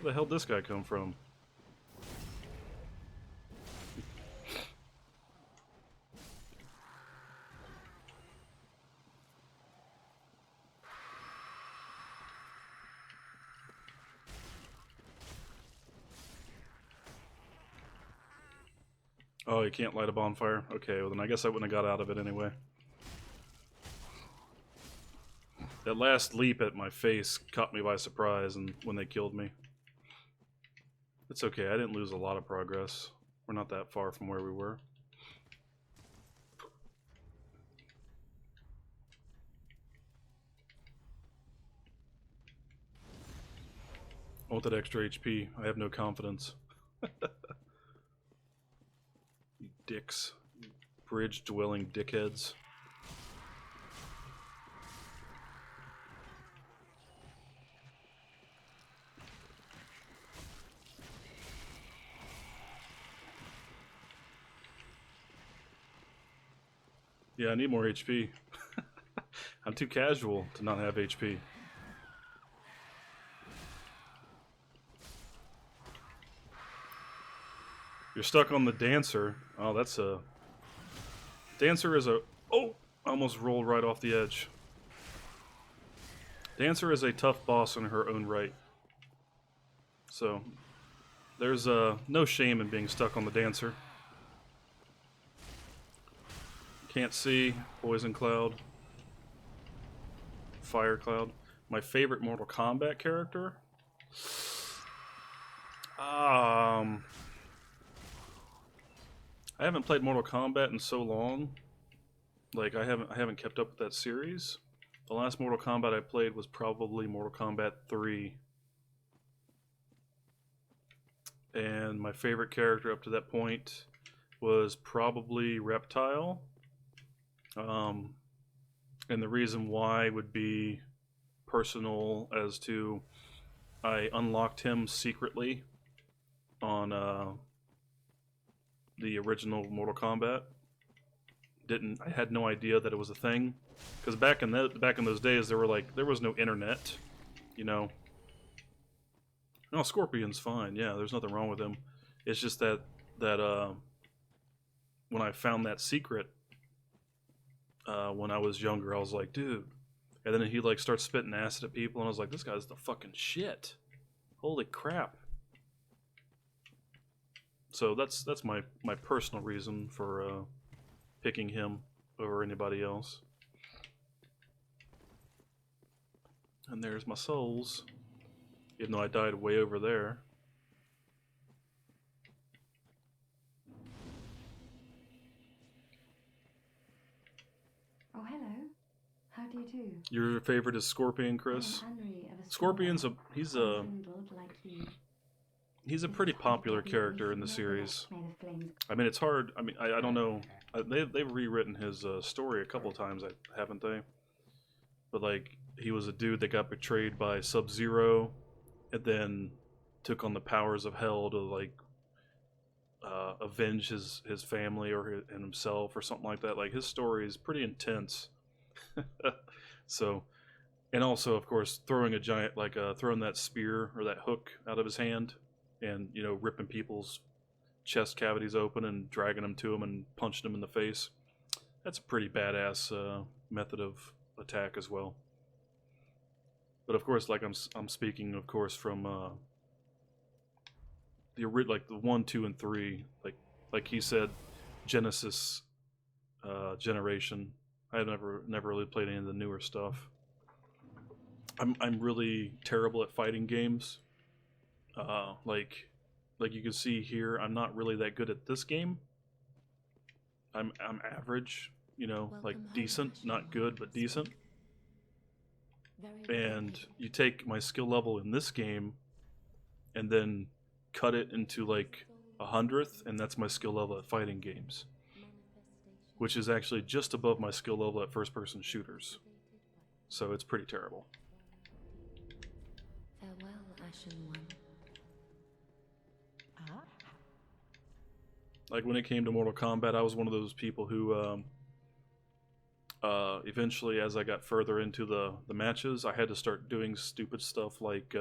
Where the hell did this guy come from? Oh, you can't light a bonfire? Okay, well then I guess I wouldn't have got out of it anyway. That last leap at my face caught me by surprise and when they killed me. It's okay, I didn't lose a lot of progress. We're not that far from where we were. I want that extra HP. I have no confidence. You dicks. Bridge-dwelling dickheads. Yeah, I need more HP. I'm too casual to not have HP. You're stuck on the dancer. Oh, that's a... Dancer is a... Oh! I almost rolled right off the edge. Dancer is a tough boss in her own right. So, there's no shame in being stuck on the dancer. Can't see. Poison cloud. Fire cloud. My favorite Mortal Kombat character? I haven't played Mortal Kombat in so long. Like I haven't kept up with that series. The last Mortal Kombat I played was probably Mortal Kombat 3. And my favorite character up to that point was probably Reptile. And the reason why would be personal as to I unlocked him secretly on the original Mortal Kombat. I had no idea that it was a thing, because back in those days there was no internet, you know. No, Scorpion's fine. Yeah, there's nothing wrong with him. It's just that when I found that secret when I was younger, I was like, dude. And then he like starts spitting acid at people, and I was like, this guy's the fucking shit. Holy crap. So that's my personal reason for picking him over anybody else. And there's my souls. Even though I died way over there. Oh, hello. How do you do? Your favorite is Scorpion, Chris? Scorpion's he's a pretty popular character in the series. I mean, it's hard. I mean, I don't know. They've rewritten his story a couple times, haven't they? But like, he was a dude that got betrayed by Sub-Zero, and then took on the powers of hell to like avenge his family and himself or something like that. Like, his story is pretty intense. So, and also, of course, throwing a giant throwing that spear or that hook out of his hand, and ripping people's chest cavities open and dragging them to him and punching them in the face. That's a pretty badass method of attack as well. But of course, like I'm speaking, of course, from the 1, 2, and 3, like he said, Genesis generation. I've never really played any of the newer stuff. I'm really terrible at fighting games. Like you can see here, I'm not really that good at this game. I'm average, like decent, not good, but decent. And you take my skill level in this game, and then cut it into like 100th, and that's my skill level at fighting games, which is actually just above my skill level at first-person shooters. So it's pretty terrible. Farewell, Ashen One. Like when it came to Mortal Kombat, I was one of those people who eventually, as I got further into the matches, I had to start doing stupid stuff like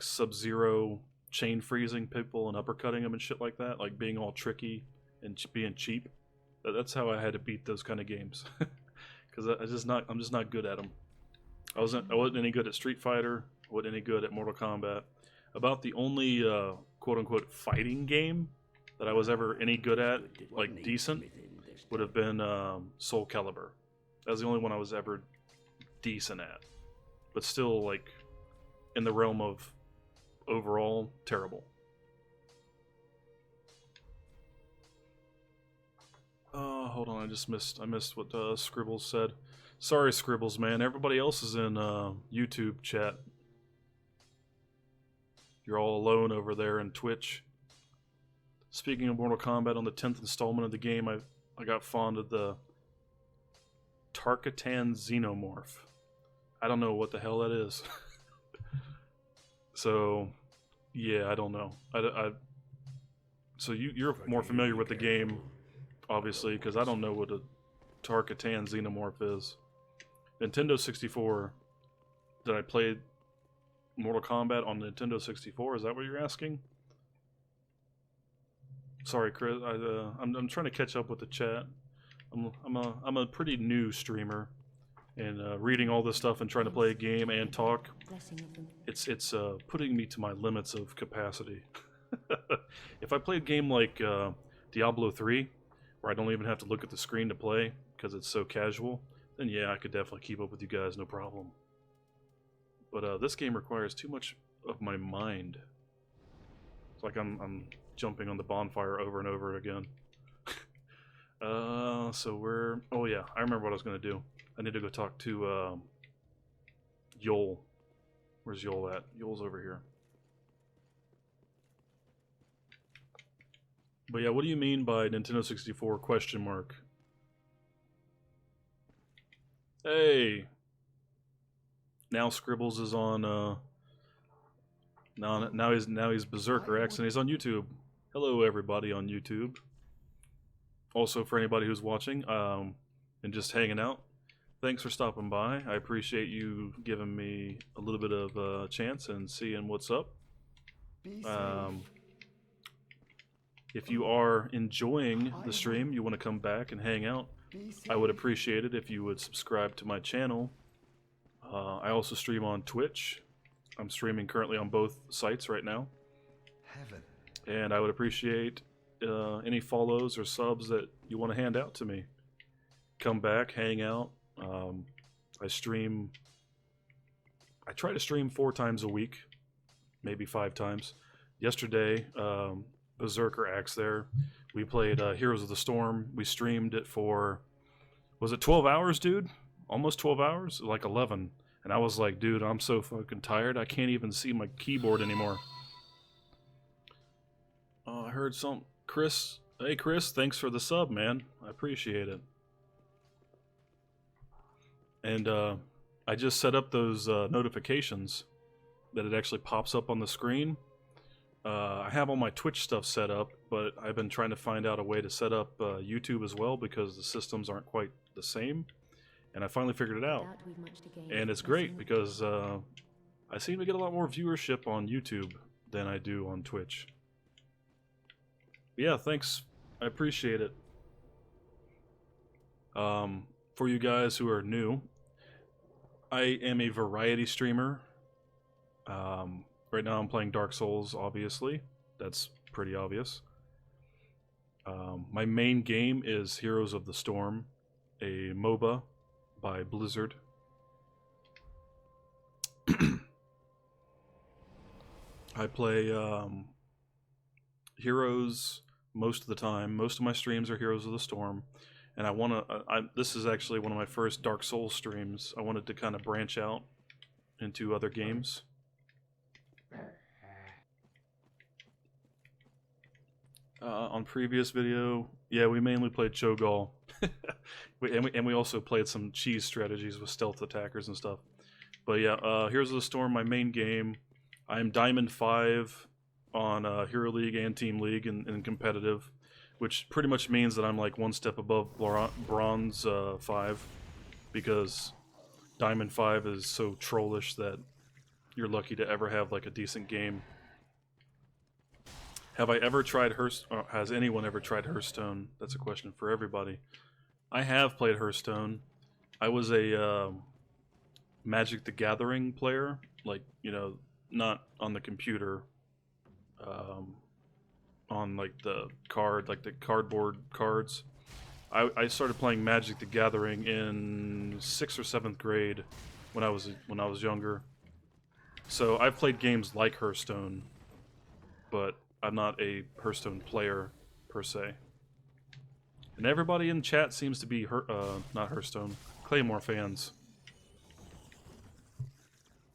Sub-Zero chain freezing people and uppercutting them and shit like that, like being all tricky and being cheap. That's how I had to beat those kind of games, because I'm just not good at them. I wasn't any good at Street Fighter. I wasn't any good at Mortal Kombat. About the only quote unquote fighting game that I was ever any good at, like decent, would have been Soul Calibur. That was the only one I was ever decent at, but still like in the realm of overall terrible. Hold on, I missed what Scribbles said. Sorry, Scribbles, man. Everybody else is in YouTube chat. You're all alone over there in Twitch. Speaking of Mortal Kombat, on the 10th installment of the game, I got fond of the Tarkatan Xenomorph. I don't know what the hell that is. So, yeah, I don't know. So you're more familiar with the game, obviously, because I don't know what a Tarkatan Xenomorph is. Nintendo 64. Did I play Mortal Kombat on Nintendo 64? Is that what you're asking? Sorry, Chris. I'm trying to catch up with the chat. I'm a pretty new streamer, and reading all this stuff and trying to play a game and talk, it's putting me to my limits of capacity. If I play a game like Diablo 3, where I don't even have to look at the screen to play because it's so casual, then yeah, I could definitely keep up with you guys, no problem. But this game requires too much of my mind. It's like I'm jumping on the bonfire over and over again. So we're... Oh yeah, I remember what I was going to do. I need to go talk to Yol. Where's Yol at? Yol's over here. But yeah, what do you mean by Nintendo 64 question mark? Hey! Now Scribbles is on now he's Berserker X and he's on YouTube. Hello everybody on YouTube. Also for anybody who's watching and just hanging out, thanks for stopping by. I appreciate you giving me a little bit of a chance and seeing what's up. If you are enjoying the stream, you want to come back and hang out, I would appreciate it if you would subscribe to my channel. I also stream on Twitch. I'm streaming currently on both sites right now. Heaven. And I would appreciate any follows or subs that you want to hand out to me. Come back, hang out. I try to stream 4 times a week, maybe 5 times. Yesterday, Berserker Axe there, we played Heroes of the Storm. We streamed it for, was it 12 hours, dude? Almost 12 hours? Like 11. And I was like, dude, I'm so fucking tired. I can't even see my keyboard anymore. I heard some... Chris. Hey, Chris, thanks for the sub, man. I appreciate it. And I just set up those notifications that it actually pops up on the screen. I have all my Twitch stuff set up, but I've been trying to find out a way to set up YouTube as well because the systems aren't quite the same. And I finally figured it out. And it's great because I seem to get a lot more viewership on YouTube than I do on Twitch. But yeah, thanks. I appreciate it. For you guys who are new, I am a variety streamer. Right now I'm playing Dark Souls, obviously. That's pretty obvious. My main game is Heroes of the Storm, a MOBA by Blizzard. I play Heroes most of the time. Most of my streams are Heroes of the Storm. And I want to... this is actually one of my first Dark Souls streams. I wanted to kind of branch out into other games. On previous video, yeah, we mainly played Cho'Gall. we also played some cheese strategies with stealth attackers and stuff. But yeah, Heroes of the Storm, my main game. I'm Diamond 5 on Hero League and Team League in competitive, which pretty much means that I'm like one step above Bronze 5, because Diamond 5 is so trollish that you're lucky to ever have like a decent game. Have I ever tried Hearthstone? Has anyone ever tried Hearthstone? That's a question for everybody. I have played Hearthstone. I was a Magic the Gathering player, like, you know, not on the computer, on like the cardboard cards. I started playing Magic the Gathering in 6th or 7th grade when I was younger. So I've played games like Hearthstone, but I'm not a Hearthstone player per se. And everybody in chat seems to be not Hearthstone, Claymore fans,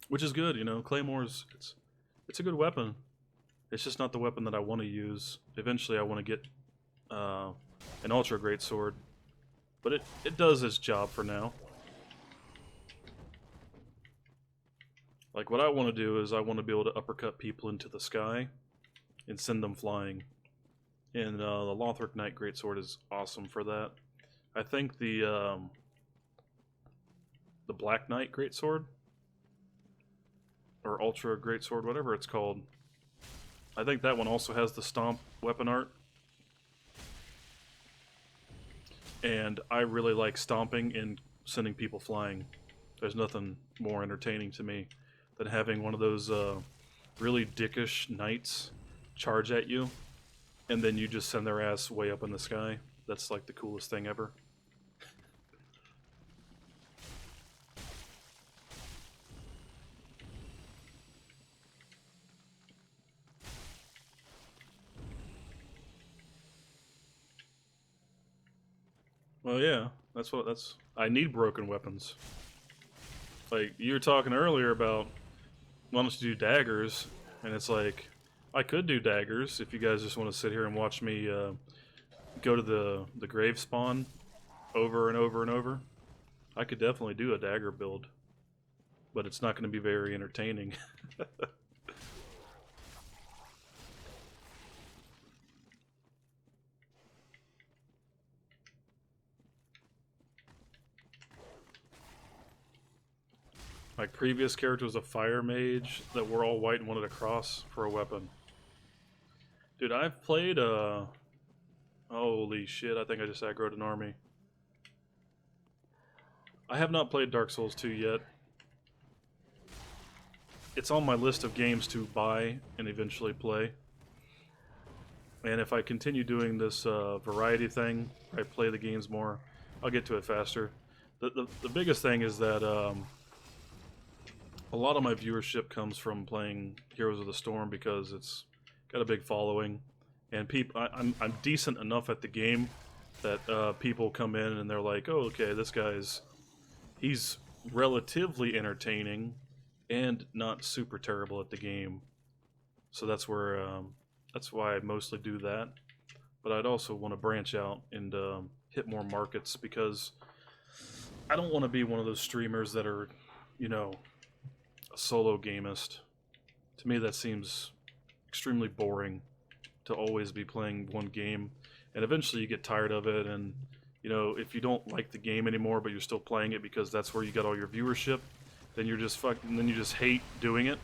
which is good. You know, Claymore's it's a good weapon. It's just not the weapon that I want to use. Eventually, I want to get an ultra great sword, but it does its job for now. Like, what I want to do is I want to be able to uppercut people into the sky and send them flying. And the Lothric Knight Greatsword is awesome for that. I think the Black Knight Greatsword, or Ultra Greatsword, whatever it's called, I think that one also has the Stomp weapon art. And I really like stomping and sending people flying. There's nothing more entertaining to me than having one of those really dickish knights charge at you, and then you just send their ass way up in the sky. That's like the coolest thing ever. Well, yeah, I need broken weapons. Like, you were talking earlier about wanting to do daggers, and it's like, I could do daggers if you guys just want to sit here and watch me go to the grave spawn over and over and over. I could definitely do a dagger build, but it's not going to be very entertaining. My previous character was a fire mage that wore all white and wanted a cross for a weapon. Dude, I've played, holy shit, I think I just aggroed an army. I have not played Dark Souls 2 yet. It's on my list of games to buy and eventually play. And if I continue doing this variety thing, where I play the games more, I'll get to it faster. The biggest thing is that a lot of my viewership comes from playing Heroes of the Storm because it's got a big following, and I'm decent enough at the game that people come in and they're like, oh, okay, he's relatively entertaining and not super terrible at the game. So that's why I mostly do that. But I'd also want to branch out and hit more markets, because I don't want to be one of those streamers that are, you know, a solo gamist. To me, that seems extremely boring to always be playing one game, and eventually you get tired of it. And you know, if you don't like the game anymore, but you're still playing it because that's where you got all your viewership, then you're just then you just hate doing it.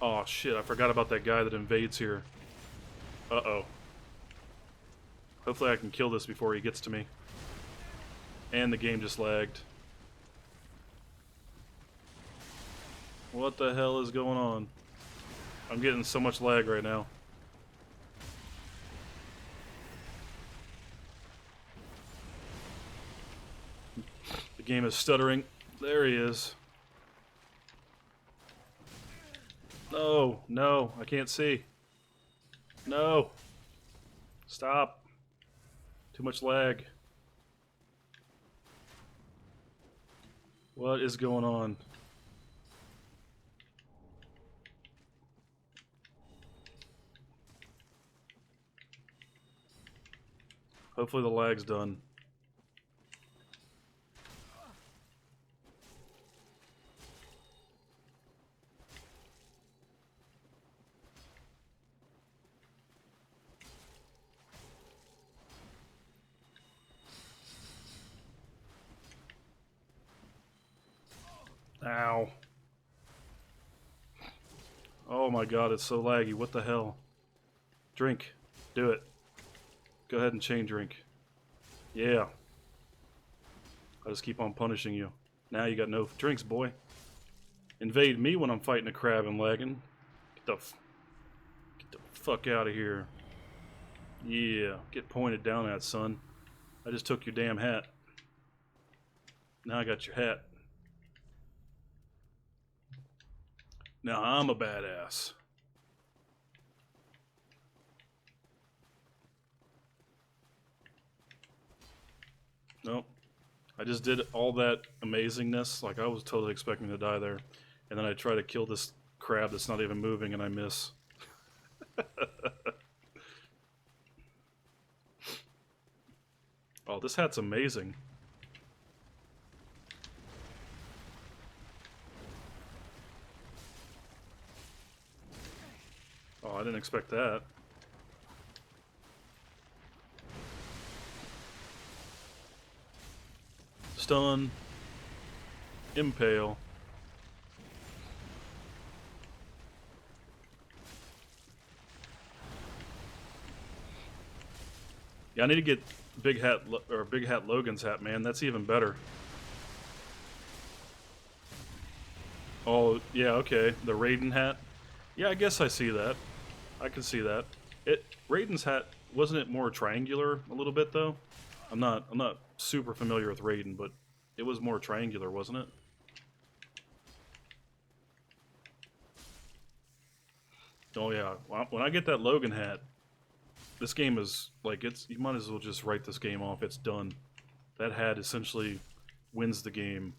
Oh shit, I forgot about that guy that invades here. Uh-oh. Hopefully I can kill this before he gets to me. And the game just lagged. What the hell is going on? I'm getting so much lag right now. The game is stuttering. There he is. No, no, I can't see. No. Stop. Too much lag. What is going on? Hopefully the lag's done. Ow. Oh my god, it's so laggy. What the hell? Drink. Do it. Go ahead and chain drink. Yeah. I just keep on punishing you. Now you got no drinks, boy. Invade me when I'm fighting a crab and lagging. Get the fuck out of here. Yeah. Get pointed down at, son. I just took your damn hat. Now I got your hat. Now I'm a badass. Nope. I just did all that amazingness. Like, I was totally expecting to die there. And then I try to kill this crab that's not even moving and I miss. Oh, this hat's amazing. Oh, I didn't expect that. Stun. Impale. Yeah, I need to get Big Hat or Big Hat Logan's hat, man. That's even better. Oh, yeah, okay. The Raiden hat. Yeah, I guess I see that. I can see that. Raiden's hat, wasn't it more triangular a little bit though? I'm not super familiar with Raiden, but it was more triangular, wasn't it? Oh yeah. When I get that Logan hat, this game is like, you might as well just write this game off. It's done. That hat essentially wins the game.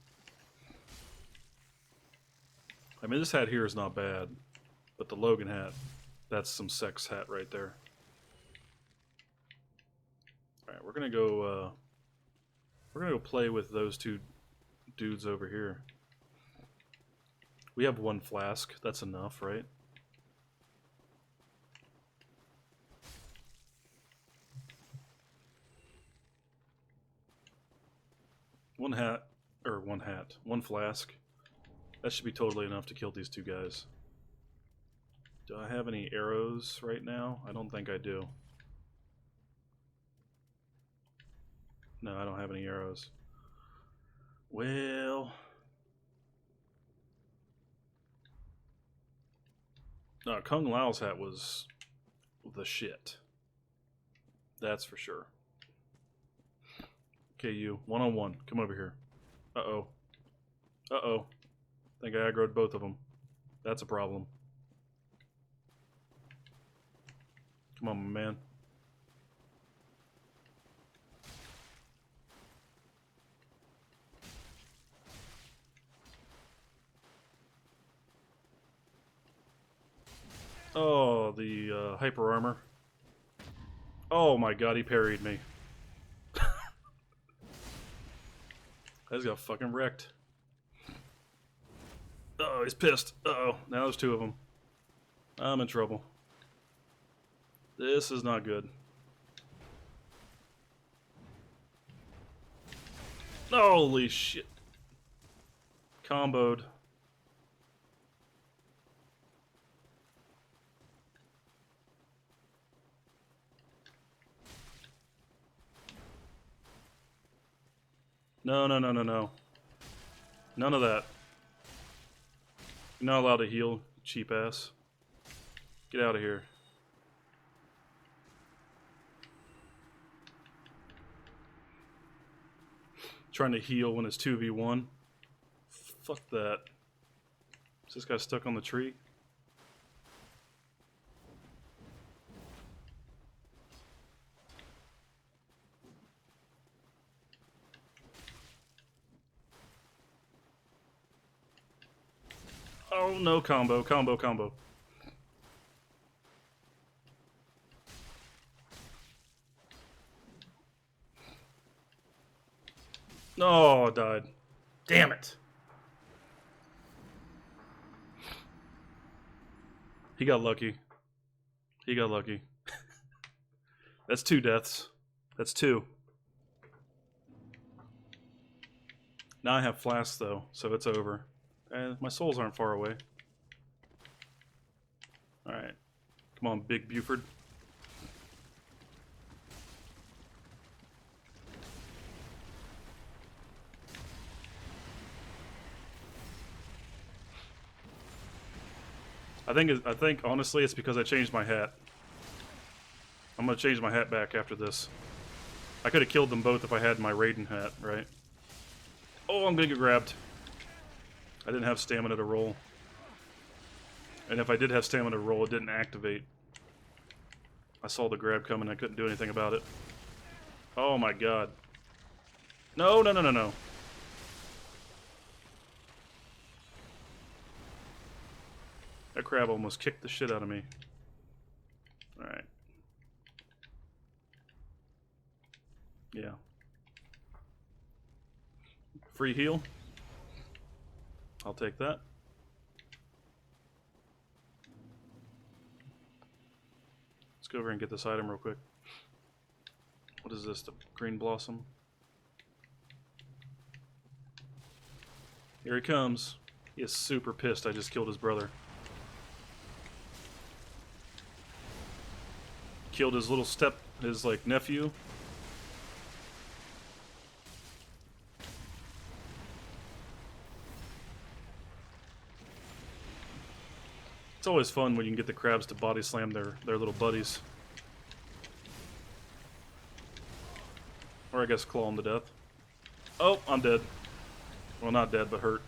I mean, this hat here is not bad, but the Logan hat, that's some sex hat right there. Alright, we're gonna go play with those two dudes over here. We have one flask, that's enough, right? One flask. That should be totally enough to kill these two guys. Do I have any arrows right now? I don't think I do. No, I don't have any arrows. Well... No, Kung Lao's hat was the shit. That's for sure. Okay, you. One-on-one. Come over here. Uh-oh. Uh-oh. Think I aggroed both of them. That's a problem. Come on, my man. Oh, the hyper armor. Oh my god, he parried me. I just got fucking wrecked. Uh-oh, he's pissed. Uh-oh, now there's two of them. I'm in trouble. This is not good. Holy shit. Comboed. No, no, no, no, no. None of that. You're not allowed to heal, cheap ass. Get out of here. Trying to heal when it's 2v1. Fuck that. Is this guy stuck on the tree? Oh no, combo, combo, combo. Oh, I died. Damn it. He got lucky. He got lucky. That's 2 deaths. That's 2. Now I have flasks though, so it's over. And my souls aren't far away. Alright. Come on, Big Buford. I think honestly it's because I changed my hat. I'm gonna change my hat back after this. I could have killed them both if I had my Raiden hat, right? Oh, I'm gonna get grabbed. I didn't have stamina to roll. And if I did have stamina to roll, it didn't activate. I saw the grab coming, I couldn't do anything about it. Oh my god. No, no, no, no, no. That crab almost kicked the shit out of me. Alright. Yeah. Free heal. I'll take that. Let's go over and get this item real quick. What is this? The green blossom? Here he comes. He is super pissed I just killed his brother. Killed his little his like nephew. It's always fun when you can get the crabs to body slam their little buddies. Or I guess claw them to death. Oh, I'm dead. Well, not dead, but hurt.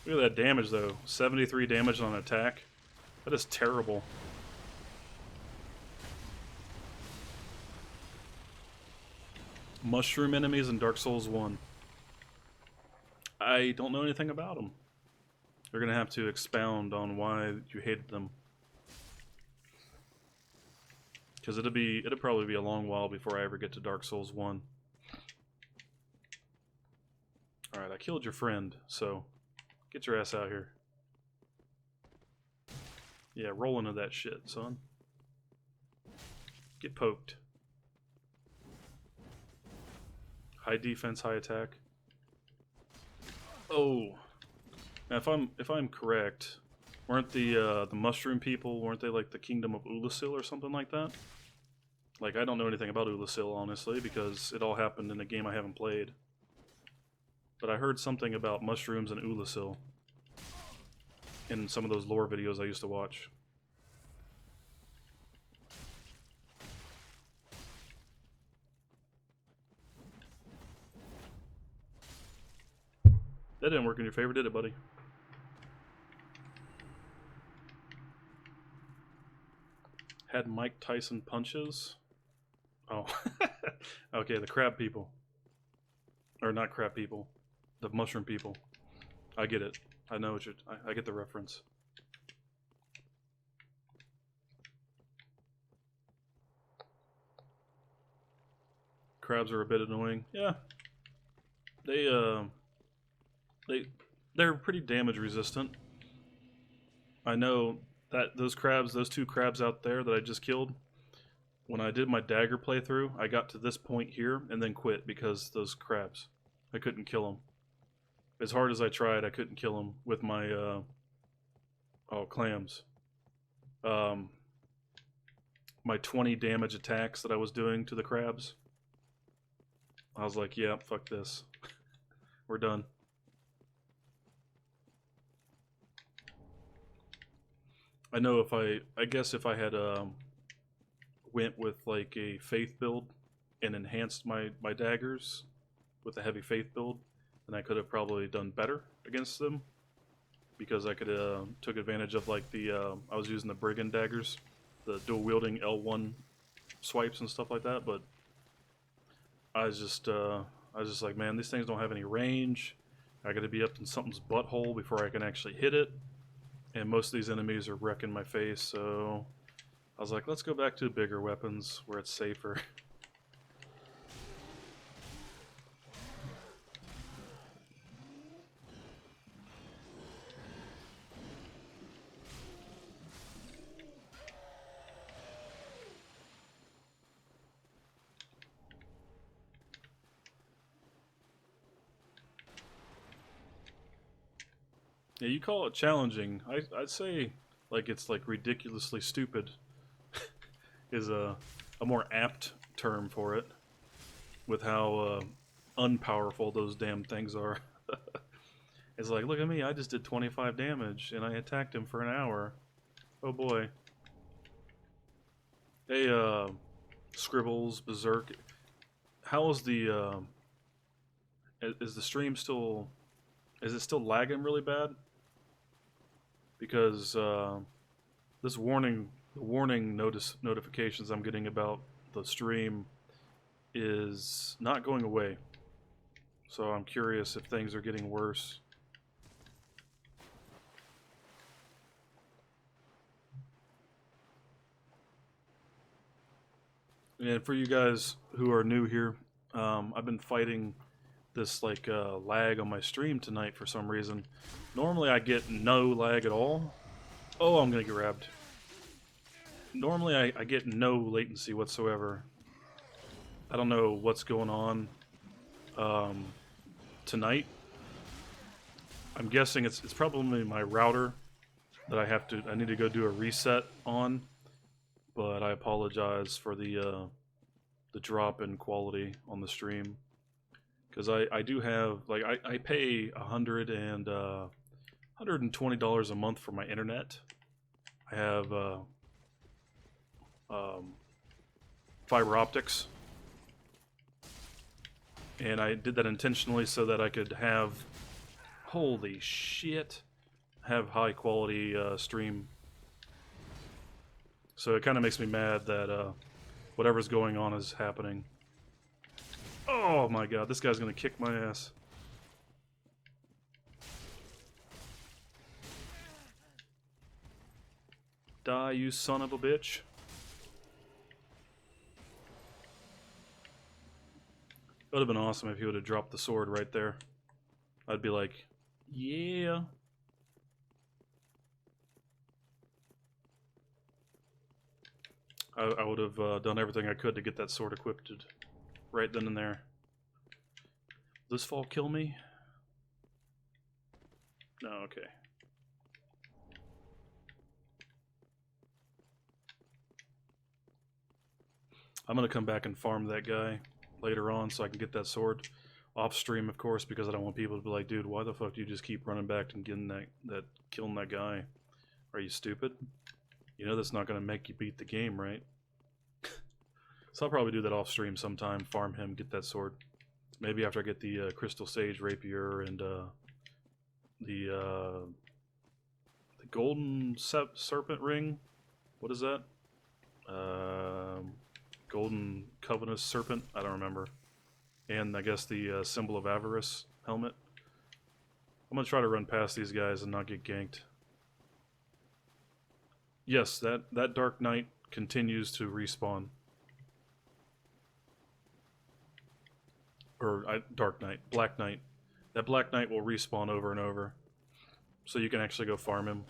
Look at that damage, though. 73 damage on attack. That is terrible. Mushroom enemies in Dark Souls 1. I don't know anything about them. They're going to have to expound on why you hated them. Because it'll probably be a long while before I ever get to Dark Souls 1. Alright, I killed your friend, so get your ass out here. Yeah, roll into that shit, son. Get poked. High defense, high attack. Oh. Now if I'm correct, weren't the mushroom people, weren't they like the Kingdom of Ulasil or something like that? Like, I don't know anything about Ulasil, honestly, because it all happened in a game I haven't played. But I heard something about mushrooms and Ulasil in some of those lore videos I used to watch. That didn't work in your favor, did it, buddy? Had Mike Tyson punches? Oh. Okay, the crab people. Or not crab people. The mushroom people. I get it. I know what I get the reference. Crabs are a bit annoying. Yeah. They're pretty damage resistant. I know that those 2 crabs out there that I just killed, when I did my dagger playthrough, I got to this point here and then quit because those crabs. I couldn't kill them. As hard as I tried, I couldn't kill them with my clams. My 20 damage attacks that I was doing to the crabs. I was like, yeah, fuck this. We're done. I know I guess if I had went with like a faith build and enhanced my daggers with a heavy faith build, then I could have probably done better against them, because I could took advantage of like I was using the brigand daggers, the dual wielding L1 swipes and stuff like that, but I was just like, man, these things don't have any range. I got to be up in something's butthole before I can actually hit it. And most of these enemies are wrecking my face, so I was like, let's go back to bigger weapons where it's safer. Yeah, you call it challenging. I'd say like it's like ridiculously stupid is a more apt term for it, with how unpowerful those damn things are. It's like, look at me, I just did 25 damage and I attacked him for an hour. Oh boy. Hey, Scribbles, Berserk, how is is the stream still, is it still lagging really bad? Because this warning notifications I'm getting about the stream is not going away. So I'm curious if things are getting worse. And for you guys who are new here, I've been fighting this like lag on my stream tonight for some reason. Normally I get no lag at all. Oh, I'm gonna get grabbed. Normally I get no latency whatsoever. I don't know what's going on tonight. I'm guessing it's probably my router that I need to go do a reset on. But I apologize for the drop in quality on the stream, because I do have like I pay $120 a month for my internet. I have fiber optics, and I did that intentionally so that I could have, holy shit, have high quality stream. So it kind of makes me mad that whatever's going on is happening. Oh my god, this guy's gonna kick my ass. Die, you son of a bitch. It would have been awesome if he would have dropped the sword right there. I'd be like, yeah. I would have done everything I could to get that sword equipped right then and there. Will this fall kill me? No, okay. I'm gonna come back and farm that guy later on so I can get that sword off stream, of course, because I don't want people to be like, dude, why the fuck do you just keep running back and getting killing that guy? Are you stupid? You know that's not gonna make you beat the game, right? So I'll probably do that off stream sometime, farm him, get that sword. Maybe after I get the Crystal Sage Rapier and the Golden Serpent Ring. What is that? Golden Covenant Serpent? I don't remember. And I guess the Symbol of Avarice helmet. I'm going to try to run past these guys and not get ganked. Yes, that Dark Knight continues to respawn. Or Dark Knight, Black Knight. That Black Knight will respawn over and over. So you can actually go farm him.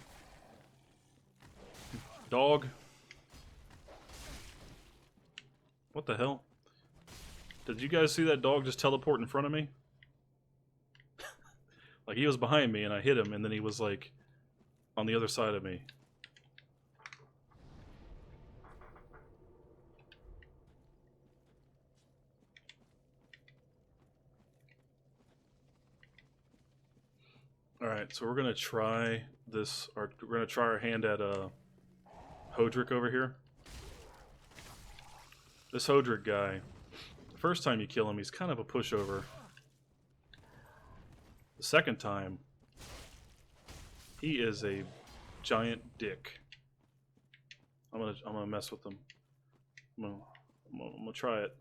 Dog. What the hell? Did you guys see that dog just teleport in front of me? Like he was behind me and I hit him and then he was like on the other side of me. Alright, so we're gonna try this, we're gonna try our hand at Hodrick over here. This Hodrick guy, the first time you kill him, he's kind of a pushover. The second time, he is a giant dick. I'm gonna mess with him. I'm gonna try it.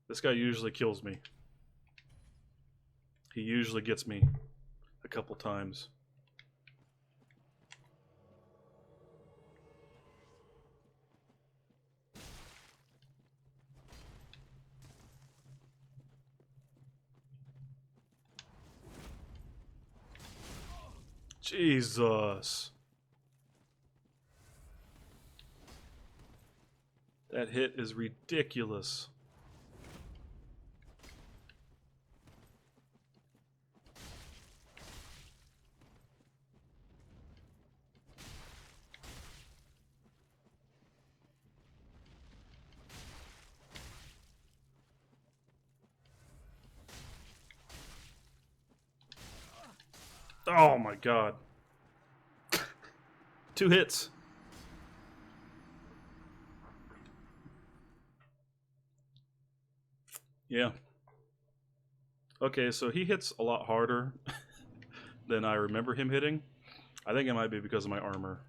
This guy usually kills me. He usually gets me a couple times. Jesus. That hit is ridiculous. Oh my god. 2 hits. Yeah. Okay, so he hits a lot harder than I remember him hitting. I think it might be because of my armor.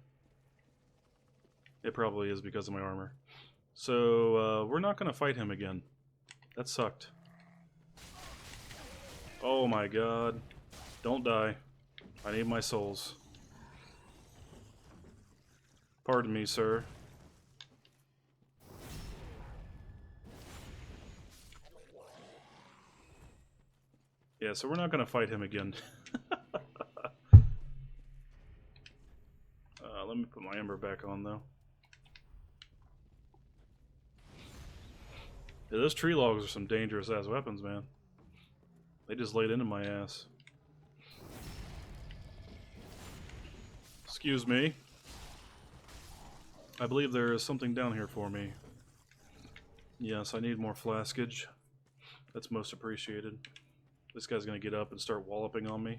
It probably is because of my armor. So, we're not going to fight him again. That sucked. Oh my god. Don't die. I need my souls. Pardon me, sir. Yeah, so we're not going to fight him again. Let me put my ember back on, though. Yeah, those tree logs are some dangerous-ass weapons, man. They just laid into my ass. Excuse me. I believe there is something down here for me. Yes, I need more flaskage. That's most appreciated. This guy's gonna get up and start walloping on me.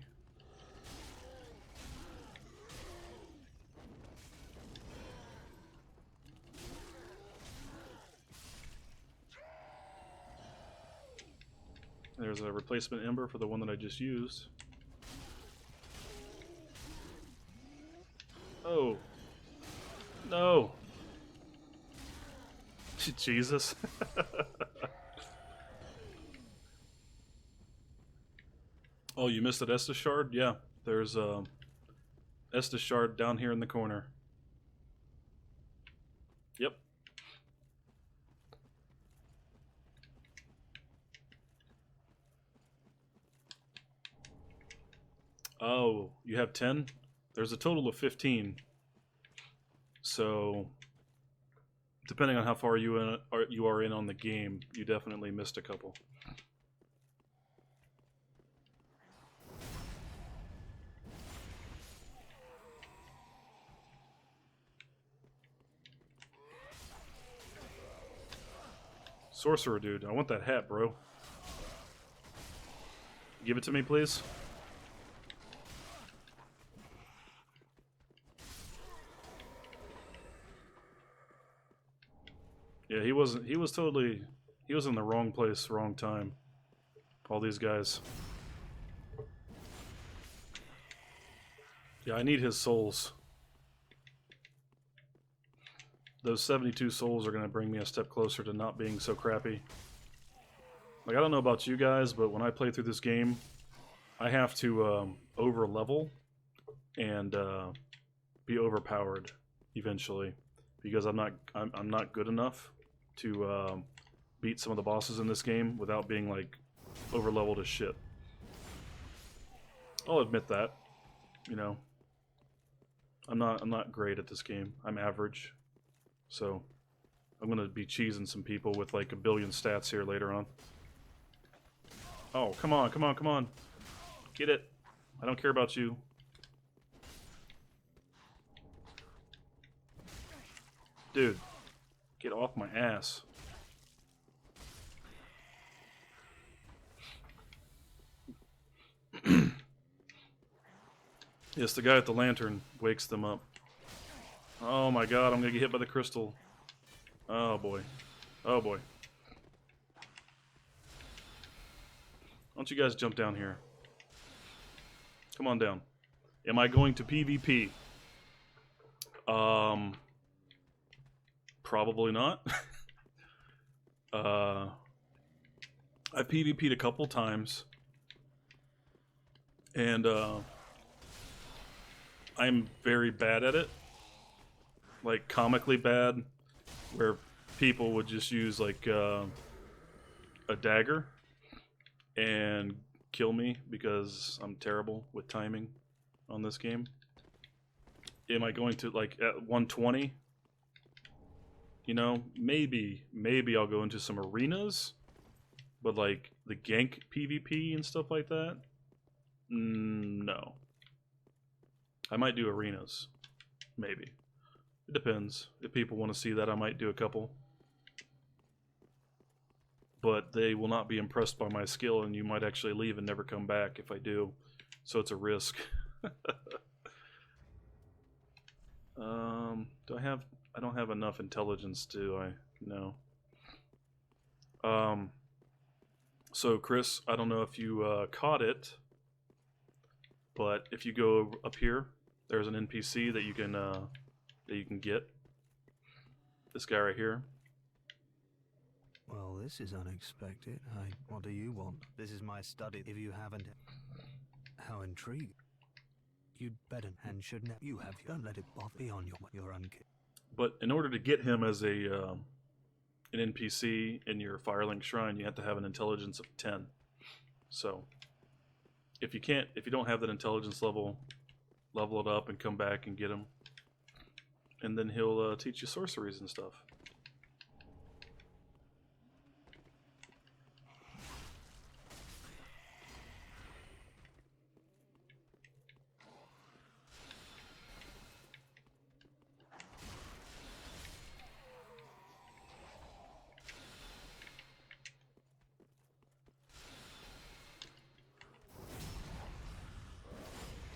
There's a replacement ember for the one that I just used. Oh. No. Jesus. Oh, you missed an Estus shard? Yeah, there's a Estus shard down here in the corner. Yep. Oh, you have 10? There's a total of 15. So, depending on how far you are in on the game, you definitely missed a couple. Sorcerer dude, I want that hat, bro. Give it to me, please. Yeah, he was in the wrong place, wrong time. All these guys. Yeah, I need his souls. Those 72 souls are going to bring me a step closer to not being so crappy. Like, I don't know about you guys, but when I play through this game, I have to over level and be overpowered eventually, because I'm not good enough to beat some of the bosses in this game without being like over leveled as shit. I'll admit that. You know, I'm not great at this game. I'm average. So I'm gonna be cheesing some people with like a billion stats here later on. Oh, come on, come on, come on. Get it. I don't care about you. Dude, get off my ass. Yes, the guy at the lantern wakes them up. Oh my god, I'm gonna get hit by the crystal. Oh boy. Oh boy. Why don't you guys jump down here? Come on down. Am I going to PvP? Probably not. I've PvP'd a couple times. And I'm very bad at it. Like comically bad, where people would just use like a dagger and kill me because I'm terrible with timing. on this game. Am I going to, like, at 120? You know, maybe I'll go into some arenas, but like the gank PvP and stuff like that, no. I might do arenas, maybe. It depends. If people want to see that, I might do a couple. But they will not be impressed by my skill, and you might actually leave and never come back if I do. So it's a risk. Do I have... I don't have enough intelligence, do I? No. So Chris, I don't know if you caught it, but if you go up here, there's an NPC that you can get. This guy right here. Well, this is unexpected. What do you want? This is my study. If you haven't, how intrigued. You'd better and shouldn't. You have. Don't let it bother me on your unkid. But in order to get him as a an NPC in your Firelink Shrine, you have to have an intelligence of 10. So if you don't have that intelligence level, level it up and come back and get him, and then he'll teach you sorceries and stuff.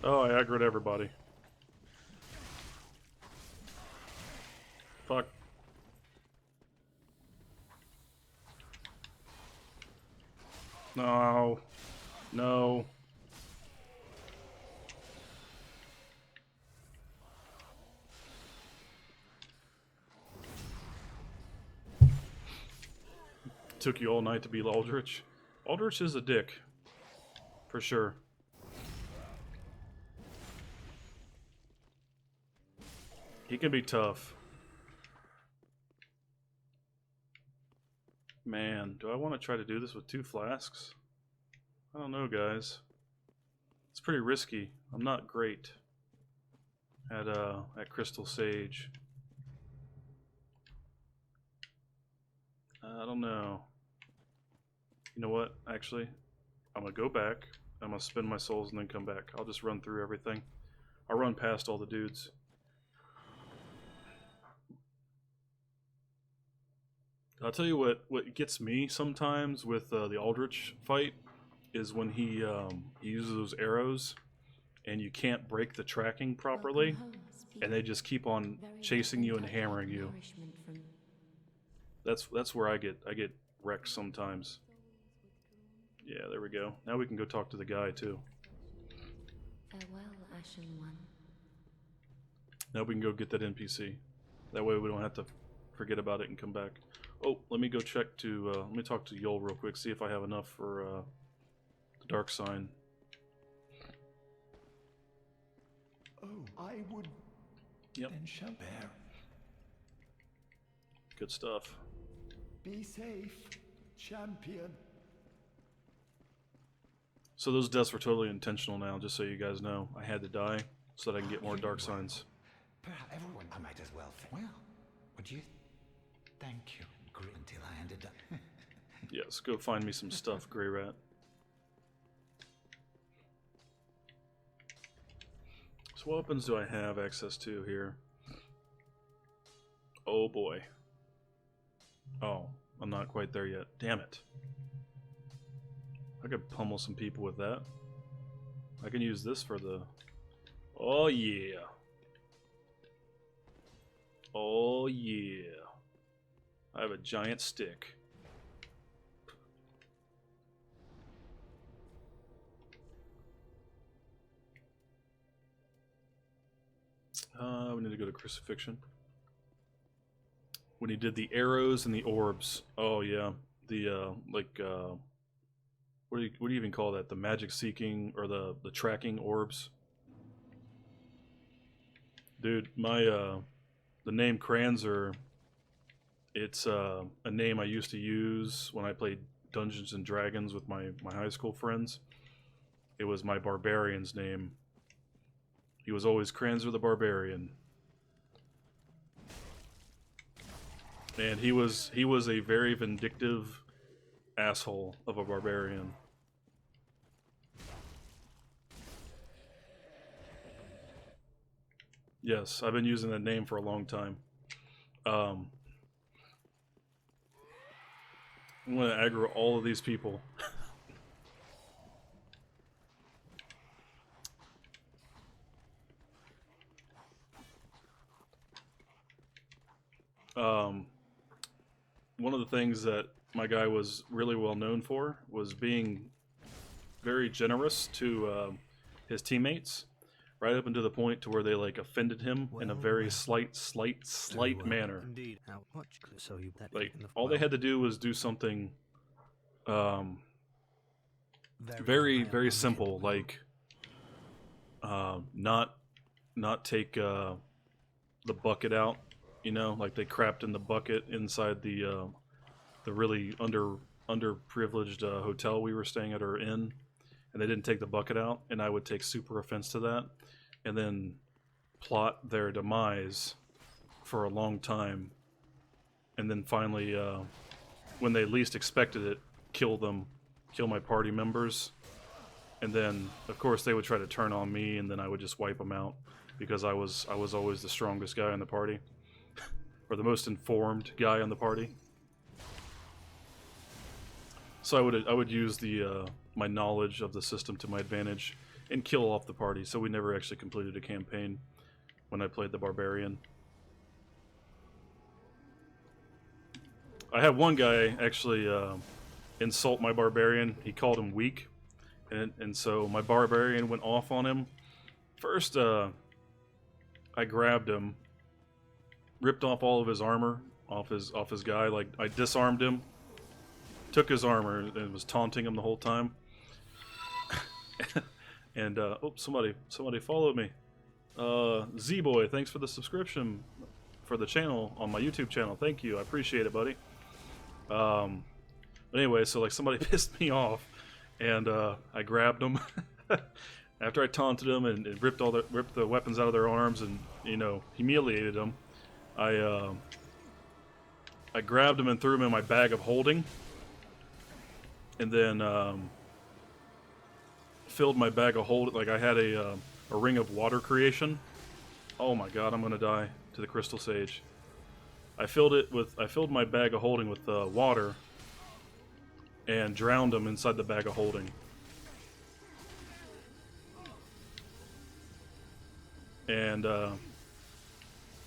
Oh, I aggroed everybody. Fuck. No. No. Took you all night to beat Aldrich. Aldrich is a dick. For sure. He can be tough. Man, do I want to try to do this with 2 flasks? I don't know, guys. It's pretty risky. I'm not great at Crystal Sage. I don't know. You know what? Actually, I'm gonna go back. I'm gonna spend my souls and then come back. I'll just run through everything. I'll run past all the dudes. I'll tell you what gets me sometimes with the Aldrich fight is when he uses those arrows and you can't break the tracking properly, and they just keep on chasing you and hammering you. That's where I get wrecked sometimes. Yeah, there we go. Now we can go talk to the guy too. Farewell, Ashen One. Now we can go get that NPC. That way we don't have to forget about it and come back. Oh, let me go check to, let me talk to Yol real quick, see if I have enough for the Dark Sign. Oh, I would Yep. then shall bear. Good stuff. Be safe, champion. So those deaths were totally intentional now, just so you guys know. I had to die so that I can get more Dark Signs. Perhaps everyone, I might as well. Well, would you? Thank you. Great until I ended up. Yes, go find me some stuff, Grey Rat. So what weapons do I have access to here? Oh boy. Oh, I'm not quite there yet. Damn it. I could pummel some people with that. I can use this for the... Oh yeah. Oh yeah. I have a giant stick. We need to go to Crucifixion. When he did the arrows and the orbs. Oh yeah. The what do you even call that? The magic seeking or the tracking orbs? Dude, my the name Kranzer, it's a name I used to use when I played Dungeons and Dragons with my high school friends. It was my barbarian's name. He was always Kranzer the Barbarian. And he was a very vindictive asshole of a barbarian. Yes, I've been using that name for a long time. I'm going to aggro all of these people. One of the things that my guy was really well known for was being very generous to his teammates, right up until the point to where they like offended him in a very slight manner. Indeed. How much so you that Like all they had to do was do something very simple, like not take the bucket out, you know, like they crapped in the bucket inside the really underprivileged hotel we were staying at or inn, and they didn't take the bucket out, and I would take super offense to that, and then plot their demise for a long time, and then finally, when they least expected it, kill my party members, and then of course they would try to turn on me, and then I would just wipe them out because I was always the strongest guy in the party, or the most informed guy in the party. So I would use the my knowledge of the system to my advantage and kill off the party. So we never actually completed a campaign when I played the Barbarian. I had one guy actually insult my Barbarian. He called him weak, and so my Barbarian went off on him. First, I grabbed him, ripped off all of his armor off his guy. Like I disarmed him. Took his armor and was taunting him the whole time. And oh, somebody followed me. Z-Boy, thanks for the subscription for the channel on my YouTube channel. Thank you, I appreciate it, buddy. But anyway, so like somebody pissed me off, and I grabbed them after I taunted them and ripped the weapons out of their arms and, you know, humiliated them. I grabbed them and threw them in my bag of holding. And then filled my bag of hold. Like I had a ring of water creation. Oh my god, I'm gonna die to the crystal sage. I filled my bag of holding with water and drowned them inside the bag of holding. And the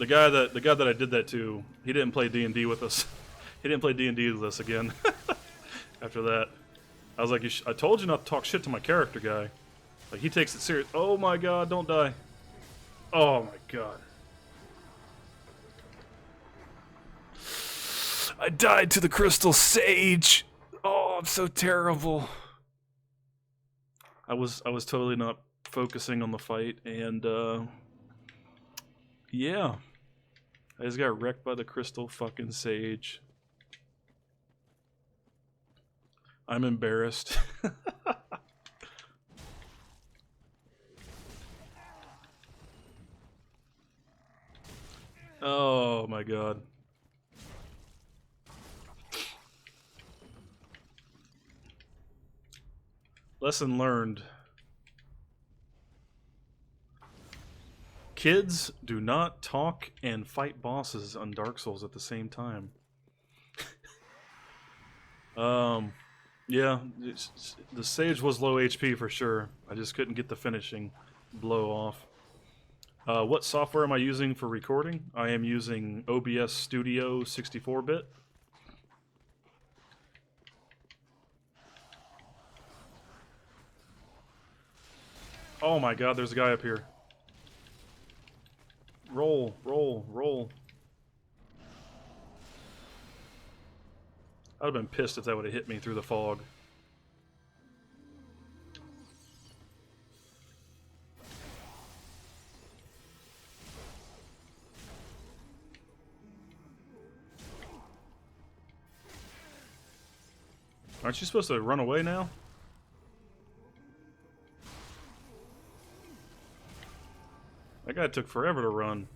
guy that I did that to, he didn't play D&D with us. He didn't play D&D with us again. After that, I was like, I told you not to talk shit to my character guy. Like, he takes it serious. Oh my god, don't die. Oh my god. I died to the crystal sage. Oh, I'm so terrible. I was totally not focusing on the fight, and yeah. I just got wrecked by the crystal fucking sage. I'm embarrassed. Oh my god. Lesson learned. Kids, do not talk and fight bosses on Dark Souls at the same time. Yeah, the sage was low HP for sure. I just couldn't get the finishing blow off. What software am I using for recording? I am using OBS Studio 64-bit. Oh my god, there's a guy up here. Roll, roll, roll. I'd have been pissed if that would have hit me through the fog. Aren't you supposed to run away now? That guy took forever to run.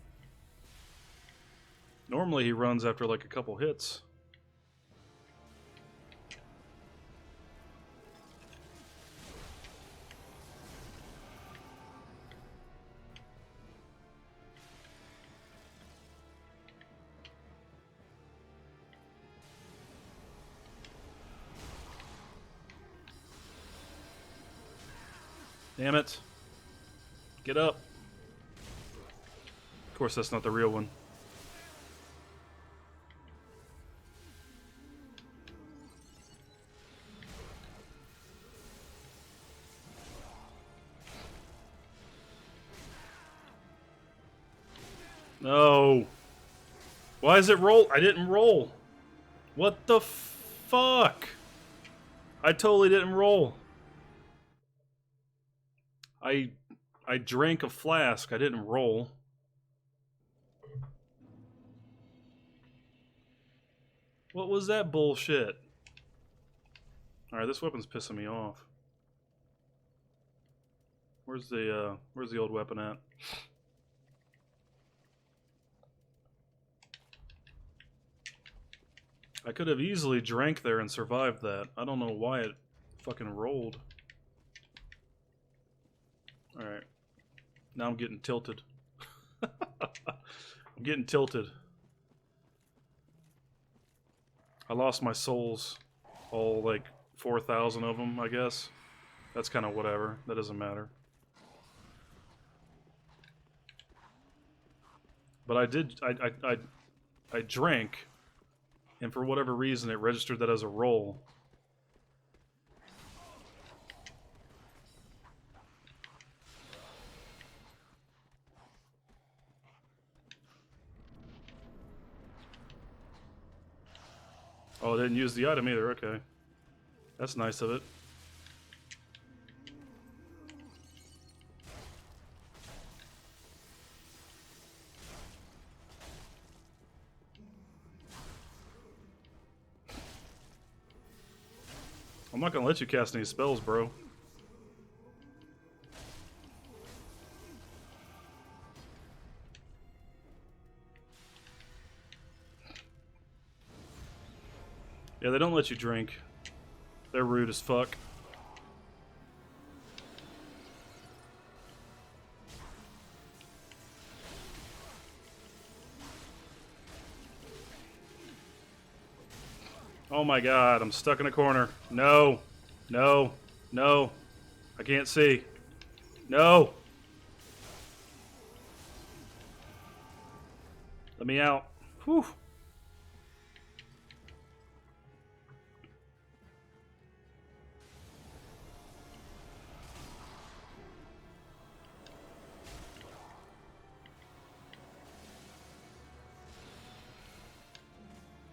Normally he runs after like a couple hits. Damn it. Get up. Of course, that's not the real one. No. Why is it roll? I didn't roll. What the fuck? I totally didn't roll. I drank a flask. I didn't roll. What was that bullshit? Alright, this weapon's pissing me off. Where's the old weapon at? I could have easily drank there and survived that. I don't know why it fucking rolled. Alright. Now I'm getting tilted. I'm getting tilted. I lost my souls. All like 4,000 of them, I guess. That's kind of whatever. That doesn't matter. But I drank, and for whatever reason it registered that as a roll. Oh, I didn't use the item either, okay. That's nice of it. I'm not gonna let you cast any spells, bro. Yeah, they don't let you drink. They're rude as fuck. Oh my god, I'm stuck in a corner. No. No. No. I can't see. No. Let me out. Whew.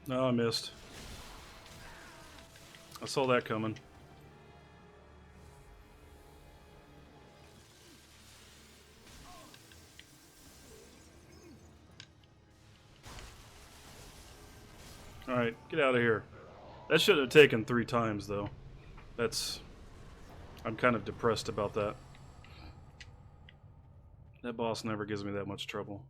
No, I missed. I saw that coming. Alright, get out of here. That shouldn't have taken 3 times, though. I'm kind of depressed about that. That boss never gives me that much trouble.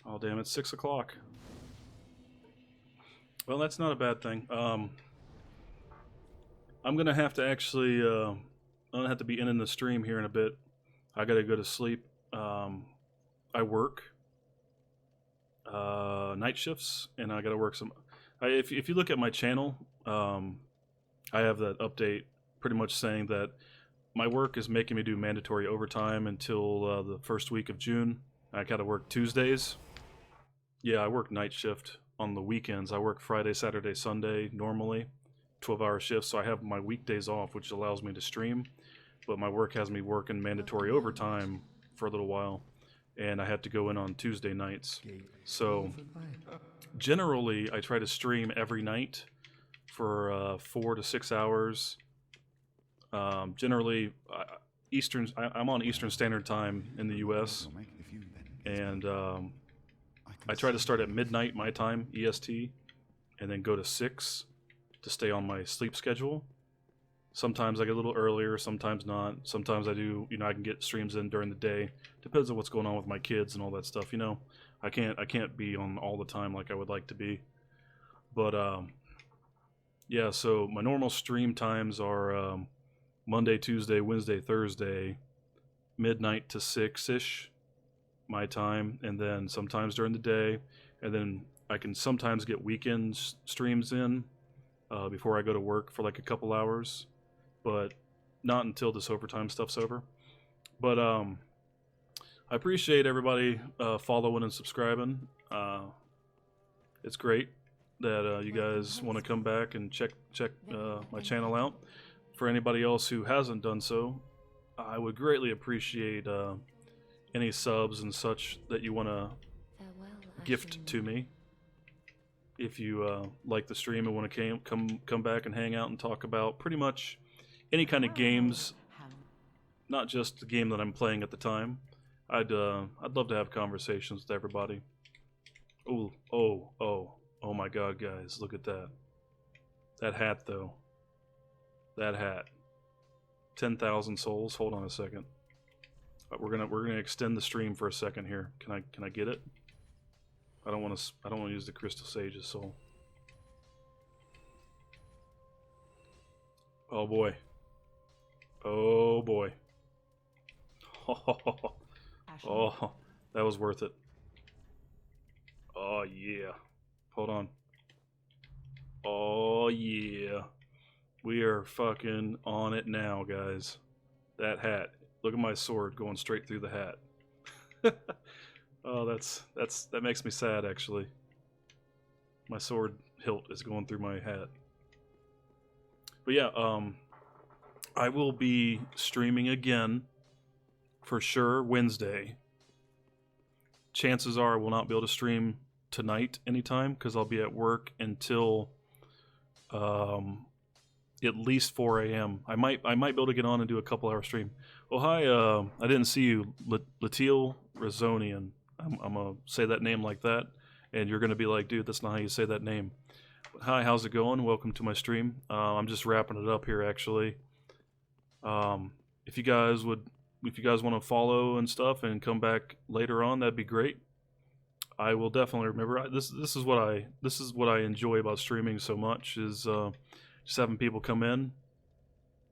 Oh damn, it's 6 o'clock. Well, that's not a bad thing. I'm gonna have to actually, I'm gonna have to be ending the stream here in a bit. I gotta go to sleep. I work night shifts, and I gotta work some. If you look at my channel, I have that update pretty much saying that my work is making me do mandatory overtime until the first week of June. I gotta work Tuesdays. Yeah, I work night shift on the weekends. I work Friday, Saturday, Sunday normally, 12-hour shifts. So I have my weekdays off, which allows me to stream. But my work has me working mandatory overtime for a little while, and I have to go in on Tuesday nights. So generally, I try to stream every night for 4 to 6 hours. Generally, I'm on Eastern Standard Time in the U.S., and I try to start at midnight my time, EST, and then go to 6 to stay on my sleep schedule. Sometimes I get a little earlier, sometimes not. Sometimes I do, you know, I can get streams in during the day. Depends on what's going on with my kids and all that stuff, you know. I can't be on all the time like I would like to be. But yeah, so my normal stream times are Monday, Tuesday, Wednesday, Thursday, midnight to 6ish my time, and then sometimes during the day, and then I can sometimes get weekend streams in before I go to work for like a couple hours, but not until this overtime stuff's over. But I appreciate everybody following and subscribing. It's great that you guys want to come back and check my channel out. For anybody else who hasn't done so, I would greatly appreciate any subs and such that you want to gift to me. If you like the stream and want to come back and hang out and talk about pretty much any kind of games, not just the game that I'm playing at the time. I'd love to have conversations with everybody. Oh my God, guys, look at that. That hat though. That hat. 10,000 souls. Hold on a second. We're gonna extend the stream for a second here. Can I get it? I don't want to use the Crystal Sage's soul. Oh boy. Oh boy. Oh, that was worth it. Oh yeah. Hold on. Oh yeah. We are fucking on it now, guys. That hat. Look at my sword going straight through the hat. Oh, that makes me sad actually. My sword hilt is going through my hat. But yeah, I will be streaming again for sure Wednesday. Chances are I will not be able to stream tonight anytime because I'll be at work until at least 4 a.m. I might be able to get on and do a couple hour stream. Oh hi, I didn't see you, Latil Razonian. I'm gonna say that name like that, and you're gonna be like, dude, that's not how you say that name. Hi, how's it going? Welcome to my stream. I'm just wrapping it up here actually. If you guys want to follow and stuff and come back later on, that'd be great. I will definitely remember. This is what I enjoy about streaming so much is just having people come in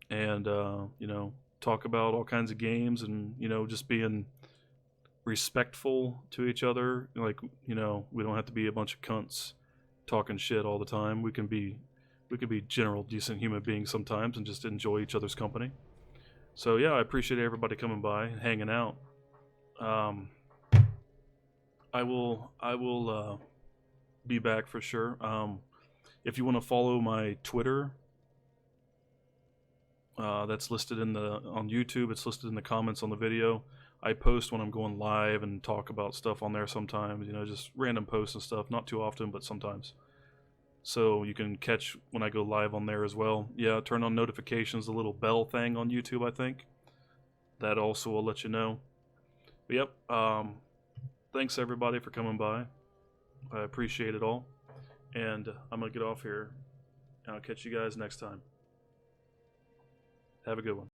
and you know, talk about all kinds of games and, you know, just being respectful to each other. Like, you know, we don't have to be a bunch of cunts talking shit all the time. We can be general decent human beings sometimes and just enjoy each other's company. So yeah, I appreciate everybody coming by and hanging out. I will be back for sure. If you want to follow my Twitter, that's listed on YouTube. It's listed in the comments on the video. I post when I'm going live and talk about stuff on there sometimes, you know, just random posts and stuff. Not too often, but sometimes. So you can catch when I go live on there as well. Yeah, turn on notifications, the little bell thing on YouTube, I think. That also will let you know. But yep, thanks everybody for coming by. I appreciate it all. And I'm going to get off here. And I'll catch you guys next time. Have a good one.